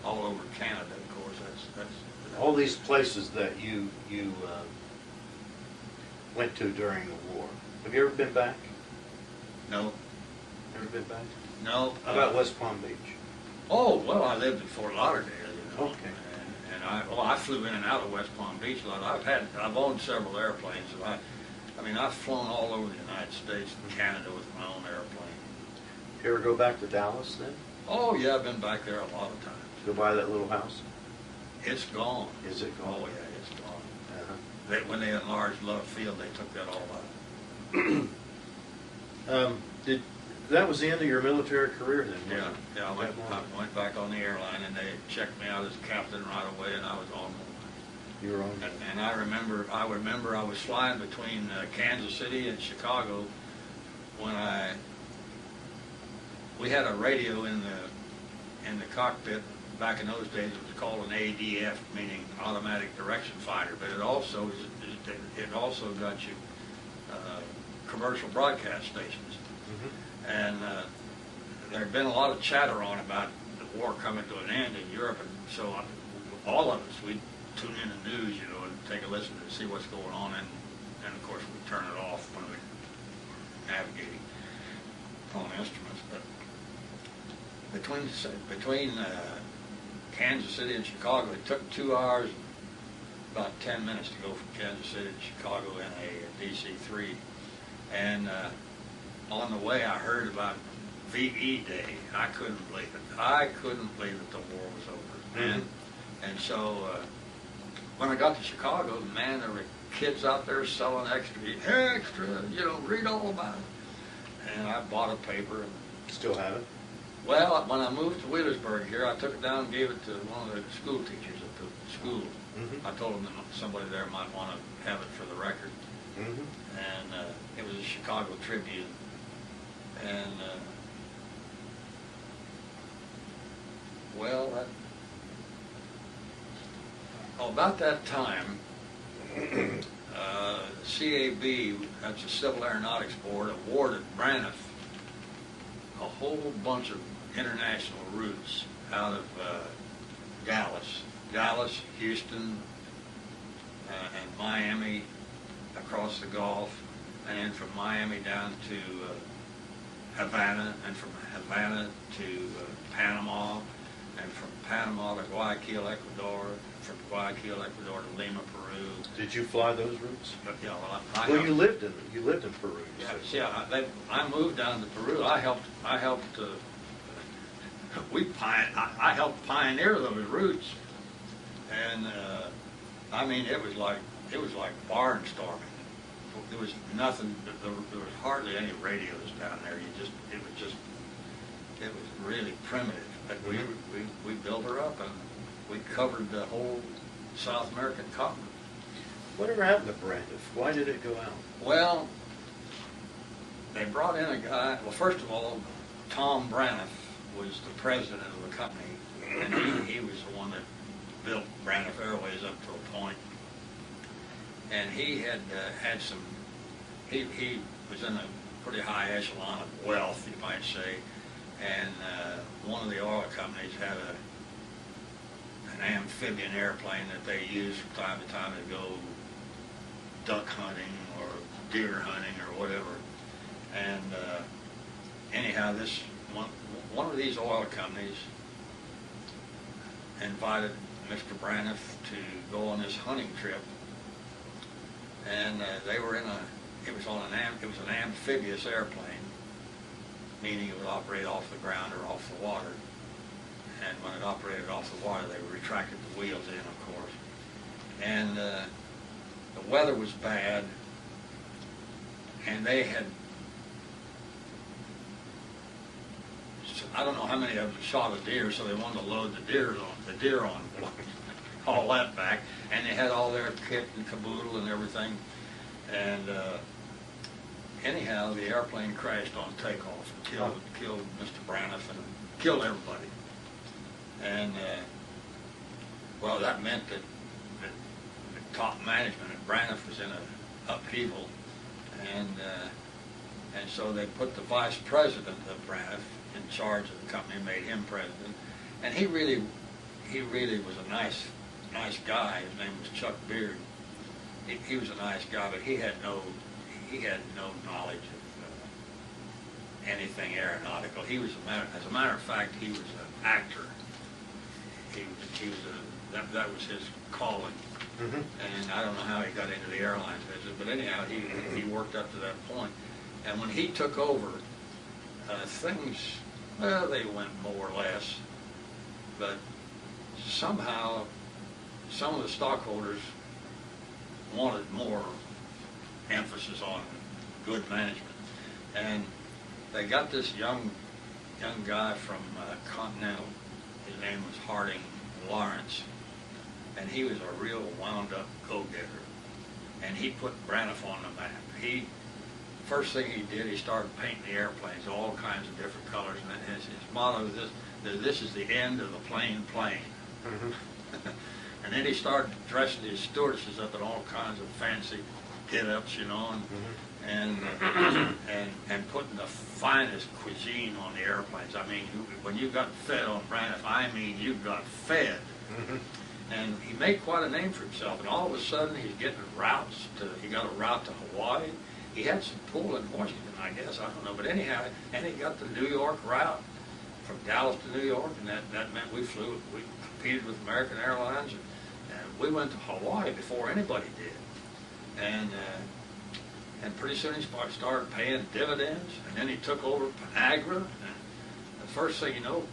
B: all over Canada, of course. That's
A: all these places that you went to during the war. Have you ever been back?
B: No.
A: Never been back?
B: No.
A: How about West Palm Beach?
B: Oh, well, I lived in Fort Lauderdale,
A: Okay.
B: And I flew in and out of West Palm Beach a lot. I've owned several airplanes. I've flown all over the United States and Canada with my own airplane.
A: You ever go back to Dallas then?
B: Oh, yeah, I've been back there a lot of times.
A: Go by that little house?
B: It's gone.
A: Is it gone?
B: Oh, yeah, it's gone.
A: Uh-huh.
B: When they enlarged Love Field, they took that all out.
A: That was the end of your military career then?
B: Yeah, I went back on the airline, and they checked me out as captain right away, and I was on board.
A: You were on.
B: And I remember I was flying between Kansas City and Chicago when we had a radio in the cockpit. Back in those days, it was called an ADF, meaning automatic direction finder. But it also got you commercial broadcast stations. Mm-hmm. And there had been a lot of chatter on about the war coming to an end in Europe, and so all of us, we'd tune in the news, and take a listen to see what's going on, and of course we'd turn it off when we were navigating on instruments. But between Kansas City and Chicago, it took 2 hours, about 10 minutes to go from Kansas City to Chicago in a DC-3. And on the way, I heard about VE Day. I couldn't believe it. I couldn't believe that the war was over.
A: Mm-hmm.
B: And so when I got to Chicago, man, there were kids out there selling extra, read all about it. And I bought a paper. And,
A: Still have it?
B: well, when I moved to Wheelersburg here, I took it down and gave it to one of the school teachers at the school.
A: Mm-hmm.
B: I told them that somebody there might want to have it for the record.
A: Mm-hmm.
B: And it was a Chicago Tribune. And, about that time, CAB, that's the Civil Aeronautics Board, awarded Braniff a whole bunch of international routes out of Dallas, Houston, and Miami, across the Gulf, and then from Miami down to Havana, and from Havana to Panama, and from Panama to Guayaquil, Ecuador, from Guayaquil, Ecuador to Lima, Peru.
A: Did you fly those routes?
B: Yeah, well,
A: Well, you lived in Peru.
B: I moved down to Peru. I helped I helped pioneer those routes, and I mean it was like barnstorming. There was nothing. There was hardly any radios down there. It was really primitive. But we built her up, and we covered the whole South American continent.
A: Whatever happened to Braniff? Why did it go out?
B: Well, they brought in a guy. Well, first of all, Tom Braniff was the president of the company, and he was the one that built Braniff Airways up to a point. And he had had some. He was in a pretty high echelon of wealth, you might say. And one of the oil companies had an amphibian airplane that they used from time to time to go duck hunting or deer hunting or whatever. And anyhow, this one of these oil companies invited Mr. Braniff to go on this hunting trip, and they were it was an amphibious airplane, meaning it would operate off the ground or off the water. And when it operated off the water, they retracted the wheels in, of course. And the weather was bad, and they had, I don't know how many of them shot a deer, so they wanted to load the deer on all that back, and they had all their kit and caboodle and everything. And anyhow, the airplane crashed on takeoff and killed Mr. Braniff and killed everybody. And well, that meant that the top management at Braniff was in an upheaval, and so they put the vice president of Braniff in charge of the company, made him president. And he really was a nice guy. His name was Chuck Beard. He was a nice guy, but he had no knowledge of anything aeronautical. As a matter of fact, he was an actor. That was his calling. Mm-hmm. And I don't know how he got into the airline business, but anyhow, he worked up to that point. And when he took over, things, well, they went more or less, but somehow some of the stockholders wanted more emphasis on good management. And they got this young guy from Continental. His name was Harding Lawrence, and he was a real wound-up go-getter. And he put Braniff on the map. First thing he did, he started painting the airplanes, all kinds of different colors. And his motto was this is the end of the plain plane. Mm-hmm. And then he started dressing his stewardesses up in all kinds of fancy get-ups, and and putting the finest cuisine on the airplanes. I mean, when you got fed on Braniff, I mean, you got fed. Mm-hmm. And he made quite a name for himself. And all of a sudden, he's getting routes he got a route to Hawaii. He had some pull in Washington, I guess, I don't know. But anyhow, and he got the New York route. from Dallas to New York, and that meant we competed with American Airlines, and we went to Hawaii before anybody did. And pretty soon he started paying dividends, and then he took over Panagra, and the first thing you know,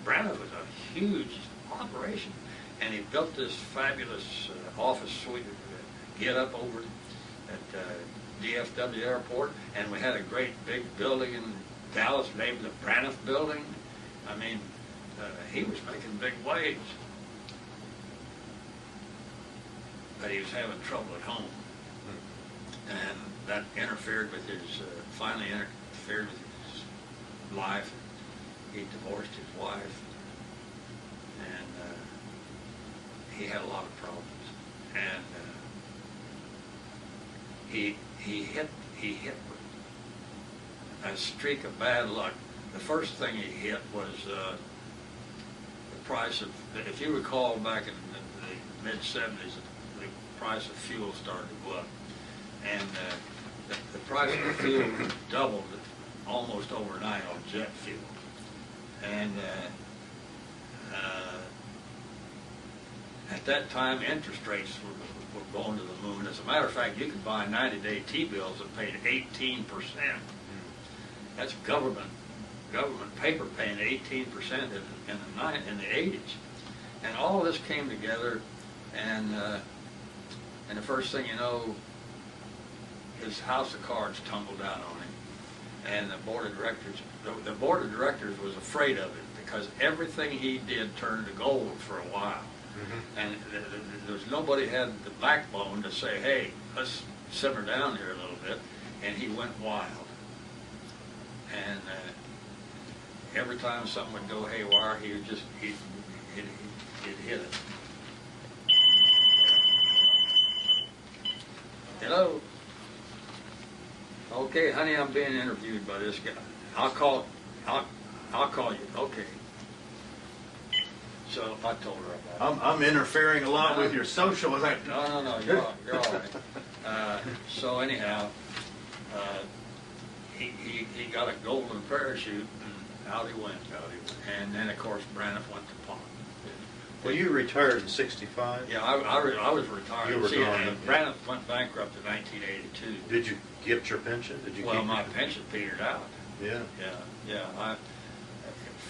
B: Braniff was a huge operation, and he built this fabulous office suite, get up over at DFW Airport, and we had a great big building in Dallas named the Braniff Building. I mean, he was making big waves, but he was having trouble at home, and that interfered with his, finally interfered with his life. He divorced his wife, and he had a lot of problems. And he hit a streak of bad luck. The first thing he hit was the price of, if you recall back in the mid-70s, the price of fuel started to go up. And the price of fuel doubled almost overnight on jet fuel. And at that time, interest rates were going to the moon. As a matter of fact, you could buy 90-day T-bills that paid 18%. That's government paper paying 18% in the 80s. And all of this came together, and the first thing you know, his house of cards tumbled down on him, and the board of directors was afraid of it because everything he did turned to gold for a while. And there was nobody had the backbone to say, hey, let's simmer down here a little bit, and he went wild. And every time something would go haywire, he would just he'd hit it. Hello. Okay, honey, I'm being interviewed by this guy. I'll call you. Okay. So I told her about it.
A: I'm interfering a lot with your social life.
B: No, you're all right. So anyhow, he got a golden parachute, and out he went. And then, of course, Braniff went to pot.
A: Well, you retired in '65?
B: Yeah, I was retired.
A: You were gone.
B: Braniff went bankrupt in 1982.
A: Did you get your pension? Did you
B: Well,
A: keep
B: my
A: your
B: pension petered out.
A: Yeah.
B: Yeah.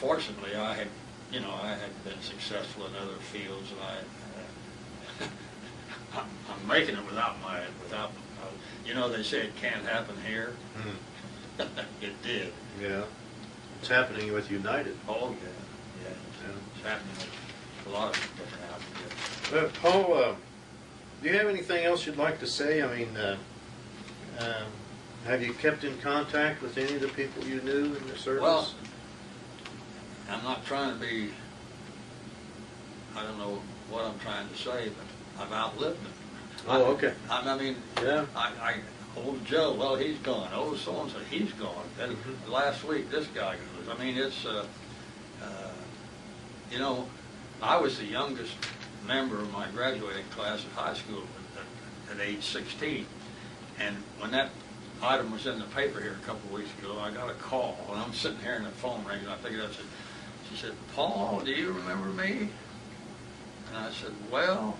B: Fortunately, I had been successful in other fields, and I'm making it without. They say it can't happen here. It did.
A: Yeah. It's happening with United.
B: Oh yeah. It's happening with a lot of different outfits.
A: Paul, do you have anything else you'd like to say? I mean, have you kept in contact with any of the people you knew in the service?
B: Well, I'm not trying to be, I don't know what I'm trying to say, but I've outlived them.
A: Oh, okay.
B: Yeah. Old Joe, well, he's gone. Old so-and-so, he's gone. Then last week, this guy goes. I mean, it's, I was the youngest member of my graduating class at high school at age 16. And when that item was in the paper here a couple of weeks ago, I got a call, and I'm sitting here and the phone rings, and I picked it up and she said, Paul, do you remember me? And I said, well,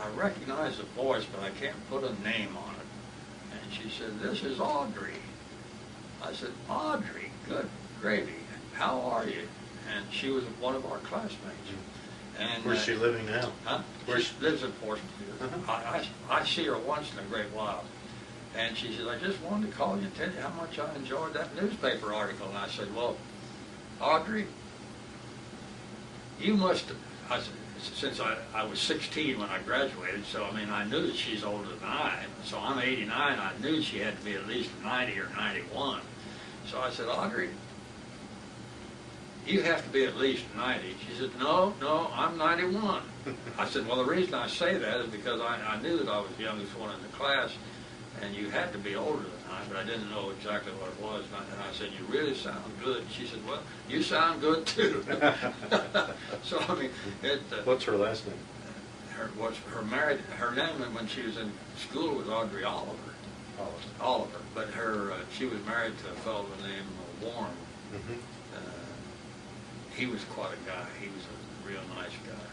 B: I recognize the voice, but I can't put a name on it. And she said, this is Audrey. I said, Audrey, good gravy, how are you? And she was one of our classmates. And
A: where's she living now?
B: Huh? She lives in Portsmouth. I see her once in a great while. And she said, I just wanted to call you and tell you how much I enjoyed that newspaper article. And I said, well, Audrey, you must have, I said, since I was 16 when I graduated, so I mean, I knew that she's older than I, so I'm 89, I knew she had to be at least 90 or 91. So I said, Audrey, you have to be at least 90. She said, no, I'm 91. I said, well, the reason I say that is because I knew that I was the youngest one in the class, and you had to be older than I, but I didn't know exactly what it was. And I said, you really sound good. She said, well, you sound good too. So, I mean,
A: what's her last name?
B: Her name when she was in school was Audrey Oliver. Oliver. But she was married to a fellow named Warren. He was quite a guy. He was a real nice guy.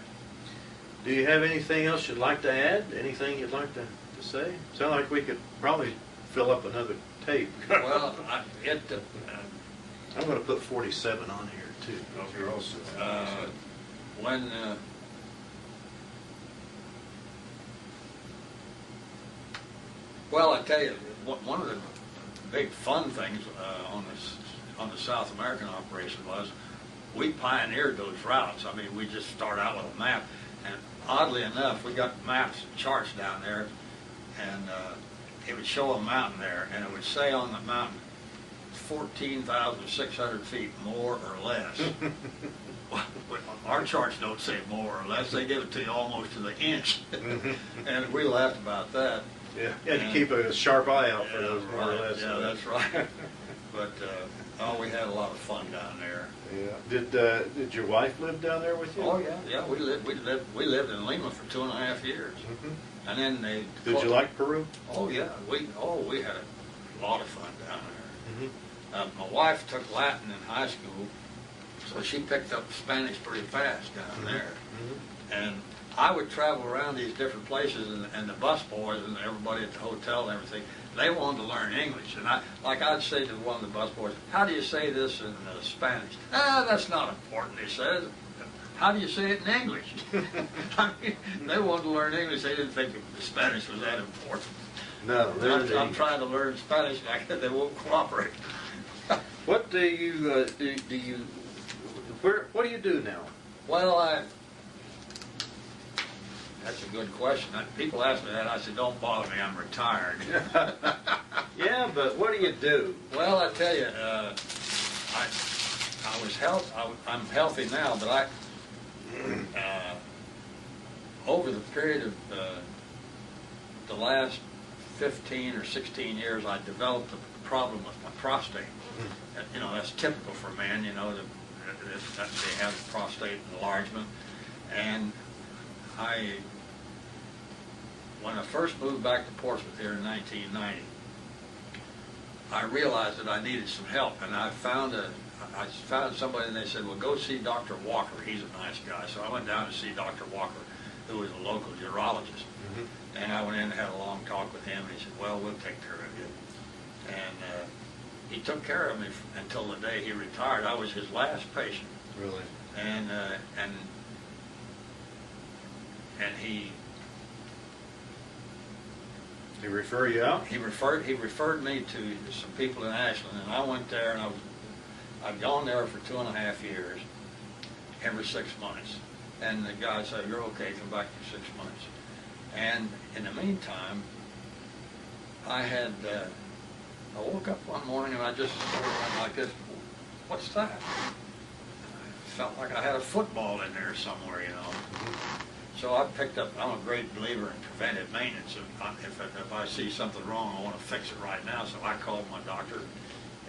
A: Do you have anything else you'd like to add? Anything you'd like to say? Sound like we could probably fill up another tape.
B: Well,
A: I'm going to put 47 on here too.
B: Okay.
A: You're also
B: when well, I tell you, one of the big fun things on the South American operation was we pioneered those routes. I mean, we just start out with a map, and oddly enough, we got maps and charts down there, and it would show a mountain there, and it would say on the mountain 14,600 feet, more or less. Our charts don't say more or less; they give it to you almost to the inch, and we laughed about that.
A: Yeah, you had to keep a sharp eye out for those more or less.
B: Yeah, that's right. But we had a lot of fun down there.
A: Yeah. Did your wife live down there with you?
B: Oh yeah. We lived in Lima for 2.5 years, and then they.
A: Did you like Peru?
B: Oh yeah, we had a lot of fun down there. My wife took Latin in high school, so she picked up Spanish pretty fast down there. And I would travel around these different places, and the bus boys and everybody at the hotel and everything, they wanted to learn English. And I'd say to one of the bus boys, "How do you say this in Spanish?" That's not important, he says. "How do you say it in English?" I mean, they wanted to learn English. They didn't think the Spanish was that important.
A: No,
B: I'm trying to learn Spanish, and they won't cooperate.
A: What do you what do you do now?
B: Well, that's a good question. People ask me that. I said, "Don't bother me. I'm retired."
A: Yeah, but what do you do?
B: Well, I tell you, I'm healthy now, but over the period of the last 15 or 16 years, I developed a problem with my prostate. You know, that's typical for men. You know, that they have prostate enlargement, and when I first moved back to Portsmouth here in 1990, I realized that I needed some help, and I found somebody, and they said, "Well, go see Dr. Walker. He's a nice guy." So I went down to see Dr. Walker, who was a local urologist, and I went in and had a long talk with him, and he said, "Well, we'll take care of you." And he took care of me until the day he retired. I was his last patient.
A: Really?
B: And he
A: refer you out?
B: He referred me to some people in Ashland, and I went there, and I've gone there for 2.5 years, every 6 months. And the guy said, "You're okay, come back for 6 months." And in the meantime, I woke up one morning and I just went like this, "What's that?" I felt like I had a football in there somewhere, you know. So I picked up, I'm a great believer in preventive maintenance. If I see something wrong, I want to fix it right now. So I called my doctor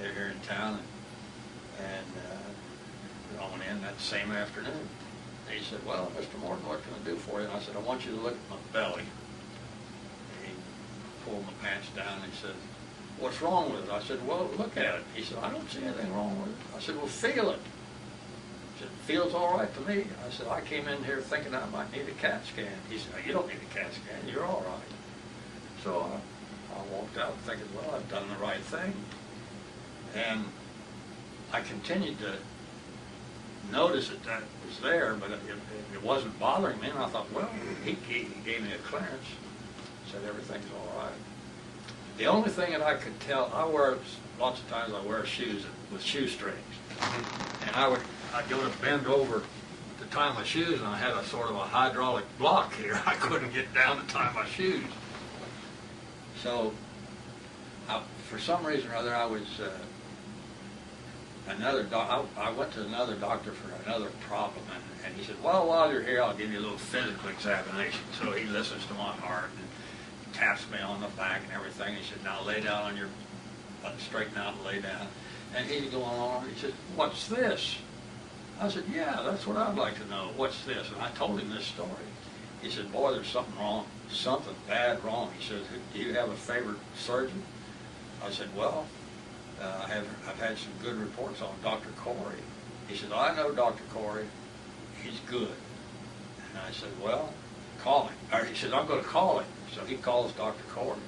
B: here in town, and I went in that same afternoon. And he said, "Well, Mr. Morton, what can I do for you?" And I said, "I want you to look at my belly." And he pulled my pants down, and he said, "What's wrong with it?" I said, "Well, look at it." He said, "I don't see anything wrong with it." I said, "Well, feel it." He said, "It feels all right to me." I said, "I came in here thinking I might need a CAT scan." He said, "You don't need a CAT scan. You're all right." So I walked out thinking, well, I've done the right thing. And I continued to notice that was there, but it wasn't bothering me. And I thought, well, he gave me a clearance, said everything's all right. The only thing that I could tell, lots of times I wear shoes with shoestrings. And I'd go to bend over to tie my shoes, and I had a sort of a hydraulic block here. I couldn't get down to tie my shoes. So for some reason or other, I was I went to another doctor for another problem, and he said, "Well, while you're here, I'll give you a little physical examination." So he listens to my heart and taps me on the back and everything. He said, "Now lay down on your, straighten out and lay down." And he's going on. He said, "What's this?" I said, "Yeah, that's what I'd like to know. What's this?" And I told him this story. He said, "Boy, there's something wrong, something bad wrong." He said, "Do you have a favorite surgeon?" I said, "Well, I've had some good reports on Dr. Corey. He said, I know Dr. Corey. He's good. And I said, well, call him. Or he said, I'm going to call him. So he calls Dr. Corey.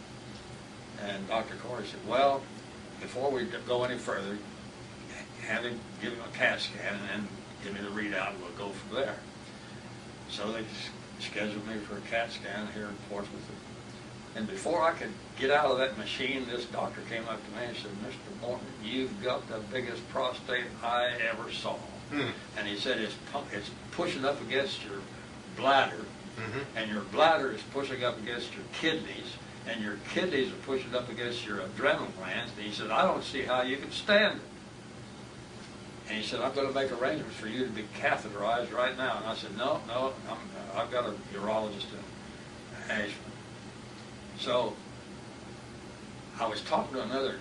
B: And Dr. Corey said, well, before we go any further, give him a CAT scan and then give me the readout and we'll go from there. So they scheduled me for a CAT scan here in Portsmouth. And before I could get out of that machine, this doctor came up to me and said, Mr. Morton, you've got the biggest prostate I ever saw. And he said, it's pushing up against your bladder, and your bladder is pushing up against your kidneys, and your kidneys are pushing up against your adrenal glands. And he said, I don't see how you can stand it. And he said, I'm going to make arrangements for you to be catheterized right now. And I said, no, I've got a urologist in Ashland. So I was talking to another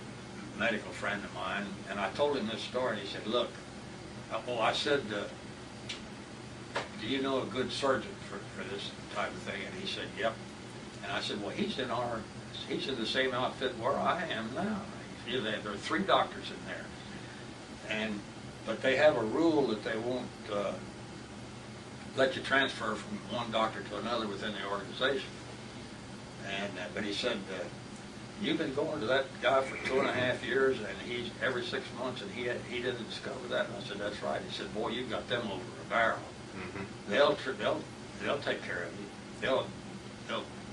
B: medical friend of mine, and I told him this story, and he said, look, I said, do you know a good surgeon for this type of thing? And he said, yep. And I said, well, he's in the same outfit where I am now. There are 3 doctors in there. But they have a rule that they won't let you transfer from one doctor to another within the organization. But he said, you've been going to that guy for 2.5 years, and he's every 6 months, and he didn't discover that. And I said, that's right. He said, boy, you've got them over a barrel. They'll take care of you. They'll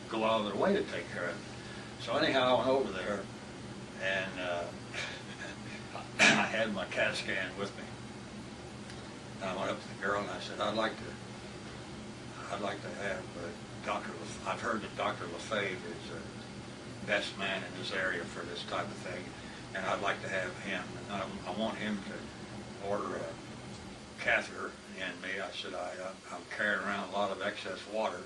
B: go out of their way to take care of you. So anyhow, I went over there, and I had my CAT scan with me. And I went up to the girl and I said, I'd like to have I've heard that Dr. Lefebvre is the best man in this area for this type of thing, and I'd like to have him. And I want him to order a catheter in me. I said, I'm carrying around a lot of excess water.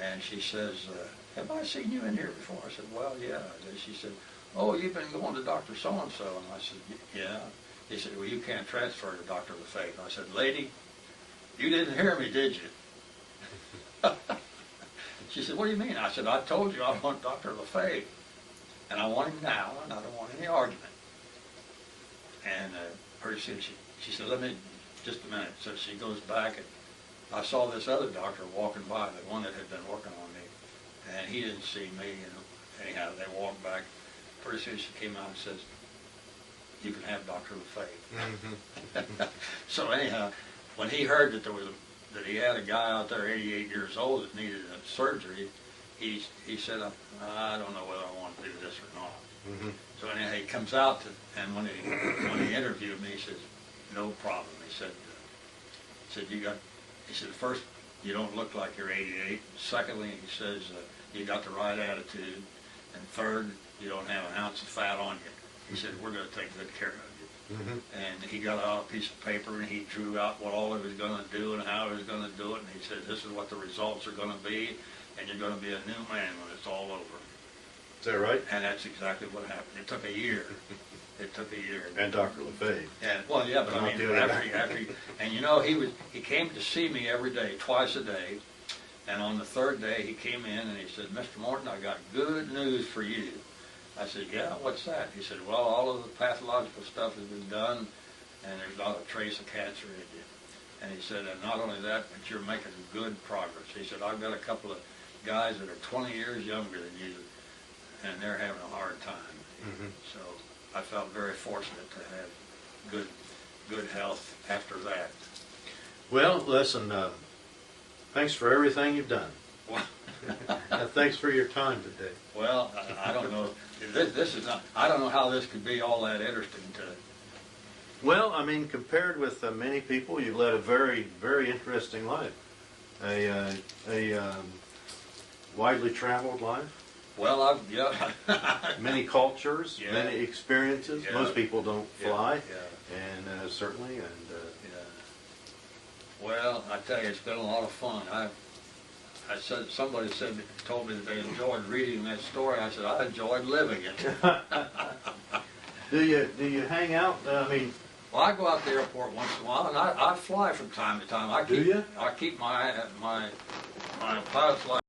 B: And she says, have I seen you in here before? I said, well, yeah. And she said, oh, you've been going to Dr. So-and-so. And I said, yeah. He said, well, you can't transfer to Dr. Lefebvre. I said, lady, you didn't hear me, did you? She said, what do you mean? I said, I told you I want Dr. Lefebvre. And I want him now, and I don't want any argument. And pretty soon she said, let me, just a minute. So she goes back, and I saw this other doctor walking by, the one that had been working on me, and he didn't see me. And anyhow, they walked back. Pretty soon she came out and says, you can have Dr. Lefebvre. So anyhow, when he heard that that he had a guy out there 88 years old that needed a surgery, he said, I don't know whether I want to do this or not. So anyhow, he comes out and when he interviewed me, he says, no problem. He said, first, you don't look like you're 88. Secondly, he says, you got the right attitude. And third, you don't have an ounce of fat on you. He said, we're going to take good care of you. And he got out a piece of paper and he drew out what all he was going to do and how he was going to do it. And he said, this is what the results are going to be, and you're going to be a new man when it's all over.
A: Is that right?
B: And that's exactly what happened. It took a year. It took a year.
A: And Dr. Lefebvre.
B: And well, yeah, but I mean, and you know, he came to see me every day, twice a day. And on the 3rd day, he came in and he said, Mr. Morton, I got good news for you. I said, yeah, what's that? He said, well, all of the pathological stuff has been done, and there's not a trace of cancer in you. And he said, and not only that, but you're making good progress. He said, I've got a couple of guys that are 20 years younger than you, and they're having a hard time. So I felt very fortunate to have good health after that.
A: Well, listen, thanks for everything you've done. Thanks for your time today.
B: Well, I don't know. This is not. I don't know how this could be all that interesting to.
A: Well, I mean, compared with many people, you've led a very, very interesting life. A widely traveled life.
B: Well,
A: Many cultures,
B: yeah.
A: many experiences.
B: Yeah.
A: Most people don't fly,
B: yeah.
A: And certainly, and
B: well, I tell you, it's been a lot of fun. Somebody told me that they enjoyed reading that story. I said, I enjoyed living it.
A: Do you hang out? I mean,
B: well, I go out to the airport once in a while, and I fly from time to time.
A: Do you?
B: I keep my pilot's license.